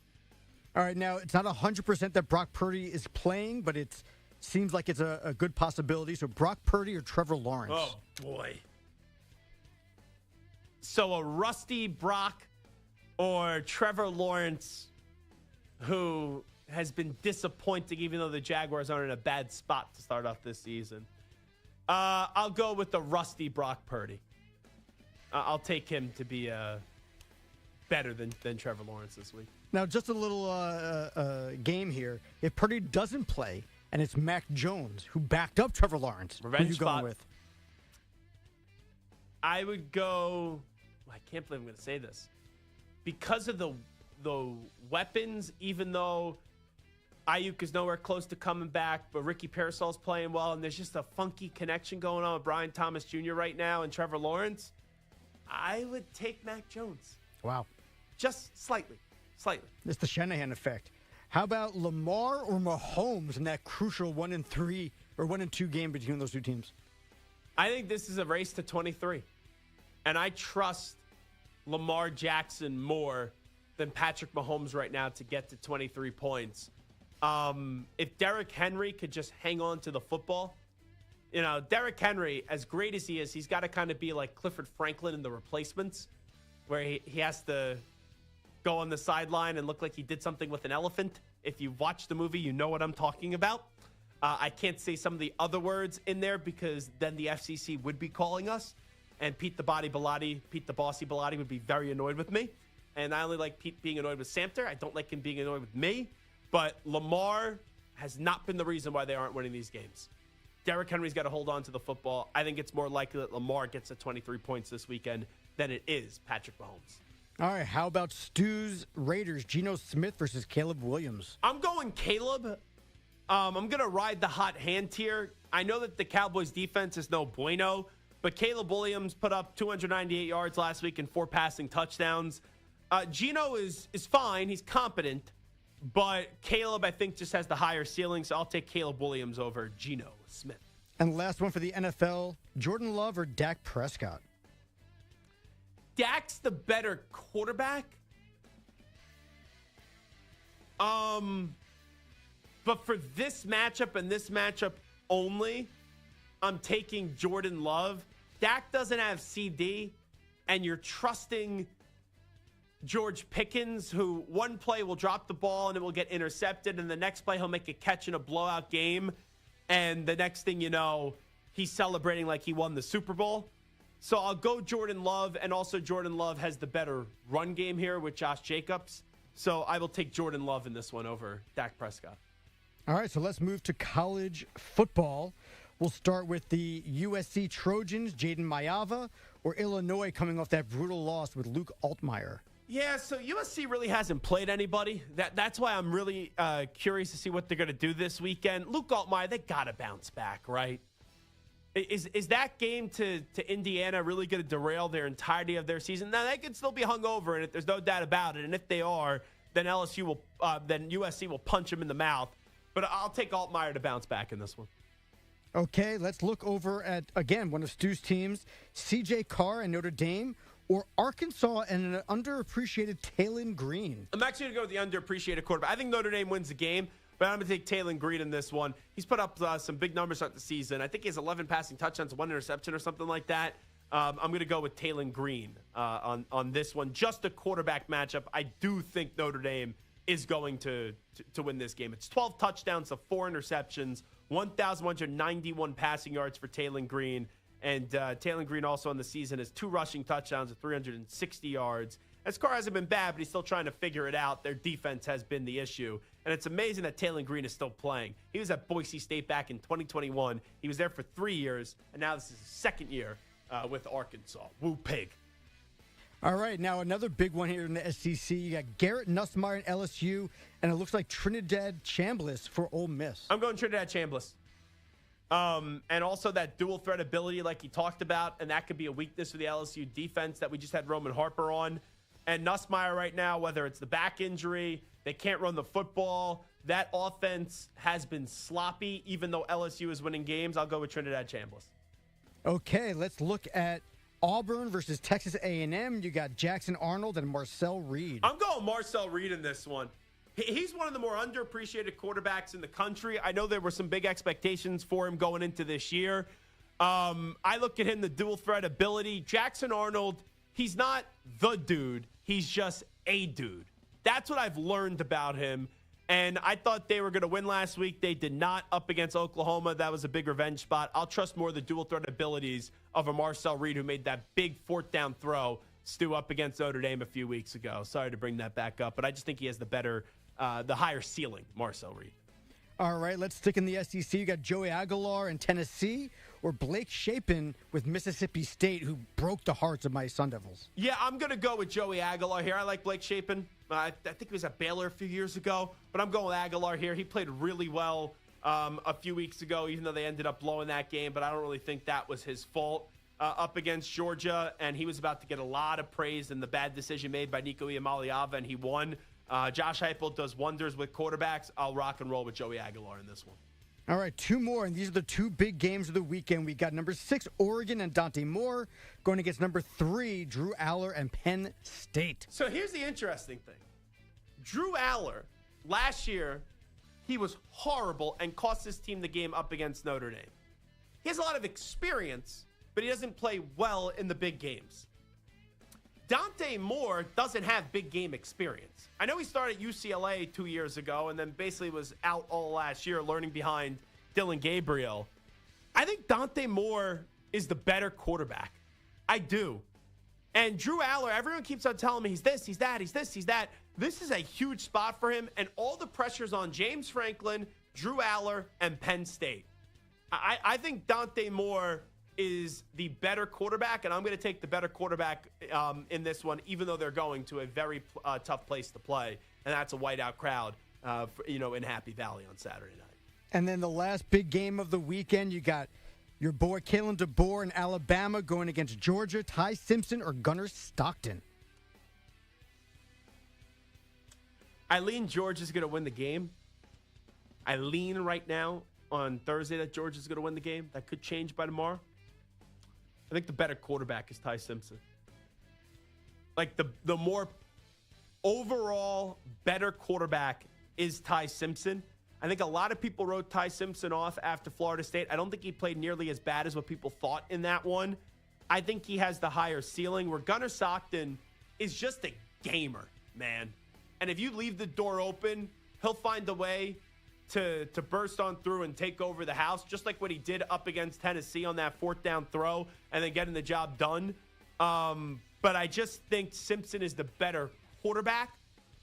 All right, now it's not 100% that Brock Purdy is playing, but it seems like it's a good possibility. So Brock Purdy or Trevor Lawrence? Oh, boy. So a rusty Brock or Trevor Lawrence, who has been disappointing, even though the Jaguars aren't in a bad spot to start off this season. I'll go with the rusty Brock Purdy. I'll take him to be better than Trevor Lawrence this week. Now, just a little game here. If Purdy doesn't play, and it's Mac Jones, who backed up Trevor Lawrence, revenge who you spot. going with? I would go... I can't believe I'm going to say this. Because of the weapons, even though Ayuk is nowhere close to coming back, but Ricky Pearsall's playing well, and there's just a funky connection going on with Brian Thomas Jr. right now and Trevor Lawrence. I would take Mac Jones. Wow. Just slightly. It's the Shanahan effect. How about Lamar or Mahomes in that crucial 1-3 or 1-2 game between those two teams? I think this is a race to 23. And I trust Lamar Jackson more than Patrick Mahomes right now to get to 23 points. If Derrick Henry could just hang on to the football, Derrick Henry, as great as he is, he's got to kind of be like Clifford Franklin in The Replacements, where he has to go on the sideline and look like he did something with an elephant. If you watch the movie, you know what I'm talking about. I can't say some of the other words in there because then the FCC would be calling us, and Pete the Bossy Bellotti would be very annoyed with me. And I only like Pete being annoyed with Samter. I don't like him being annoyed with me. But Lamar has not been the reason why they aren't winning these games. Derrick Henry's got to hold on to the football. I think it's more likely that Lamar gets to 23 points this weekend than it is Patrick Mahomes. All right, how about Stu's Raiders, Geno Smith versus Caleb Williams? I'm going Caleb. I'm going to ride the hot hand here. I know that the Cowboys defense is no bueno, but Caleb Williams put up 298 yards last week and 4 passing touchdowns. Geno is fine. He's competent. But Caleb, I think, just has the higher ceiling, so I'll take Caleb Williams over Geno Smith. And last one for the NFL, Jordan Love or Dak Prescott? Dak's the better quarterback. But for this matchup and this matchup only, I'm taking Jordan Love. Dak doesn't have CD, and you're trusting George Pickens, who one play will drop the ball and it will get intercepted, and the next play he'll make a catch in a blowout game, and the next thing you know, he's celebrating like he won the Super Bowl. So I'll go Jordan Love, and also Jordan Love has the better run game here with Josh Jacobs. So I will take Jordan Love in this one over Dak Prescott. All right, so let's move to college football. We'll start with the USC Trojans, Jaden Mayava, or Illinois coming off that brutal loss with Luke Altmaier. Yeah, so USC really hasn't played anybody. That's why I'm really curious to see what they're going to do this weekend. Luke Altmaier, they got to bounce back, right? Is that game to Indiana really going to derail their entirety of their season? Now, they could still be hungover in it. There's no doubt about it. And if they are, then USC will punch them in the mouth. But I'll take Altmaier to bounce back in this one. Okay, let's look over at, again, one of Stu's teams, C.J. Carr and Notre Dame, or Arkansas and an underappreciated Taylon Green. I'm actually going to go with the underappreciated quarterback. I think Notre Dame wins the game, but I'm going to take Taylon Green in this one. He's put up some big numbers throughout the season. I think he has 11 passing touchdowns, 1 interception or something like that. I'm going to go with Taylon Green on this one. Just a quarterback matchup. I do think Notre Dame is going to win this game. It's 12 touchdowns to 4 interceptions, 1,191 passing yards for Taylon Green. And Taylon Green also on the season has 2 rushing touchdowns of 360 yards. As Carr hasn't been bad, but he's still trying to figure it out. Their defense has been the issue. And it's amazing that Taylon Green is still playing. He was at Boise State back in 2021. He was there for 3 years, and now this is his second year with Arkansas. Woo pig. All right, now another big one here in the SEC. You got Garrett Nussmeier at LSU, and it looks like Trinidad Chambliss for Ole Miss. I'm going Trinidad Chambliss. And also that dual threat ability like he talked about, and that could be a weakness for the LSU defense that we just had Roman Harper on. And Nussmeier right now, whether it's the back injury, they can't run the football, that offense has been sloppy, even though LSU is winning games. I'll go with Trinidad Chambliss. Okay, let's look at Auburn versus Texas A&M. You got Jackson Arnold and Marcel Reed. I'm going Marcel Reed in this one. He's one of the more underappreciated quarterbacks in the country. I know there were some big expectations for him going into this year. I look at him, the dual threat ability. Jackson Arnold, he's not the dude. He's just a dude. That's what I've learned about him. And I thought they were going to win last week. They did not, up against Oklahoma. That was a big revenge spot. I'll trust more of the dual threat abilities of a Marcel Reed who made that big 4th down throw, Stu, up against Notre Dame a few weeks ago. Sorry to bring that back up, but I just think he has the higher ceiling, Marcel Reed. All right, let's stick in the SEC. You got Joey Aguilar in Tennessee or Blake Shapen with Mississippi State, who broke the hearts of my Sun Devils? Yeah, I'm going to go with Joey Aguilar here. I like Blake Shapen. I think he was at Baylor a few years ago, but I'm going with Aguilar here. He played really well a few weeks ago, even though they ended up blowing that game, but I don't really think that was his fault up against Georgia, and he was about to get a lot of praise in the bad decision made by Nico Iamaleava, and he won. Josh Heupel does wonders with quarterbacks. I'll rock and roll with Joey Aguilar in this one. All right, two more, and these are the two big games of the weekend. We got number 6, Oregon and Dante Moore going against number 3, Drew Aller and Penn State. So here's the interesting thing. Drew Aller, last year, he was horrible and cost his team the game up against Notre Dame. He has a lot of experience, but he doesn't play well in the big games. Dante Moore doesn't have big game experience. I know he started at UCLA 2 years ago and then basically was out all last year learning behind Dylan Gabriel. I think Dante Moore is the better quarterback. I do. And Drew Aller, everyone keeps on telling me he's this, he's that, he's this, he's that. This is a huge spot for him, and all the pressure's on James Franklin, Drew Aller, and Penn State. I think Dante Moore is the better quarterback, and I'm going to take the better quarterback in this one, even though they're going to a very tough place to play, and that's a whiteout crowd, in Happy Valley on Saturday night. And then the last big game of the weekend, you got your boy Kalen DeBoer in Alabama going against Georgia, Ty Simpson or Gunnar Stockton. I lean Georgia's going to win the game. I lean right now on Thursday that Georgia's going to win the game. That could change by tomorrow. I think the better quarterback is Ty Simpson. Like the more overall better quarterback is Ty Simpson. I think a lot of people wrote Ty Simpson off after Florida State. I don't think he played nearly as bad as what people thought in that one. I think he has the higher ceiling, where Gunnar Stockton is just a gamer, man. And if you leave the door open, he'll find a way to burst on through and take over the house, just like what he did up against Tennessee on that 4th down throw and then getting the job done. But I just think Simpson is the better quarterback,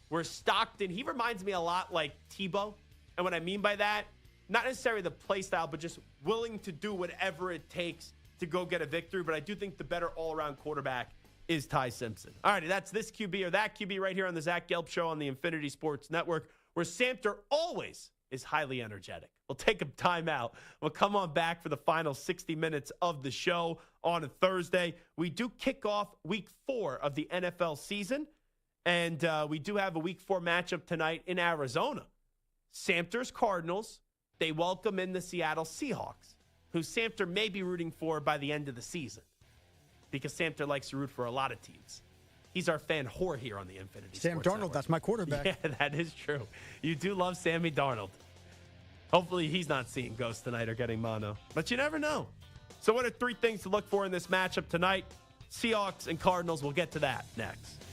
where Stockton, he reminds me a lot like Tebow. And what I mean by that, not necessarily the play style, but just willing to do whatever it takes to go get a victory. But I do think the better all-around quarterback is Ty Simpson. All righty, that's this QB or that QB right here on the Zach Gelb Show on the Infinity Sports Network, where Samter always is highly energetic. We'll take a timeout. We'll come on back for the final 60 minutes of the show on a Thursday. We do kick off week 4 of the NFL season, and we do have a week 4 matchup tonight in Arizona. Samter's Cardinals, they welcome in the Seattle Seahawks, who Samter may be rooting for by the end of the season, because Samter likes to root for a lot of teams. He's our fan whore here on the Infinity Sam Sports Darnold, Network. that's my quarterback. Yeah, that is true. You do love Sammy Darnold. Hopefully he's not seeing ghosts tonight or getting mono, but you never know. So what are 3 things to look for in this matchup tonight? Seahawks and Cardinals. We'll get to that next.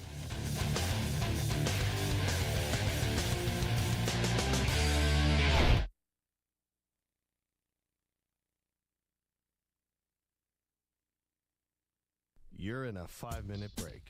You're in a 5-minute break.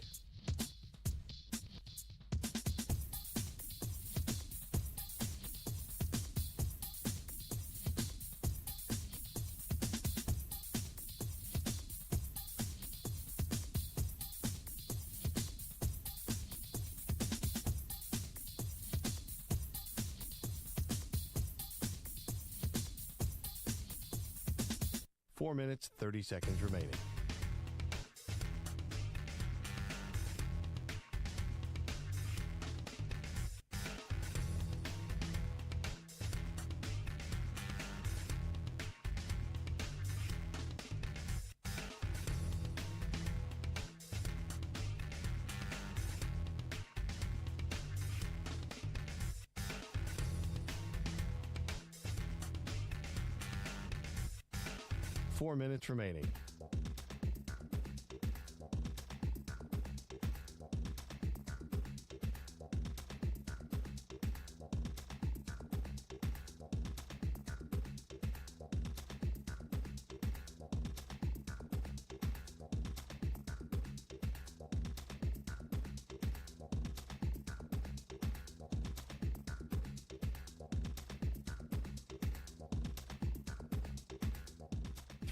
Four minutes, 30 seconds remaining. Four minutes remaining.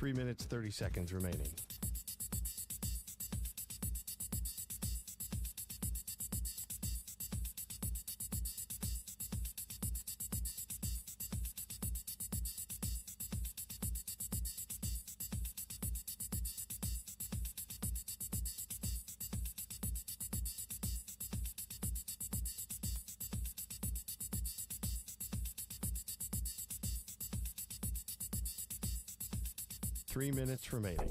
3 minutes, 30 seconds remaining. Three minutes remaining.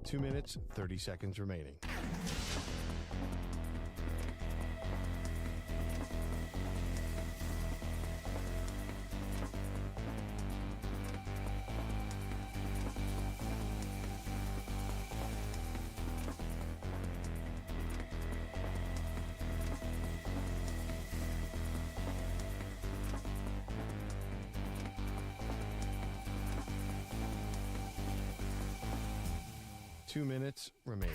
Two minutes, 30 seconds remaining. Two minutes remaining.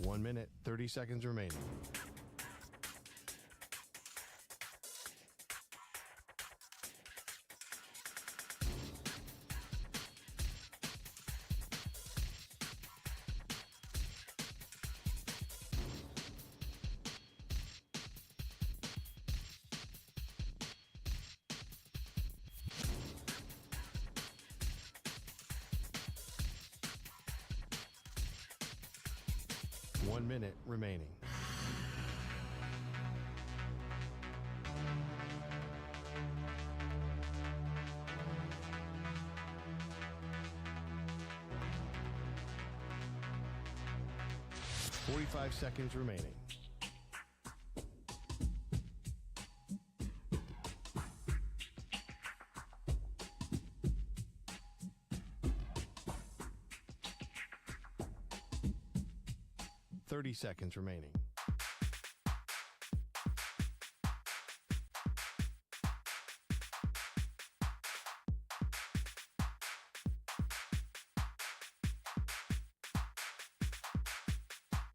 One minute, 30 seconds remaining. One minute remaining. Forty-five seconds remaining. Thirty seconds remaining.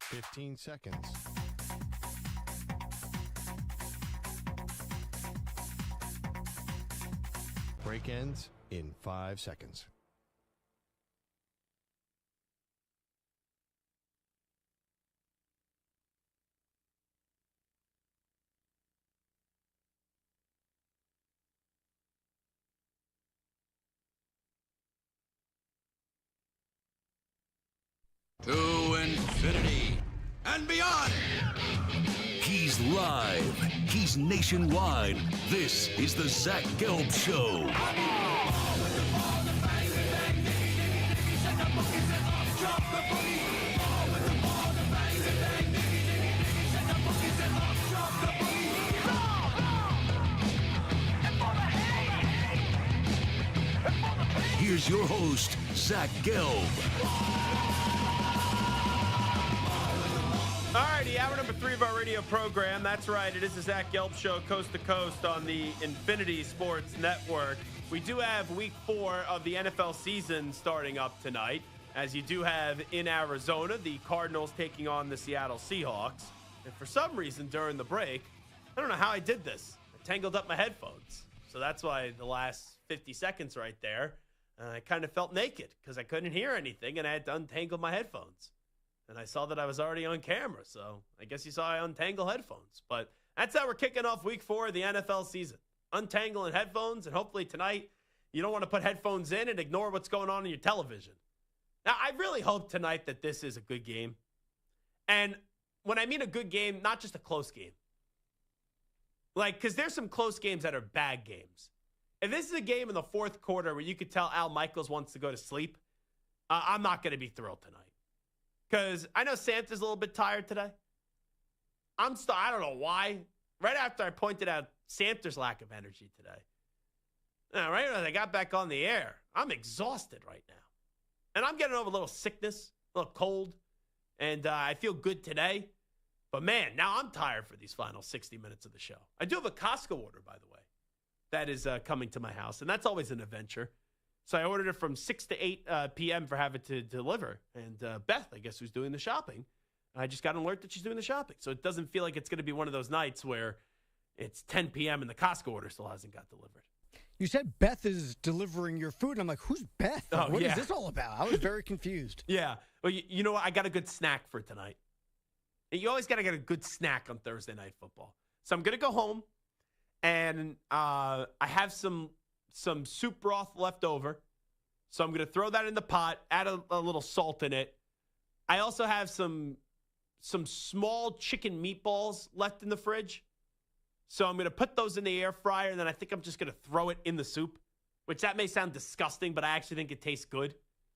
Fifteen seconds. Break ends in 5 seconds. To infinity and beyond. He's live. He's nationwide. This is the Zach Gelb Show. Here's your host, Zach Gelb. All righty, hour number 3 of our radio program. That's right, it is the Zach Gelb Show, coast to coast on the Infinity Sports Network. We do have week 4 of the NFL season starting up tonight, as you do have in Arizona, the Cardinals taking on the Seattle Seahawks. And for some reason during the break, I don't know how I did this. I tangled up my headphones. So that's why the last 50 seconds right there, I kind of felt naked because I couldn't hear anything and I had to untangle my headphones. And I saw that I was already on camera, so I guess you saw I untangle headphones. But that's how we're kicking off week 4 of the NFL season. Untangling headphones, and hopefully tonight you don't want to put headphones in and ignore what's going on your television. Now, I really hope tonight that this is a good game. And when I mean a good game, not just a close game. Like, because there's some close games that are bad games. If this is a game in the fourth quarter where you could tell Al Michaels wants to go to sleep, I'm not going to be thrilled tonight. Because I know Santa's a little bit tired today. I don't know why. Right after I pointed out Santa's lack of energy today. Right when I got back on the air, I'm exhausted right now. And I'm getting over a little sickness, a little cold. And I feel good today. But, man, now I'm tired for these final 60 minutes of the show. I do have a Costco order, by the way, that is coming to my house. And that's always an adventure. So I ordered it from 6 to 8 p.m. for having to deliver. And Beth, I guess, who's doing the shopping, I just got an alert that she's doing the shopping. So it doesn't feel like it's going to be one of those nights where it's 10 p.m. and the Costco order still hasn't got delivered. You said Beth is delivering your food. And I'm like, who's Beth? Like, what is this all about? I was very confused. Yeah. Well, you know what? I got a good snack for tonight. You always got to get a good snack on Thursday Night Football. So I'm going to go home, and I have some soup broth left over. So I'm going to throw that in the pot, add a little salt in it. I also have some small chicken meatballs left in the fridge. So I'm going to put those in the air fryer, and then I think I'm just going to throw it in the soup, which that may sound disgusting, but I actually think it tastes good.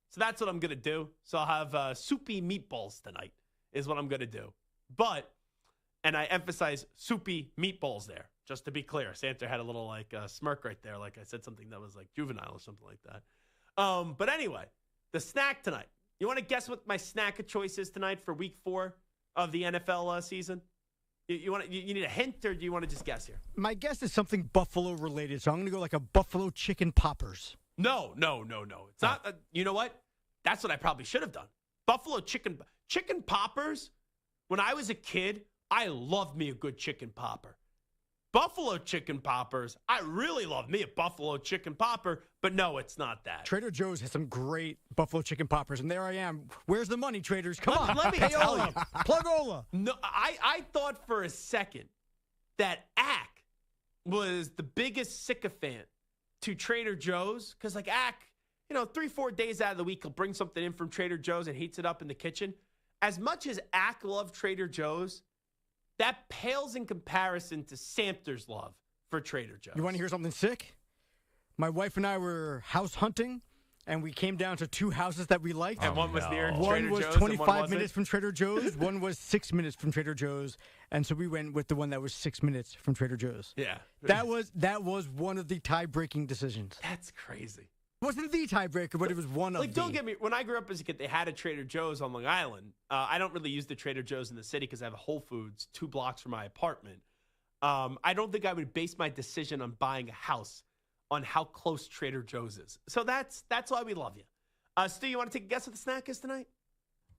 So that's what I'm going to do. So I'll have soupy meatballs tonight is what I'm going to do. But, and I emphasize soupy meatballs there, just to be clear. Santa had a little smirk right there, like I said something that was like juvenile or something like that. But anyway, the snack tonight. You want to guess what my snack of choice is tonight for week 4 of the NFL season? You need a hint, or do you want to just guess here? My guess is something Buffalo related, so I'm going to go like a Buffalo chicken poppers. No. It's not. You know what? That's what I probably should have done. Buffalo chicken poppers. When I was a kid, I loved me a good chicken popper. Buffalo chicken poppers, I really love me a buffalo chicken popper, but no, it's not that. Trader Joe's has some great buffalo chicken poppers, and there I am. Where's the money, traders? Come on. Let me tell you. Plugola. No, I thought for a second that Ack was the biggest sycophant to Trader Joe's, because like Ack, 3-4 days out of the week, he'll bring something in from Trader Joe's and heats it up in the kitchen. As much as Ack loved Trader Joe's, that pales in comparison to Santa's love for Trader Joe's. You want to hear something sick? My wife and I were house hunting, and we came down to 2 houses that we liked. And one was near Trader Joe's. One was 25 minutes from Trader Joe's. One was 6 minutes from Trader Joe's. And so we went with the one that was 6 minutes from Trader Joe's. Yeah. That was one of the tie-breaking decisions. That's crazy. It wasn't the tiebreaker, but it was one of the. Don't get me. When I grew up as a kid, they had a Trader Joe's on Long Island. I don't really use the Trader Joe's in the city because I have a Whole Foods 2 blocks from my apartment. I don't think I would base my decision on buying a house on how close Trader Joe's is. So that's why we love you. Stu, you want to take a guess what the snack is tonight?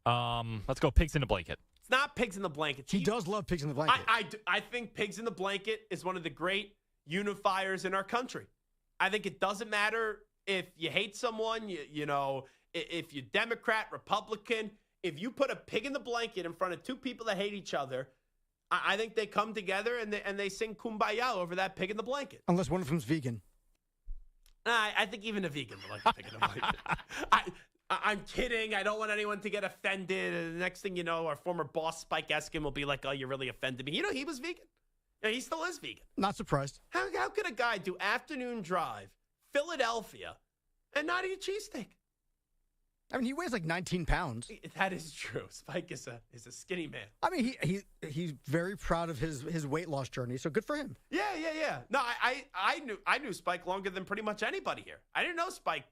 Let's go pigs in a blanket. It's not pigs in the blanket. He does love pigs in the blanket. I think pigs in the blanket is one of the great unifiers in our country. I think it doesn't matter if you hate someone, if you're Democrat, Republican, if you put a pig in the blanket in front of 2 people that hate each other, I think they come together and they sing Kumbaya over that pig in the blanket. Unless one of them's vegan. I think even a vegan would like a pig in the blanket. I'm kidding. I don't want anyone to get offended. And the next thing you know, our former boss, Spike Eskin, will be like, oh, you really offended me. He was vegan. Yeah, he still is vegan. Not surprised. How could a guy do afternoon drive, Philadelphia, and not eat a cheesesteak? I mean, he weighs like 19 pounds. That is true. Spike is a skinny man. I mean, he's very proud of his weight loss journey, so good for him. Yeah. No, I knew Spike longer than pretty much anybody here. I didn't know Spike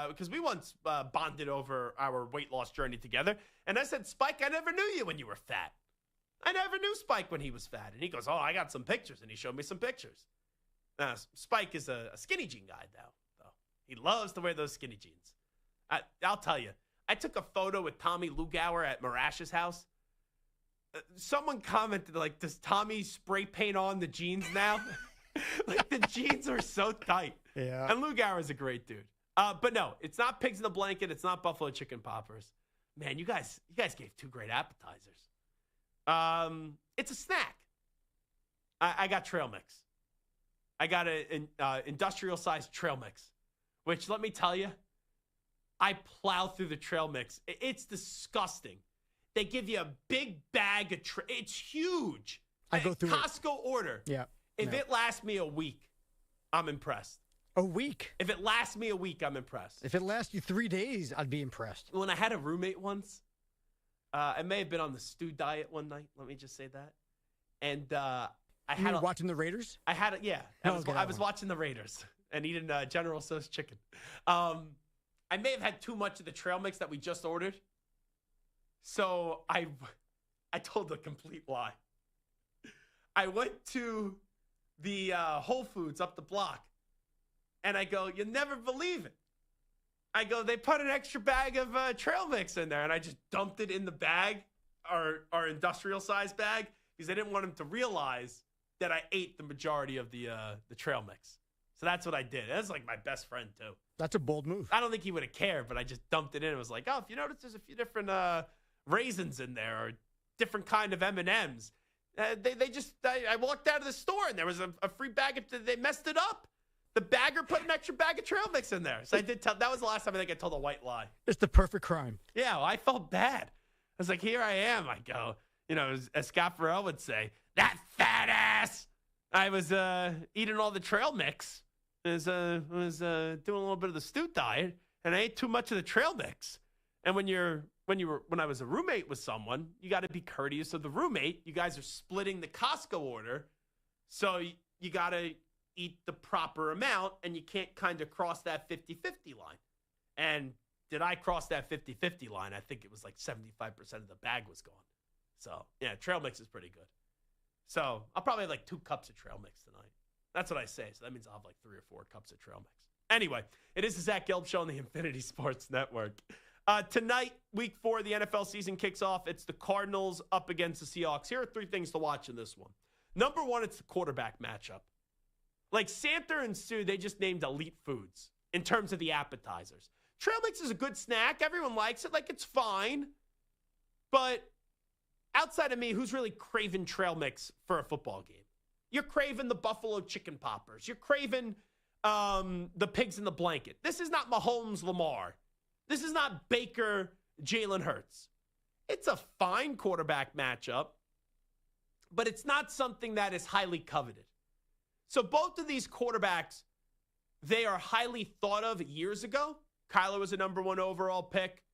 because we once bonded over our weight loss journey together, and I said, Spike, I never knew you when you were fat. I never knew Spike when he was fat. And he goes, oh, I got some pictures, and he showed me some pictures. Spike is a skinny jean guy now, though. He loves to wear those skinny jeans. I'll tell you, I took a photo with Tommy Lugauer at Marash's house. Someone commented, like, does Tommy spray paint on the jeans now? Like, the jeans are so tight. Yeah. And Lugauer is a great dude. But no, it's not pigs in the blanket. It's not buffalo chicken poppers. Man, you guys gave 2 great appetizers. It's a snack. I got trail mix. I got an industrial-sized trail mix, which, let me tell you, I plow through the trail mix. It's disgusting. They give you a big bag of it's huge. I go through Costco order. Yeah. If it lasts me a week, I'm impressed. A week? If it lasts me a week, I'm impressed. If it lasts you 3 days, I'd be impressed. When I had a roommate once, I may have been on the stew diet one night. Let me just say that. And You were watching the Raiders? I had it. Yeah, I was watching the Raiders and eating General Tso's chicken. I may have had too much of the trail mix that we just ordered. So I told a complete lie. I went to the Whole Foods up the block, and I go, "You'll never believe it." I go, "They put an extra bag of trail mix in there," and I just dumped it in the bag, our industrial size bag, because I didn't want him to realize that I ate the majority of the trail mix. So that's what I did. That's like my best friend too. That's a bold move. I don't think he would have cared, but I just dumped it in. It was like, oh, if you notice, there's a few different raisins in there, or different kind of M&Ms. I walked out of the store and there was a free bag. They messed it up. The bagger put an extra bag of trail mix in there. So I did tell. That was the last time I think I told a white lie. It's the perfect crime. Yeah, well, I felt bad. I was like, here I am. I go, as Scott Farrell would say, that fat ass. I was eating all the trail mix. I was doing a little bit of the stew diet, and I ate too much of the trail mix. And when I was a roommate with someone, you got to be courteous of the roommate. You guys are splitting the Costco order, so you got to eat the proper amount, and you can't kind of cross that 50-50 line. And did I cross that 50-50 line? I think it was like 75% of the bag was gone. So, yeah, trail mix is pretty good. So I'll probably have like 2 cups of trail mix tonight. That's what I say. So that means I'll have like 3 or 4 cups of trail mix. Anyway, it is the Zach Gelb Show on the Infinity Sports Network. Tonight, week 4 of the NFL season kicks off. It's the Cardinals up against the Seahawks. Here are 3 things to watch in this one. Number 1, it's the quarterback matchup. Like Santa and Sue, they just named elite foods in terms of the appetizers. Trail mix is a good snack. Everyone likes it. Like, it's fine. But outside of me, who's really craving trail mix for a football game? You're craving the Buffalo chicken poppers. You're craving the pigs in the blanket. This is not Mahomes Lamar. This is not Baker Jalen Hurts. It's a fine quarterback matchup, but it's not something that is highly coveted. So both of these quarterbacks, they are highly thought of years ago. Kyler was a number 1 overall pick.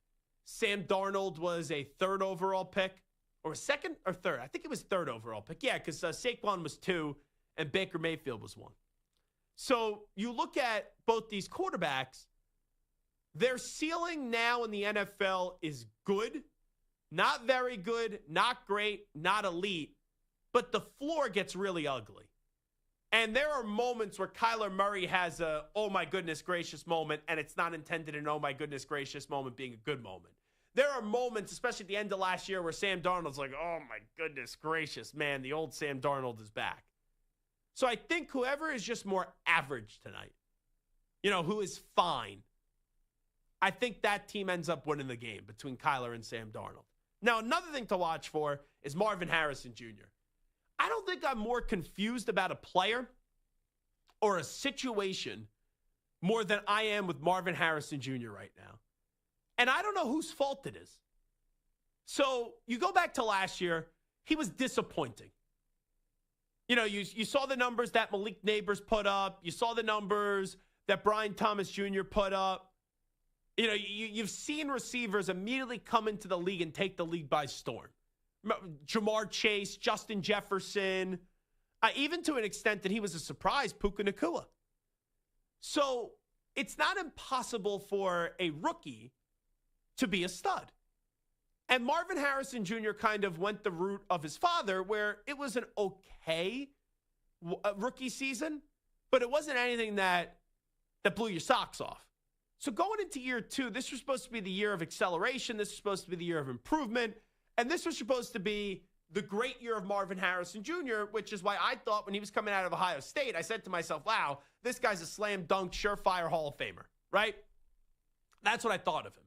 Sam Darnold was a 3rd overall pick. Or 2nd or 3rd. I think it was 3rd overall pick. Yeah, because Saquon was 2 and Baker Mayfield was 1. So you look at both these quarterbacks, their ceiling now in the NFL is good, not very good, not great, not elite, but the floor gets really ugly. And there are moments where Kyler Murray has a, oh my goodness gracious moment, and it's not intended an oh my goodness gracious moment being a good moment. There are moments, especially at the end of last year, where Sam Darnold's like, oh my goodness gracious, man, the old Sam Darnold is back. So I think whoever is just more average tonight, who is fine, I think that team ends up winning the game between Kyler and Sam Darnold. Now, another thing to watch for is Marvin Harrison Jr. I don't think I'm more confused about a player or a situation more than I am with Marvin Harrison Jr. right now. And I don't know whose fault it is. So you go back to last year, he was disappointing. You saw the numbers that Malik Neighbors put up. You saw the numbers that Brian Thomas Jr. put up. You've seen receivers immediately come into the league and take the league by storm. Jamar Chase, Justin Jefferson, even to an extent that he was a surprise, Puka Nacua. So it's not impossible for a rookie to be a stud. And Marvin Harrison Jr. kind of went the route of his father, where it was an okay rookie season, but it wasn't anything that blew your socks off. So going into year 2, this was supposed to be the year of acceleration. This was supposed to be the year of improvement. And this was supposed to be the great year of Marvin Harrison Jr., which is why I thought when he was coming out of Ohio State, I said to myself, wow, this guy's a slam dunk, surefire Hall of Famer, right? That's what I thought of him.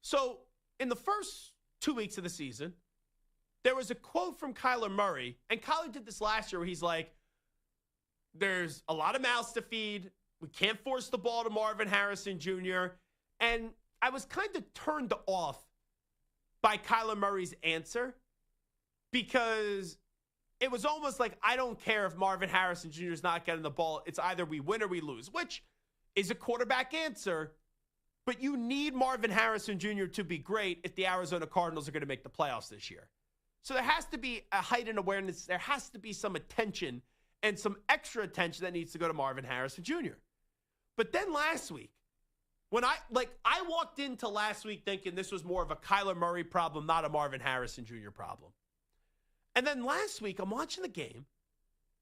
So in the first 2 weeks of the season, there was a quote from Kyler Murray, and Kyler did this last year where he's like, there's a lot of mouths to feed. We can't force the ball to Marvin Harrison Jr. And I was kind of turned off by Kyler Murray's answer because it was almost like, I don't care if Marvin Harrison Jr. is not getting the ball. It's either we win or we lose, which is a quarterback answer. But you need Marvin Harrison Jr. to be great if the Arizona Cardinals are going to make the playoffs this year. So there has to be a heightened awareness. There has to be some attention and some extra attention that needs to go to Marvin Harrison Jr. But then last week, when I walked into last week thinking this was more of a Kyler Murray problem, not a Marvin Harrison Jr. problem. And then last week, I'm watching the game,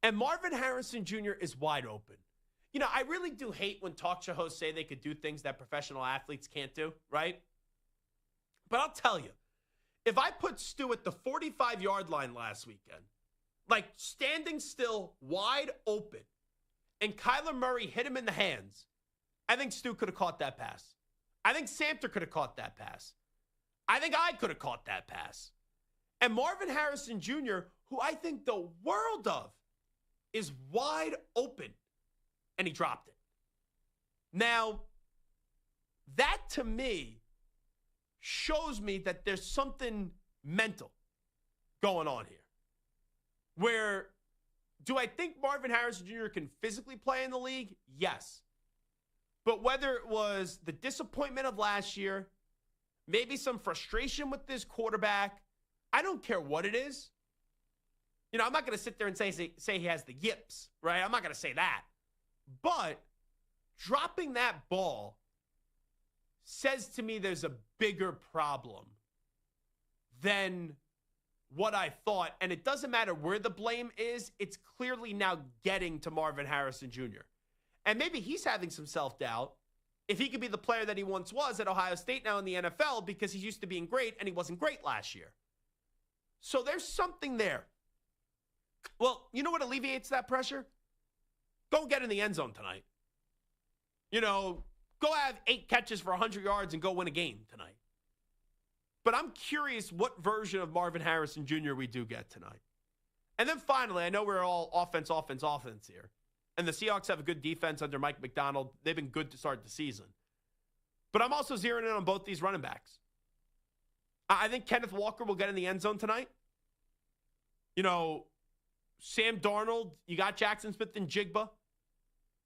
and Marvin Harrison Jr. is wide open. You know, I really do hate when talk show hosts say they could do things that professional athletes can't do, right? But I'll tell you, if I put Stu at the 45-yard line last weekend, like standing still, wide open, and Kyler Murray hit him in the hands, I think Stu could have caught that pass. I think Samter could have caught that pass. I think I could have caught that pass. And Marvin Harrison Jr., who I think the world of, is wide open, and he dropped it. Now, that to me shows me that there's something mental going on here. Where, do I think Marvin Harrison Jr. can physically play in the league? Yes. But whether it was the disappointment of last year, maybe some frustration with this quarterback, I don't care what it is. You know, I'm not going to sit there and say he has the yips, right? I'm not going to say that. But dropping that ball says to me there's a bigger problem than what I thought. And it doesn't matter where the blame is. It's clearly now getting to Marvin Harrison Jr. And maybe he's having some self-doubt if he could be the player that he once was at Ohio State now in the NFL because he's used to being great and he wasn't great last year. So there's something there. Well, you know what alleviates that pressure? Go get in the end zone tonight. You know, go have 8 catches for 100 yards and go win a game tonight. But I'm curious what version of Marvin Harrison Jr. we do get tonight. And then finally, I know we're all offense here. And the Seahawks have a good defense under Mike McDonald. They've been good to start the season. But I'm also zeroing in on both these running backs. I think Kenneth Walker will get in the end zone tonight. You know, Sam Darnold, you got Jackson Smith and Jigba.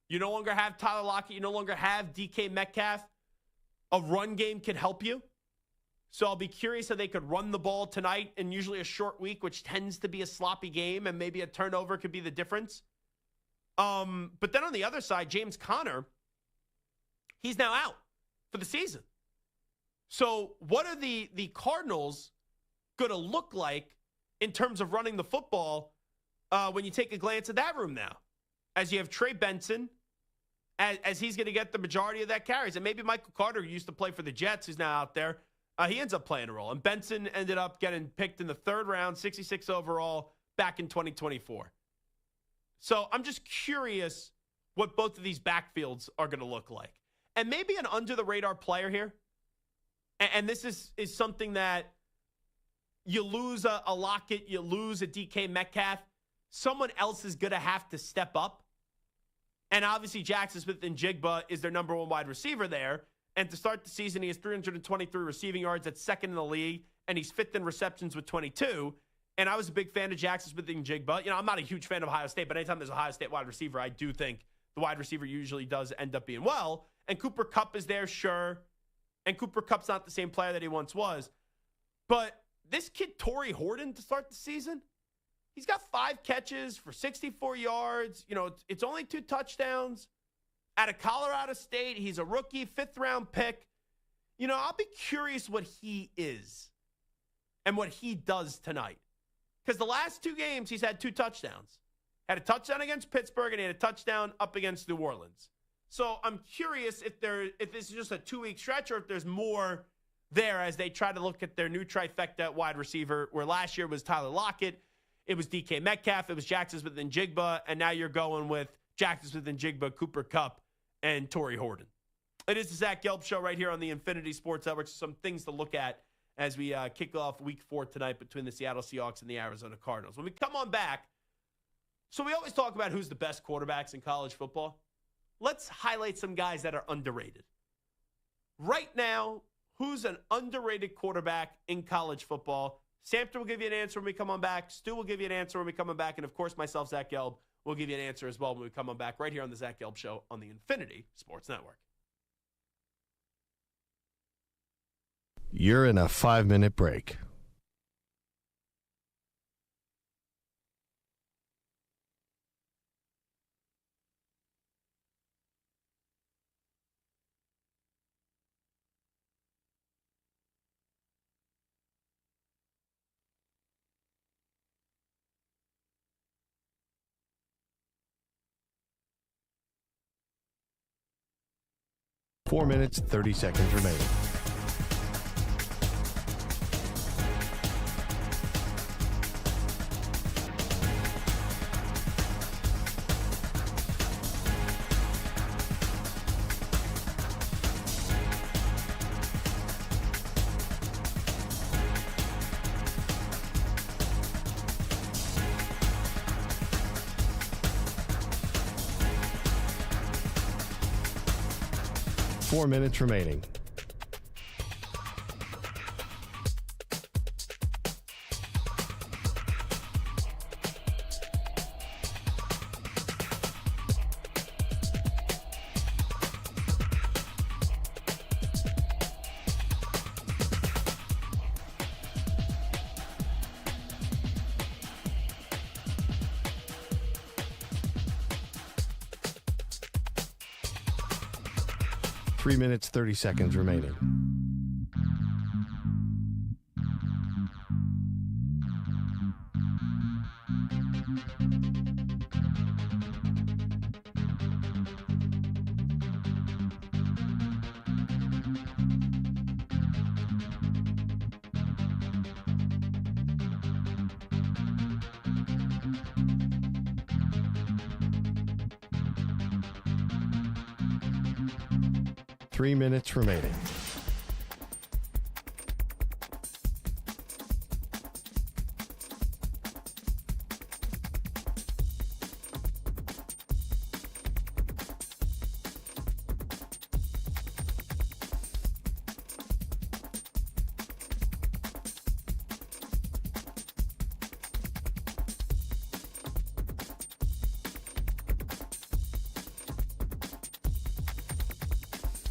You no longer have Tyler Lockett. You no longer have DK Metcalf. A run game can help you. So I'll be curious how they could run the ball tonight in usually a short week, which tends to be a sloppy game, and maybe a turnover could be the difference. But then on the other side, James Conner, he's now out for the season. So what are the Cardinals going to look like in terms of running the football when you take a glance at that room now? As you have Trey Benson, as he's going to get the majority of that carries. And maybe Michael Carter, who used to play for the Jets, who's now out there, he ends up playing a role. And Benson ended up getting picked in the 3rd round, 66 overall, back in 2024. So I'm just curious what both of these backfields are going to look like. And maybe an under-the-radar player here. And this is something that you lose a Lockett, you lose a DK Metcalf. Someone else is going to have to step up. And obviously, Jackson Smith and Jigba is their number 1 wide receiver there. And to start the season, he has 323 receiving yards. That's 2nd in the league. And he's 5th in receptions with 22. And I was a big fan of Jackson Smith and Jigba. You know, I'm not a huge fan of Ohio State, but anytime there's a Ohio State wide receiver, I do think the wide receiver usually does end up being well. And Cooper Kupp is there, sure. And Cooper Kupp's not the same player that he once was. But this kid, Torrey Horton, to start the season, he's got 5 catches for 64 yards. You know, it's only 2 touchdowns. Out of Colorado State, he's a rookie, 5th-round pick. You know, I'll be curious what he is and what he does tonight. Because the last 2 games, he's had 2 touchdowns. Had a touchdown against Pittsburgh, and he had a touchdown up against New Orleans. So I'm curious if this is just a 2-week stretch or if there's more there as they try to look at their new trifecta at wide receiver, where last year was Tyler Lockett, it was DK Metcalf, it was Jackson Smith and Jigba, and now you're going with Jackson Smith and Jigba, Cooper Kupp, and Torrey Horton. It is the Zach Gelb Show right here on the Infinity Sports Network. Some things to look at as we kick off Week 4 tonight between the Seattle Seahawks and the Arizona Cardinals. When we come on back, so we always talk about who's the best quarterbacks in college football. Let's highlight some guys that are underrated. Right now, Who's an underrated quarterback in college football? Samter will give you an answer when we come on back. Stu will give you an answer when we come on back. And, of course, myself, Zach Gelb, will give you an answer as well when we come on back right here on the Zach Gelb Show on the Infinity Sports Network. You're in a 5-minute break. Four minutes, 30 seconds remaining. Four minutes remaining. Three minutes, 30 seconds remaining. Three minutes remaining.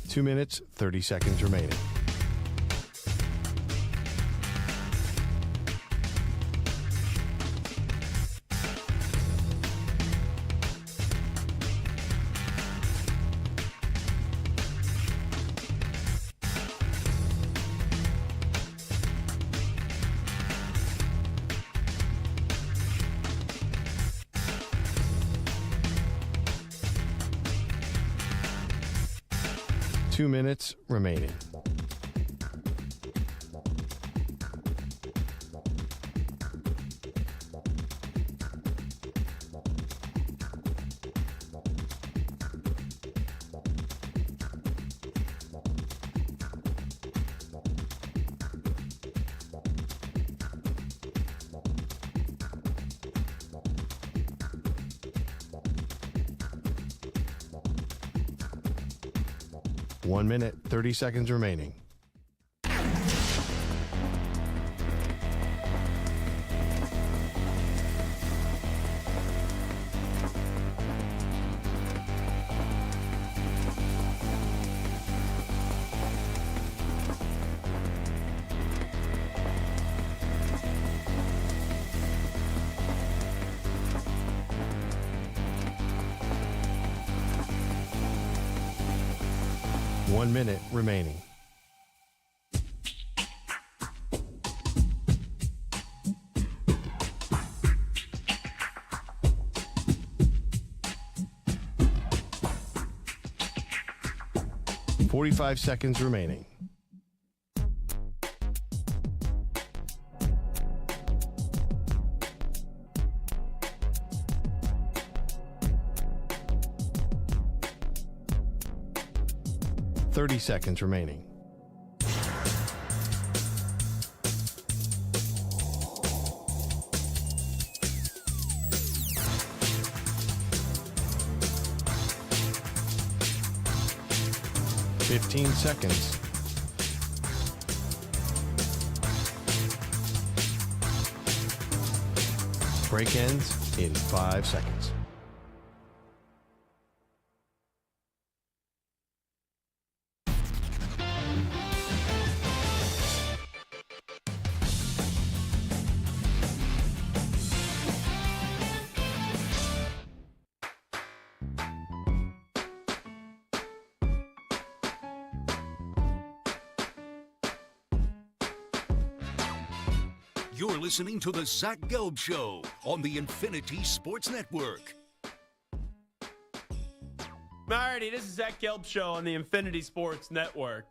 Two minutes, 30 seconds remaining. Two minutes remaining. One minute, 30 seconds remaining. One minute remaining. .45 seconds remaining. .30 seconds remaining. .15 seconds. Break ends in 5 seconds. You're listening to the Zach Gelb Show on the Infinity Sports Network. Alrighty, this is Zach Gelb Show on the Infinity Sports Network.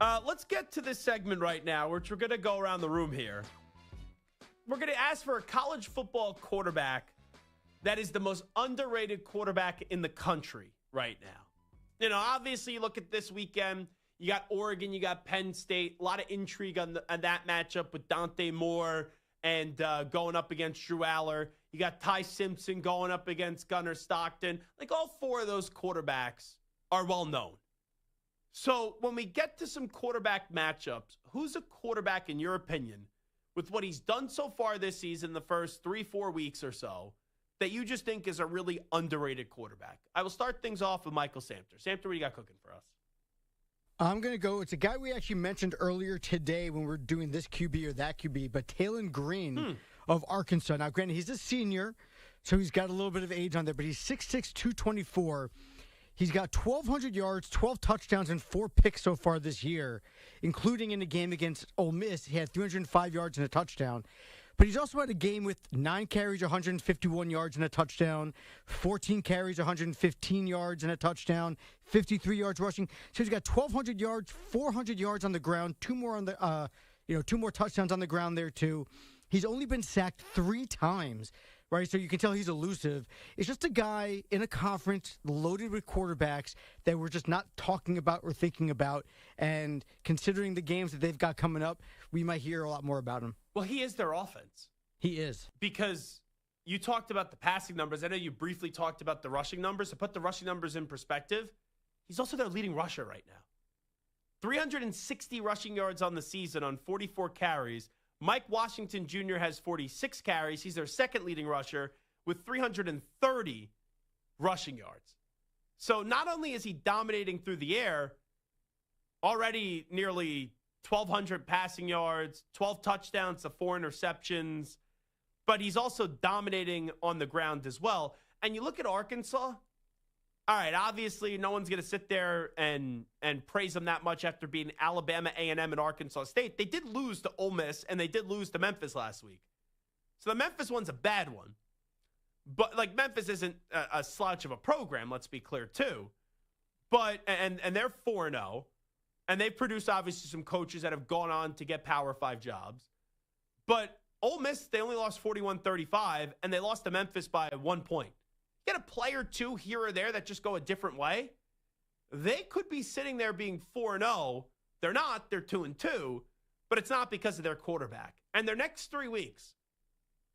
Let's get to this segment right now, which we're going to go around the room here. We're going to ask for a college football quarterback that is the most underrated quarterback in the country right now. You know, obviously, you look at this weekend. You got Oregon, you got Penn State. A lot of intrigue on that matchup with Dante Moore and going up against Drew Aller. You got Ty Simpson going up against Gunnar Stockton. Like, all four of those quarterbacks are well known. So when we get to some quarterback matchups, who's a quarterback, in your opinion, with what he's done so far this season, the first 3-4 weeks or so, that you just think is a really underrated quarterback? I will start things off with Michael Samter. Samter, what do you got cooking for us? I'm going to go. It's a guy we actually mentioned earlier today when we were doing this QB or that QB, but Talon Green of Arkansas. Now, granted, he's a senior, so he's got a little bit of age on there, but he's 6'6", 224. He's got 1,200 yards, 12 touchdowns, and 4 picks so far this year, including in the game against Ole Miss. He had 305 yards and a touchdown. But he's also had a game with 9 carries, 151 yards and a touchdown, 14 carries, 115 yards and a touchdown, 53 yards rushing. So he's got 1,200 yards, 400 yards on the ground, 2 more on the, 2 more touchdowns on the ground there too. He's only been sacked 3 times, right? So you can tell he's elusive. It's just a guy in a conference loaded with quarterbacks that we're just not talking about or thinking about. And considering the games that they've got coming up, we might hear a lot more about him. Well, he is their offense. He is. Because you talked about the passing numbers. I know you briefly talked about the rushing numbers. To put the rushing numbers in perspective, he's also their leading rusher right now. 360 rushing yards on the season on 44 carries. Mike Washington Jr. has 46 carries. He's their second leading rusher with 330 rushing yards. So not only is he dominating through the air, already nearly 1,200 passing yards, 12 touchdowns to 4 interceptions, but he's also dominating on the ground as well. And you look at Arkansas, all right, obviously no one's going to sit there and praise them that much after beating Alabama, A&M, and Arkansas State. They did lose to Ole Miss, and they did lose to Memphis last week. So the Memphis one's a bad one. But, like, Memphis isn't a slouch of a program, let's be clear, too. But, and they're 4-0. And they've produced, obviously, some coaches that have gone on to get Power 5 jobs. But Ole Miss, they only lost 41-35, and they lost to Memphis by 1 point. You get a play or two here or there that just go a different way. They could be sitting there being 4-0. They're not. They're 2-2. But it's not because of their quarterback. And their next 3 weeks,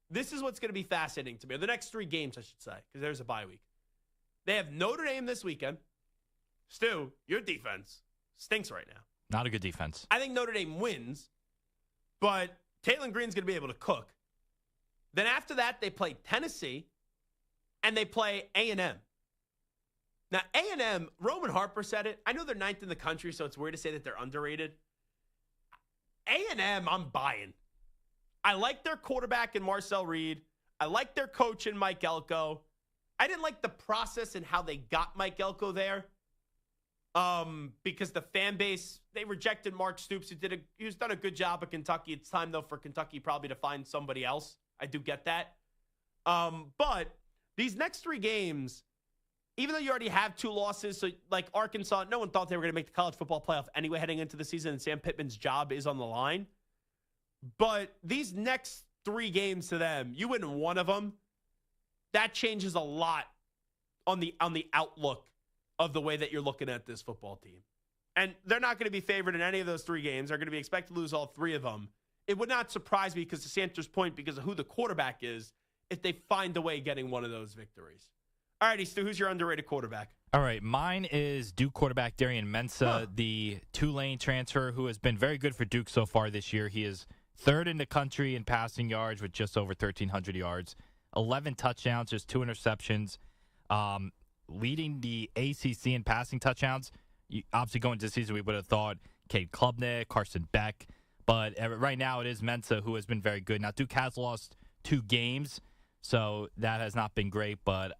this is what's going to be fascinating to me. Or the next 3 games, I should say, because there's a bye week. They have Notre Dame this weekend. Stu, your defense stinks right now. Not a good defense. I think Notre Dame wins, but Talon Green's going to be able to cook. Then after that, they play Tennessee, and they play A&M. Now, A&M, Roman Harper said it. I know they're 9th in the country, so it's weird to say that they're underrated. A&M, I'm buying. I like their quarterback in Marcel Reed. I like their coach in Mike Elko. I didn't like the process and how they got Mike Elko there. Because the fan base, they rejected Mark Stoops, who's done a good job at Kentucky. It's time, though, for Kentucky probably to find somebody else. I do get that. But these next 3 games, even though you already have 2 losses, so like Arkansas, no one thought they were going to make the college football playoff anyway heading into the season, and Sam Pittman's job is on the line. But these next 3 games to them, you win one of them, that changes a lot on the outlook of the way that you're looking at this football team. And they're not going to be favored in any of those 3 games. They're going to be expected to lose all 3 of them. It would not surprise me, because to Santer's point, because of who the quarterback is, if they find a way getting one of those victories. All righty, Stu, who's your underrated quarterback? All right, mine is Duke quarterback Darian Mensah, the Tulane transfer, who has been very good for Duke so far this year. He is 3rd in the country in passing yards with just over 1,300 yards. 11 touchdowns, just 2 interceptions, leading the ACC in passing touchdowns. Obviously, going into the season, we would have thought Cade Klubnik, Carson Beck. But right now, it is Mensah who has been very good. Now, Duke has lost 2 games, so that has not been great. But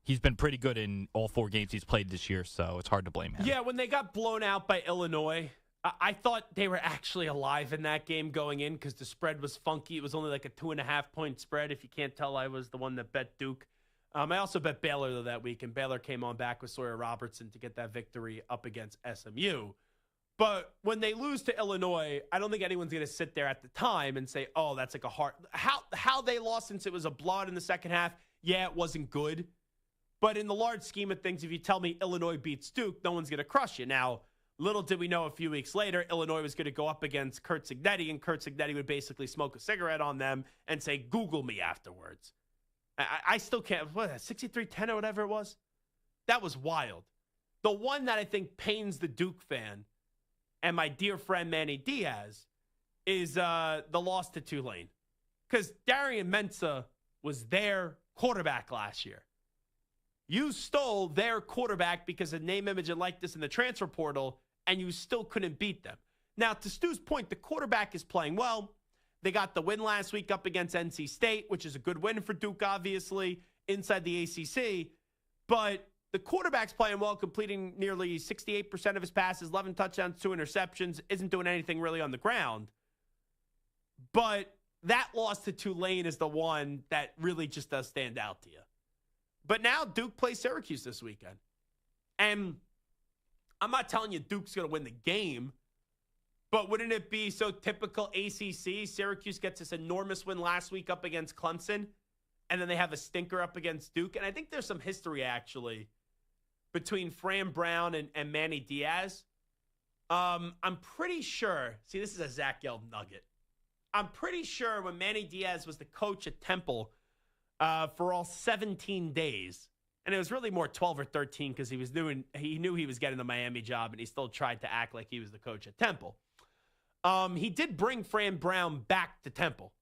he's been pretty good in all 4 games he's played this year, so it's hard to blame him. Yeah, when they got blown out by Illinois, I thought they were actually alive in that game going in because the spread was funky. It was only like a 2.5-point spread. If you can't tell, I was the one that bet Duke. I also bet Baylor, though, that week, and Baylor came on back with Sawyer Robertson to get that victory up against SMU. But when they lose to Illinois, I don't think anyone's going to sit there at the time and say, oh, that's like a hard – how they lost since it was a blowout in the second half, yeah, it wasn't good. But in the large scheme of things, if you tell me Illinois beats Duke, no one's going to crush you. Now, little did we know a few weeks later, Illinois was going to go up against Curt Cignetti, and Curt Cignetti would basically smoke a cigarette on them and say, Google me afterwards. I still can't, 63-10 or whatever it was? That was wild. The one that I think pains the Duke fan and my dear friend Manny Diaz is the loss to Tulane. Because Darian Mensah was their quarterback last year. You stole their quarterback because of name, image, and likeness in the transfer portal, and you still couldn't beat them. Now, to Stu's point, the quarterback is playing well. They got the win last week up against NC State, which is a good win for Duke, obviously, inside the ACC. But the quarterback's playing well, completing nearly 68% of his passes, 11 touchdowns, 2 interceptions, isn't doing anything really on the ground. But that loss to Tulane is the one that really just does stand out to you. But now Duke plays Syracuse this weekend. And I'm not telling you Duke's going to win the game, but wouldn't it be so typical ACC? Syracuse gets this enormous win last week up against Clemson, and then they have a stinker up against Duke. And I think there's some history, actually, between Fran Brown and Manny Diaz. I'm pretty sure, see, this is a Zach Gelb nugget. I'm pretty sure when Manny Diaz was the coach at Temple for all 17 days, and it was really more 12 or 13 because he knew he was getting the Miami job, and he still tried to act like he was the coach at Temple. He did bring Fran Brown back to Temple.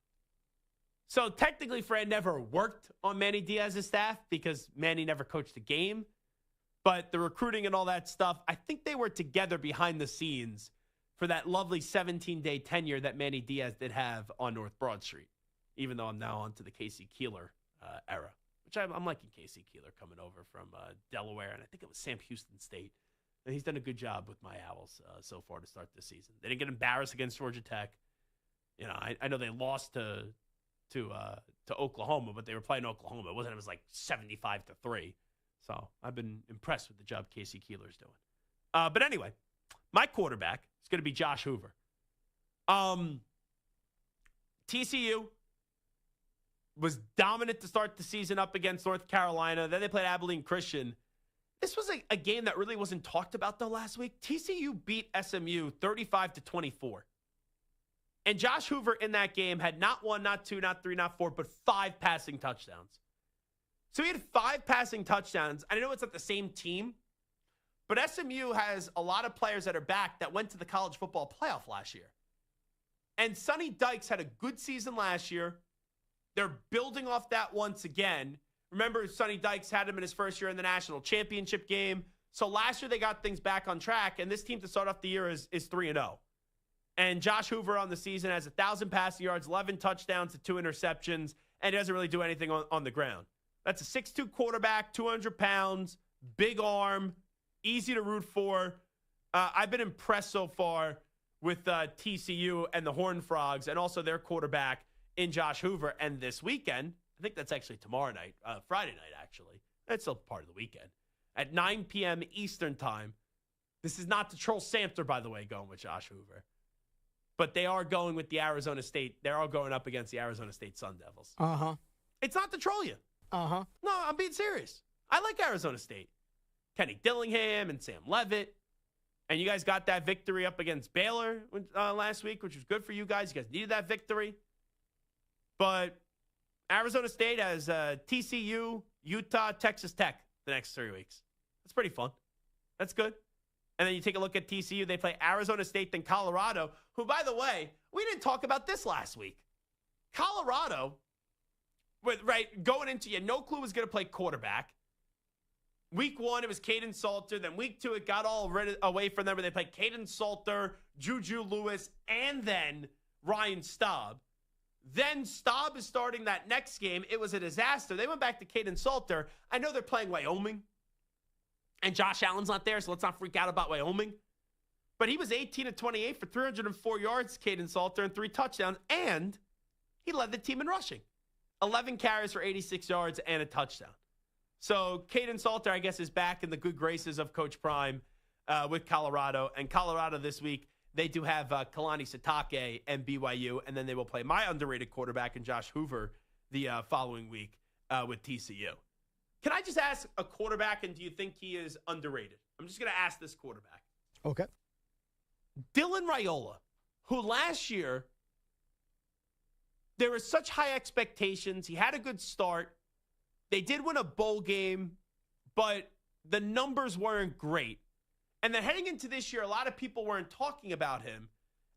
So technically, Fran never worked on Manny Diaz's staff because Manny never coached a game. But the recruiting and all that stuff, I think they were together behind the scenes for that lovely 17-day tenure that Manny Diaz did have on North Broad Street, even though I'm now on to the Casey Keeler era, which I'm liking Casey Keeler coming over from Delaware, and I think it was Sam Houston State. And he's done a good job with my Owls so far to start the season. They didn't get embarrassed against Georgia Tech. You know, I know they lost to Oklahoma, but they were playing Oklahoma. It was like 75-3. So I've been impressed with the job Casey Keeler's doing. But anyway, my quarterback is going to be Josh Hoover. TCU was dominant to start the season up against North Carolina. Then they played Abilene Christian. This was a game that really wasn't talked about, though, last week. TCU beat SMU 35-24. And Josh Hoover in that game had not 1, not 2, not 3, not 4, but 5 passing touchdowns. So he had 5 passing touchdowns. I know it's not the same team, but SMU has a lot of players that are back that went to the college football playoff last year. And Sonny Dykes had a good season last year. They're building off that once again. Remember, Sonny Dykes had him in his first year in the national championship game. So last year they got things back on track, and this team to start off the year is 3-0. And Josh Hoover on the season has 1,000 passing yards, 11 touchdowns to 2 interceptions, and doesn't really do anything on the ground. That's a 6'2 quarterback, 200 pounds, big arm, easy to root for. I've been impressed so far with TCU and the Horned Frogs and also their quarterback in Josh Hoover. And this weekend, I think that's actually tomorrow night, Friday night, actually. That's still part of the weekend. At 9 p.m. Eastern time. This is not to troll Samter, by the way, going with Josh Hoover. But they are going with the Arizona State. They're all going up against the Arizona State Sun Devils. Uh-huh. It's not to troll you. Uh-huh. No, I'm being serious. I like Arizona State. Kenny Dillingham and Sam Levitt. And you guys got that victory up against Baylor last week, which was good for you guys. You guys needed that victory. But Arizona State has TCU, Utah, Texas Tech the next 3 weeks. That's pretty fun. That's good. And then you take a look at TCU. They play Arizona State, then Colorado, who, by the way, we didn't talk about this last week. Colorado Going into, you had no clue was going to play quarterback. Week 1, it was Caden Salter. Then week 2, it got all away from them, where they played Caden Salter, Juju Lewis, and then Ryan Staub. Then Staub is starting that next game. It was a disaster. They went back to Caden Salter. I know they're playing Wyoming, and Josh Allen's not there, so let's not freak out about Wyoming. But he was 18 of 28 for 304 yards, Caden Salter, and 3 touchdowns, and he led the team in rushing. 11 carries for 86 yards and a touchdown. So Caden Salter, I guess, is back in the good graces of Coach Prime with Colorado. And Colorado this week, they do have Kalani Sitake and BYU, and then they will play my underrated quarterback in Josh Hoover the following week with TCU. Can I just ask a quarterback, and do you think he is underrated? I'm just going to ask this quarterback. Okay. Dylan Raiola, who last year, there was such high expectations. He had a good start. They did win a bowl game, but the numbers weren't great. And then heading into this year, a lot of people weren't talking about him.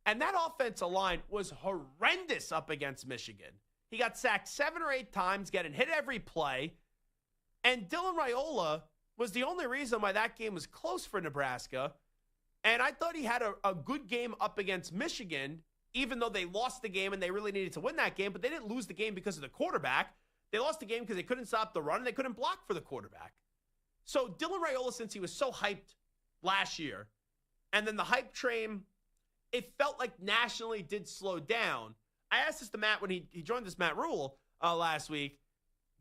And that offensive line was horrendous up against Michigan. He got sacked 7 or 8 times, getting hit every play. And Dylan Raiola was the only reason why that game was close for Nebraska. And I thought he had a good game up against Michigan, even though they lost the game and they really needed to win that game. But they didn't lose the game because of the quarterback. They lost the game because they couldn't stop the run and they couldn't block for the quarterback. So Dylan Raiola, since he was so hyped last year, and then the hype train, it felt like nationally did slow down. I asked this to Matt when he joined us, Matt Rule, last week.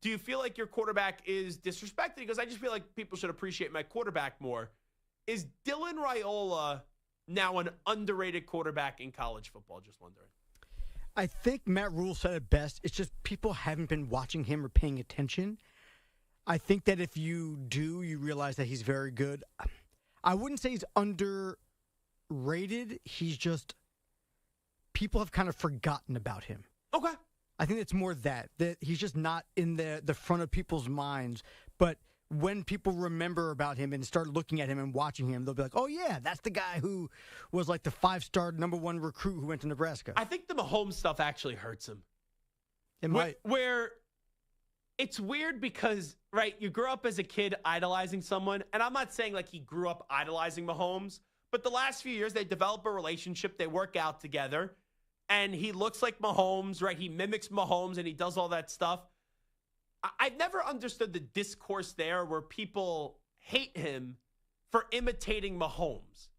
Do you feel like your quarterback is disrespected? He goes, I just feel like people should appreciate my quarterback more. Is Dylan Raiola now an underrated quarterback in college football? Just wondering. I think Matt Rule said it best. It's just people haven't been watching him or paying attention. I think that if you do, you realize that he's very good. I wouldn't say he's underrated. He's just, people have kind of forgotten about him. Okay. I think it's more that he's just not in the front of people's minds. But when people remember about him and start looking at him and watching him, they'll be like, oh, yeah, that's the guy who was like the 5-star #1 recruit who went to Nebraska. I think the Mahomes stuff actually hurts him. It might. Where it's weird because, right, you grew up as a kid idolizing someone, and I'm not saying like he grew up idolizing Mahomes, but the last few years they develop a relationship, they work out together, and he looks like Mahomes, right? He mimics Mahomes, and he does all that stuff. I've never understood the discourse there where people hate him for imitating Mahomes.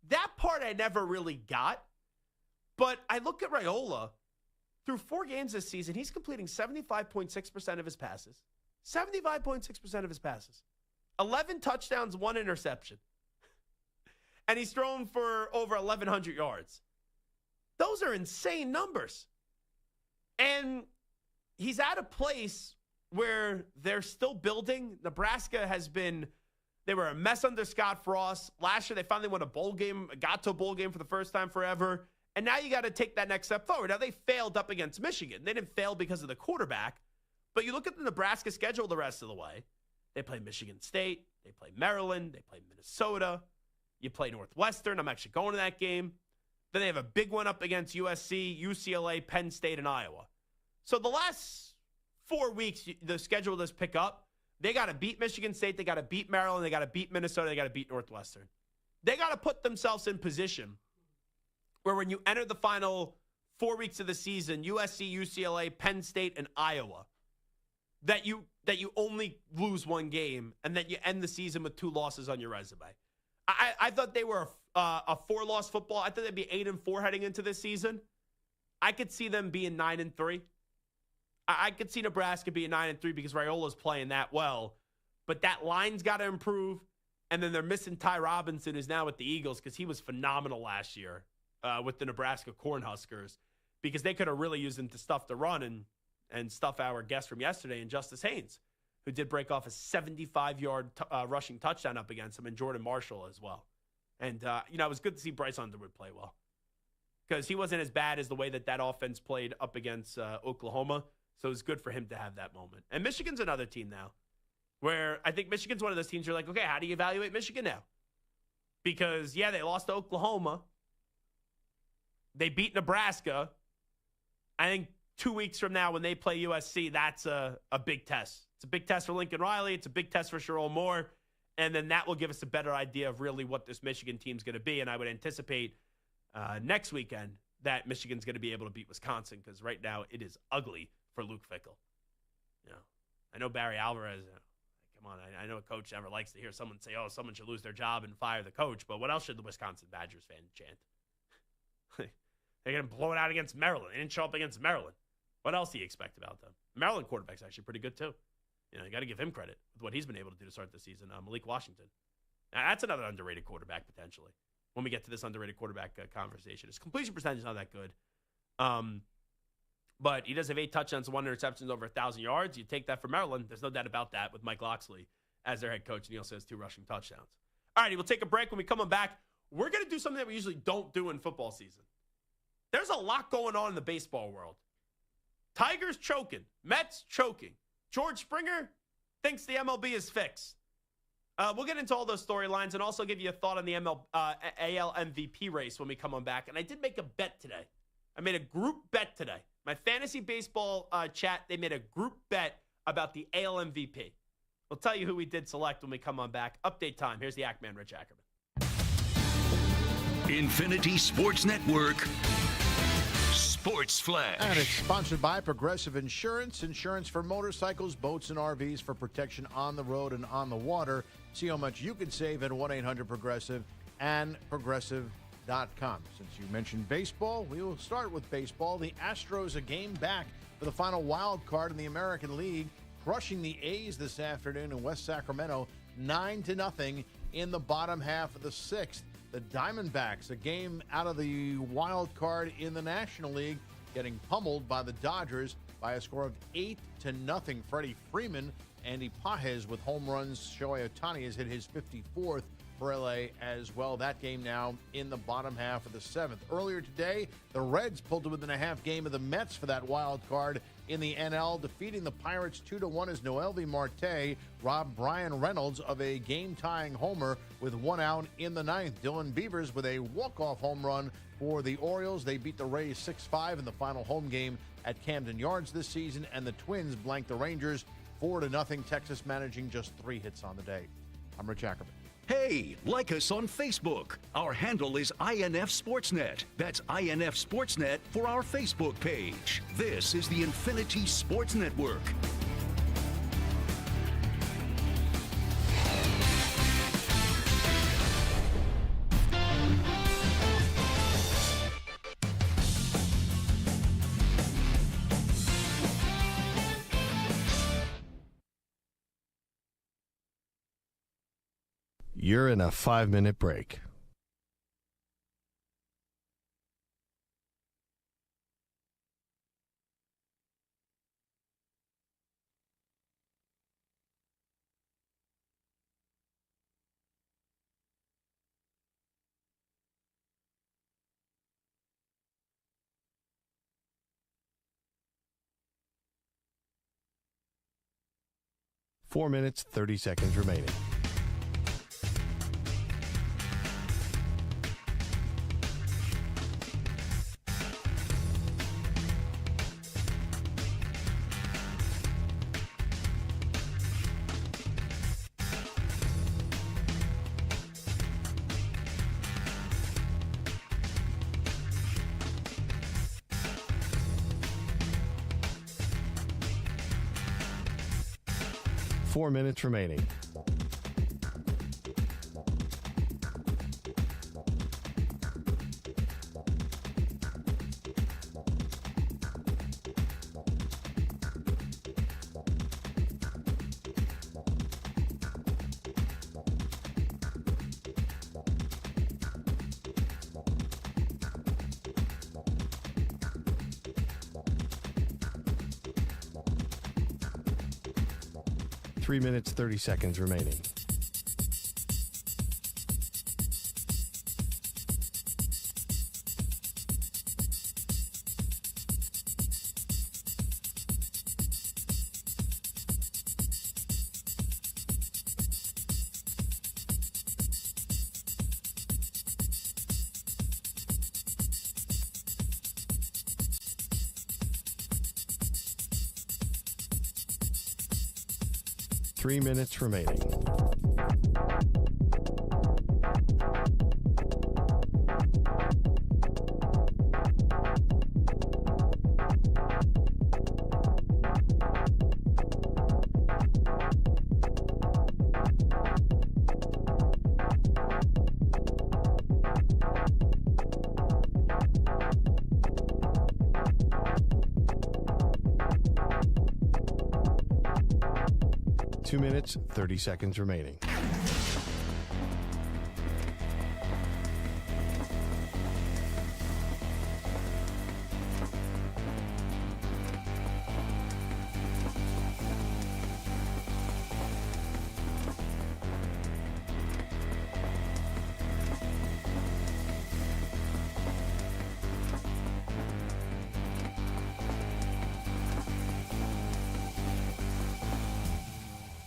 That part I never really got. But I look at Raiola. Through 4 games this season, he's completing 75.6% of his passes. 75.6% of his passes. 11 touchdowns, 1 interception. And he's thrown for over 1,100 yards. Those are insane numbers. And he's at a place where they're still building. Nebraska has been, they were a mess under Scott Frost. Last year, they finally won a bowl game, got to a bowl game for the first time forever. And now you got to take that next step forward. Now, they failed up against Michigan. They didn't fail because of the quarterback. But you look at the Nebraska schedule the rest of the way. They play Michigan State. They play Maryland. They play Minnesota. You play Northwestern. I'm actually going to that game. Then they have a big one up against USC, UCLA, Penn State, and Iowa. So the last 4 weeks, the schedule does pick up. They got to beat Michigan State. They got to beat Maryland. They got to beat Minnesota. They got to beat Northwestern. They got to put themselves in position where when you enter the final 4 weeks of the season, USC, UCLA, Penn State, and Iowa, that you only lose 1 game and that you end the season with 2 losses on your resume. I thought they were a 4-loss football. I thought they'd be 8-4 heading into this season. I could see them being 9-3. I could see Nebraska being 9-3 because Raiola's playing that well. But that line's got to improve. And then they're missing Ty Robinson, who's now with the Eagles, because he was phenomenal last year with the Nebraska Cornhuskers, because they could have really used him to stuff the run and stuff our guest from yesterday, and Justice Haynes, who did break off a 75-yard rushing touchdown up against him, and Jordan Marshall as well. And, it was good to see Bryce Underwood play well, because he wasn't as bad as the way that offense played up against Oklahoma. So it was good for him to have that moment. And Michigan's another team now where I think Michigan's one of those teams you're like, okay, how do you evaluate Michigan now? Because, yeah, they lost to Oklahoma. They beat Nebraska. I think 2 weeks from now when they play USC, that's a big test. It's a big test for Lincoln Riley. It's a big test for Sherrone Moore. And then that will give us a better idea of really what this Michigan team's going to be. And I would anticipate next weekend that Michigan's going to be able to beat Wisconsin, because right now it is ugly for Luke Fickell. I know Barry Alvarez. Come on, I know a coach never likes to hear someone say, "Oh, someone should lose their job and fire the coach." But what else should the Wisconsin Badgers fan chant? They're going to blow it out against Maryland. They didn't show up against Maryland. What else do you expect about them? Maryland quarterback's actually pretty good too. You got to give him credit with what he's been able to do to start the season. Malik Washington. Now, that's another underrated quarterback potentially. When we get to this underrated quarterback conversation, his completion percentage is not that good. But he does have 8 touchdowns and 1 interception over 1,000 yards. You take that from Maryland. There's no doubt about that with Mike Locksley as their head coach. And he also has 2 rushing touchdowns. All righty, we'll take a break. When we come back, we're going to do something that we usually don't do in football season. There's a lot going on in the baseball world. Tigers choking. Mets choking. George Springer thinks the MLB is fixed. We'll get into all those storylines and also give you a thought on the AL MVP race when we come on back. And I did make a bet today. I made a group bet today. My fantasy baseball chat, they made a group bet about the AL MVP. We'll tell you who we did select when we come on back. Update time. Here's the Ackman, Rich Ackerman. Infinity Sports Network. Sports Flash. And it's sponsored by Progressive Insurance. Insurance for motorcycles, boats, and RVs for protection on the road and on the water. See how much you can save at 1-800-PROGRESSIVE and Progressive.com. Since you mentioned baseball, we will start with baseball. The Astros a game back for the final wild card in the American League, crushing the A's this afternoon in West Sacramento, 9-0 in the bottom half of the 6th. The Diamondbacks, a game out of the wild card in the National League, getting pummeled by the Dodgers by a score of 8-0. Freddie Freeman, Andy Pages with home runs. Shohei Ohtani has hit his 54th for LA as well. That game now in the bottom half of the 7th. Earlier today, the Reds pulled to within a half game of the Mets for that wild card in the NL, defeating the Pirates 2-1 as Noelvi Marte robbed Brian Reynolds of a game-tying homer with 1 out in the 9th. Dylan Beavers with a walk-off home run for the Orioles. They beat the Rays 6-5 in the final home game at Camden Yards this season, and the Twins blanked the Rangers 4-0. Texas managing just 3 hits on the day. I'm Rich Ackerman. Hey, like us on Facebook. Our handle is INF Sportsnet. That's INF Sportsnet for our Facebook page. This is the Infinity Sports Network. You're in a 5-minute break. Four minutes, 30 seconds remaining. Four minutes remaining. Three minutes, 30 seconds remaining. 3 minutes remaining. Two minutes, 30 seconds remaining.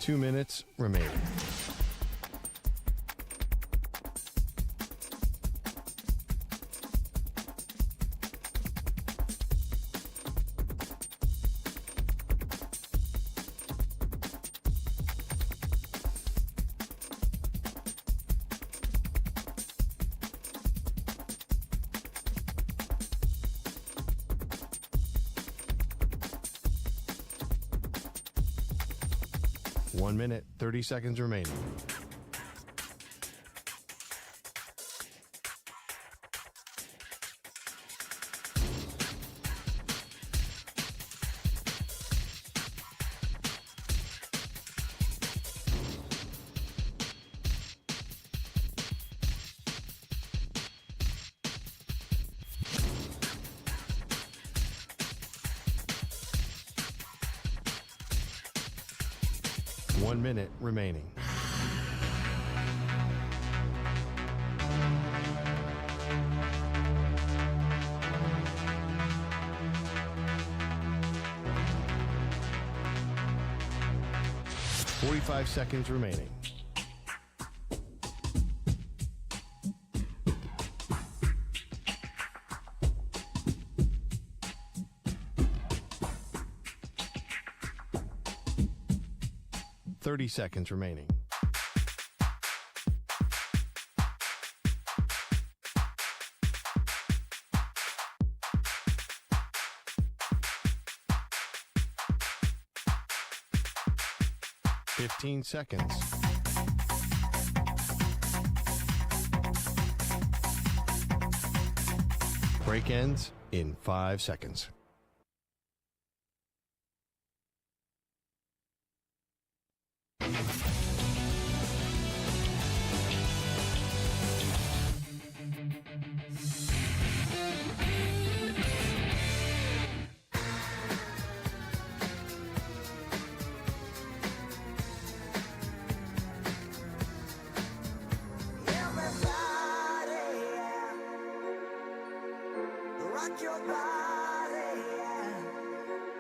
Two minutes remaining. One minute, 30 seconds remaining. One minute remaining. .45 seconds remaining. .30 seconds remaining. .15 seconds. Break ends in 5 seconds.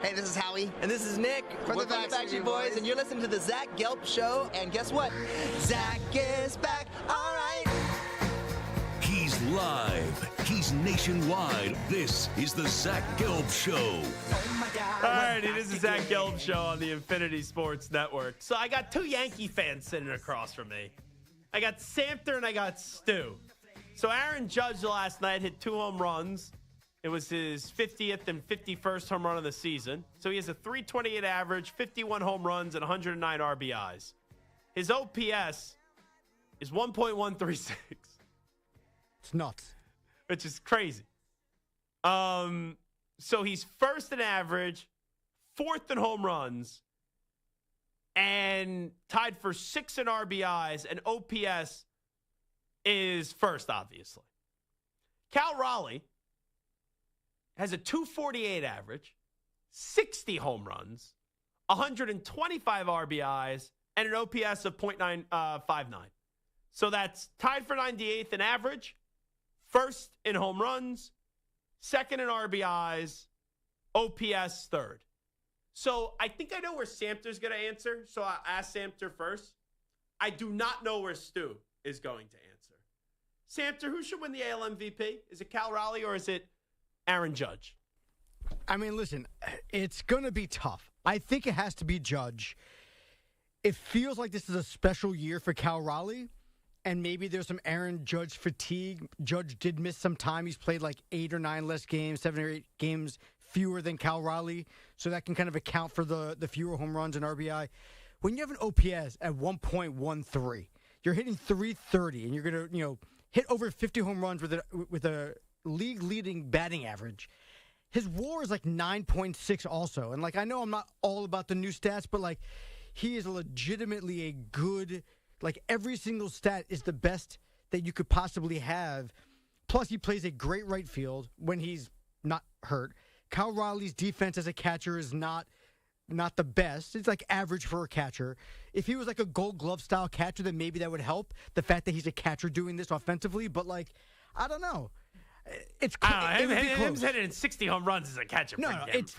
Hey, this is Howie. And this is Nick. We're from the Backstreet Boys. And you're listening to the Zach Gelb Show. And guess what? Zach is back. All right. He's live. He's nationwide. This is the Zach Gelb Show. All right, it is the Zach Gelb Show on the Infinity Sports Network. So I got two Yankee fans sitting across from me. I got Samter and I got Stu. So Aaron Judge last night hit 2 home runs. It was his 50th and 51st home run of the season. So he has a .328 average, 51 home runs, and 109 RBIs. His OPS is 1.136. It's nuts. Which is crazy. So he's first in average, fourth in home runs, and tied for 6 in RBIs, and OPS is first, obviously. Cal Raleigh has a .248 average, 60 home runs, 125 RBIs, and an OPS of .959. So that's tied for 98th in average, first in home runs, second in RBIs, OPS third. So I think I know where Samter's going to answer, so I'll ask Samter first. I do not know where Stu is going to answer. Samter, who should win the AL MVP? Is it Cal Raleigh or is it Aaron Judge? I mean, listen, it's going to be tough. I think it has to be Judge. it feels like this is a special year for Cal Raleigh, and maybe there's some Aaron Judge fatigue. Judge did miss some time. He's played like 8 or 9 less games, 7 or 8 games fewer than Cal Raleigh, so that can kind of account for the fewer home runs and RBI. When you have an OPS at 1.13, you're hitting 330, and you're going to hit over 50 home runs with a league-leading batting average. His WAR is like 9.6 also, and like I know I'm not all about the new stats, but like he is legitimately a good. Like every single stat is the best that you could possibly have. Plus, he plays a great right field when he's not hurt. Cal Raleigh's defense as a catcher is not the best. It's like average for a catcher. If he was like a Gold Glove style catcher, then maybe that would help. The fact that he's a catcher doing this offensively, but like I don't know. It's him hitting 60 home runs as a catcher. No, it's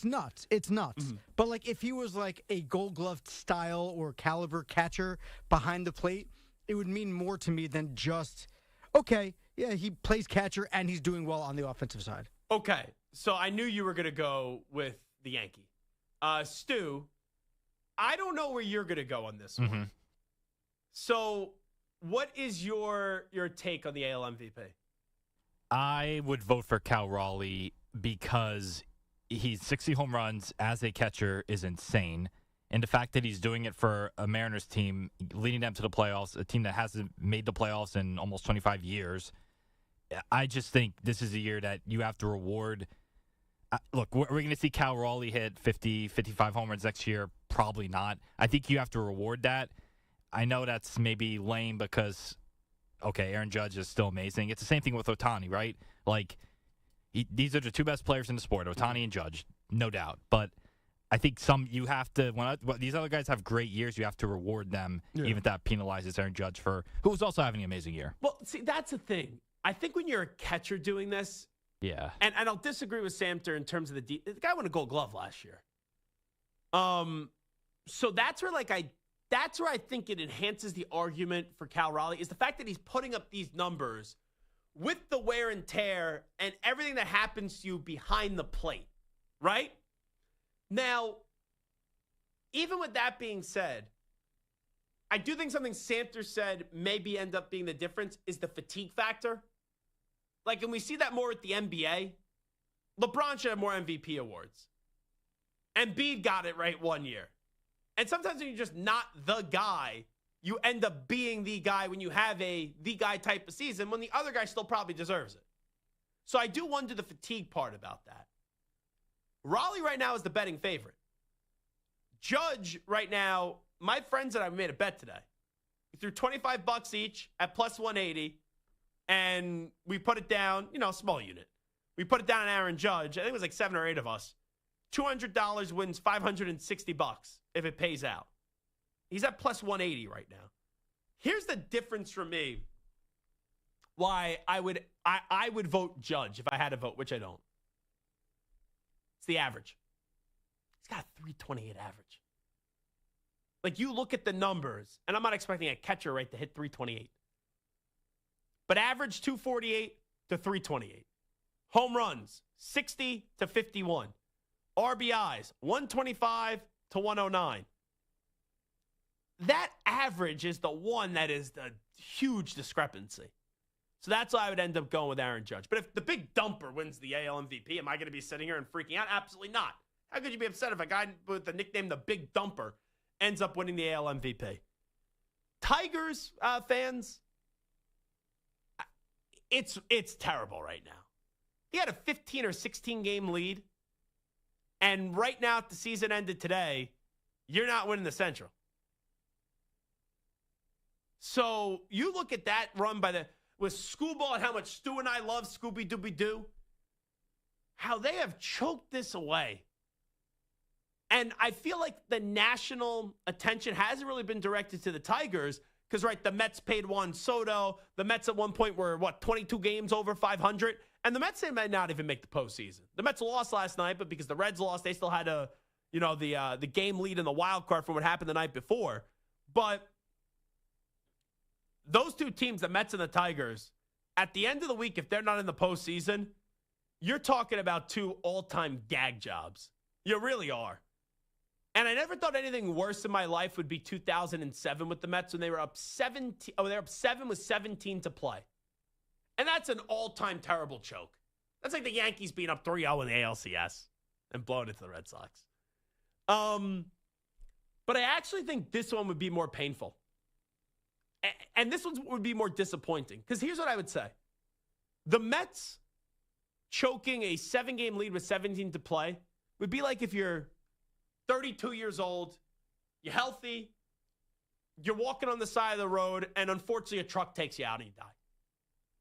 nuts. It's nuts. Mm-hmm. But like if he was like a Gold Glove style or caliber catcher behind the plate, it would mean more to me than just okay. Yeah, he plays catcher and he's doing well on the offensive side. Okay, so I knew you were going to go with the Yankee. Stu, I don't know where you're going to go on this one. So what is your take on the AL MVP? I would vote for Cal Raleigh because he's 60 home runs as a catcher is insane. And the fact that he's doing it for a Mariners team, leading them to the playoffs, a team that hasn't made the playoffs in almost 25 years, I just think this is a year that you have to reward. Look, we're going to see Cal Raleigh hit 50, 55 home runs next year. Probably not. I think you have to reward that. I know that's maybe lame because, okay, Aaron Judge is still amazing. It's the same thing with Ohtani, right? Like, these are the two best players in the sport, Ohtani and Judge, no doubt. But I think you have to, when these other guys have great years, you have to reward them, even if that penalizes Aaron Judge who's also having an amazing year. Well, see, that's the thing. I think when you're a catcher doing this, yeah, and I'll disagree with Samter in terms of the guy won a Gold Glove last year. So that's where I think it enhances the argument for Cal Raleigh is the fact that he's putting up these numbers with the wear and tear and everything that happens to you behind the plate, right? Now, even with that being said, I do think something Samter said maybe end up being the difference is the fatigue factor. Like, and we see that more at the NBA. LeBron should have more MVP awards. Embiid got it right one year. And sometimes when you're just not the guy, you end up being the guy when you have the guy type of season when the other guy still probably deserves it. So I do wonder the fatigue part about that. Raleigh right now is the betting favorite. Judge right now, my friends and I made a bet today. We threw $25 each at plus 180, and we put it down, small unit. We put it down on Aaron Judge. I think it was like 7 or 8 of us. $200 wins $560 if it pays out. He's at plus 180 right now. Here's the difference for me why I would vote Judge if I had to vote, which I don't. It's the average. He's got a 328 average. Like, you look at the numbers, and I'm not expecting a catcher to hit 328. But average 248 to 328. Home runs, 60 to 51. RBIs, 125 to 109. That average is the one that is the huge discrepancy. So that's why I would end up going with Aaron Judge. But if the big dumper wins the AL MVP, am I going to be sitting here and freaking out? Absolutely not. How could you be upset if a guy with the nickname the Big Dumper ends up winning the AL MVP? Tigers fans, it's terrible right now. He had a 15 or 16 game lead, and right now, if the season ended today, you're not winning the Central. So you look at that run with Scooball and how much Stu and I love Scooby-Dooby-Doo, how they have choked this away. And I feel like the national attention hasn't really been directed to the Tigers because, the Mets paid Juan Soto. The Mets at one point were, 22 games over 500? And the Mets, they might not even make the postseason. The Mets lost last night, but because the Reds lost, they still had the game lead in the wild card from what happened the night before. But those two teams, the Mets and the Tigers, at the end of the week, if they're not in the postseason, you're talking about two all-time gag jobs. You really are. And I never thought anything worse in my life would be 2007 with the Mets when they were up 17. Oh, they were up 7 with 17 to play. And that's an all-time terrible choke. That's like the Yankees being up 3-0 in the ALCS and blowing it to the Red Sox. But I actually think this one would be more painful. And this one would be more disappointing. Because here's what I would say. The Mets choking a 7-game lead with 17 to play would be like if you're 32 years old, you're healthy, you're walking on the side of the road, and unfortunately a truck takes you out and you die.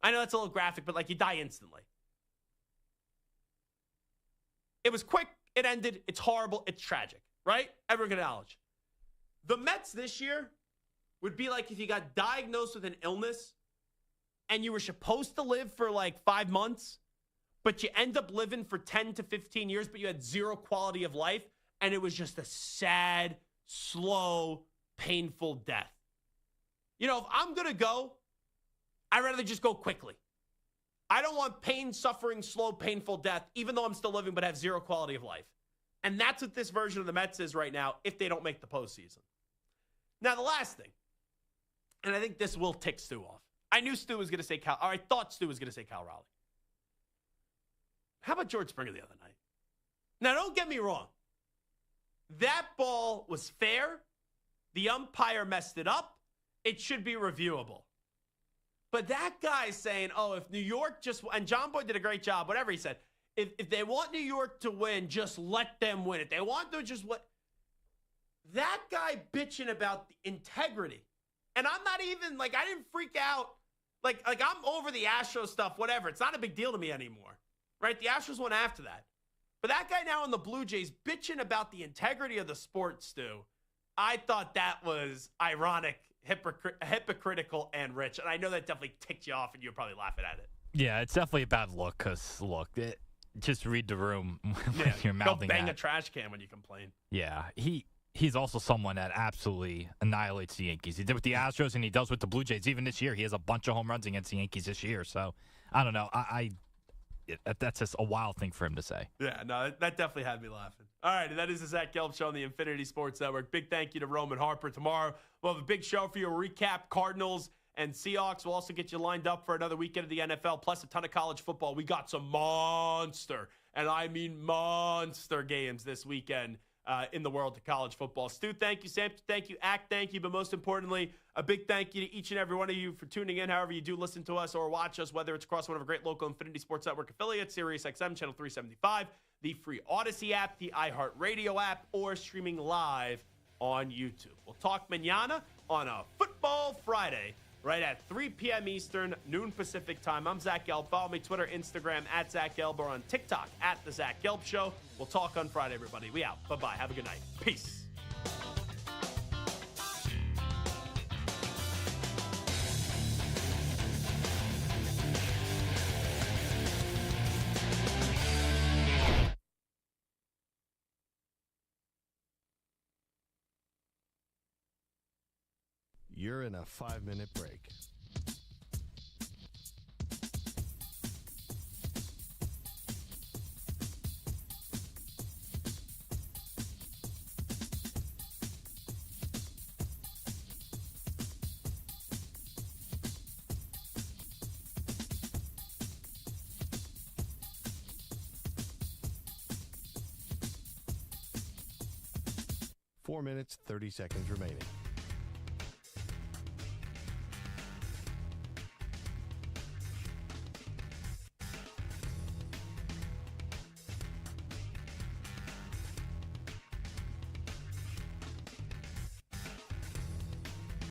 I know that's a little graphic, but like you die instantly. It was quick, it ended, it's horrible, it's tragic, right? Everyone can acknowledge. The Mets this year would be like if you got diagnosed with an illness and you were supposed to live for like 5 months, but you end up living for 10 to 15 years, but you had zero quality of life, and it was just a sad, slow, painful death. You know, if I'm going to go, I'd rather just go quickly. I don't want pain, suffering, slow, painful death, even though I'm still living but have zero quality of life. And that's what this version of the Mets is right now if they don't make the postseason. Now, the last thing, and I think this will tick Stu off. I knew Stu was going to say Cal, or I thought Stu was going to say Cal Raleigh. How about George Springer the other night? Now, don't get me wrong. That ball was fair. The umpire messed it up. It should be reviewable. But that guy saying, oh, if New York just, and John Boy did a great job, whatever he said, if they want New York to win, just let them win. If they want to just what? That guy bitching about the integrity. And I'm not even, like, I didn't freak out. Like I'm over the Astros stuff, whatever. It's not a big deal to me anymore. Right? The Astros went after that. But that guy now in the Blue Jays bitching about the integrity of the sport, Stu, I thought that was ironic, hypocritical, and rich. And I know that definitely ticked you off, and you're probably laughing at it. Yeah, it's definitely a bad look because, look, just read the room when you're mouthing Go bang that. a trash can when you complain. Yeah, he's also someone that absolutely annihilates the Yankees. He did with the Astros, and he does with the Blue Jays. Even this year, he has a bunch of home runs against the Yankees this year. So, I don't know. That's just a wild thing for him to say. Yeah, no, that definitely had me laughing. All right, and that is the Zach Gelb Show on the Infinity Sports Network. Big thank you to Roman Harper. Tomorrow, we'll have a big show for you. We'll recap Cardinals and Seahawks. We'll also get you lined up for another weekend of the NFL, plus a ton of college football. We got some monster, and I mean monster games this weekend in the world of college football. Stu, thank you. Sam, thank you. Act, thank you. But most importantly, a big thank you to each and every one of you for tuning in, however you do listen to us or watch us, whether it's across one of our great local Infinity Sports Network affiliates, Sirius XM, Channel 375, the free Odyssey app, the iHeartRadio app, or streaming live on YouTube. We'll talk mañana on a Football Friday, right at 3 p.m. Eastern, noon Pacific time. I'm Zach Gelb. Follow me Twitter, Instagram, at Zach Gelb, or on TikTok, at The Zach Gelb Show. We'll talk on Friday, everybody. We out. Bye-bye. Have a good night. Peace. You're in a 5-minute break. Four minutes, 30 seconds remaining.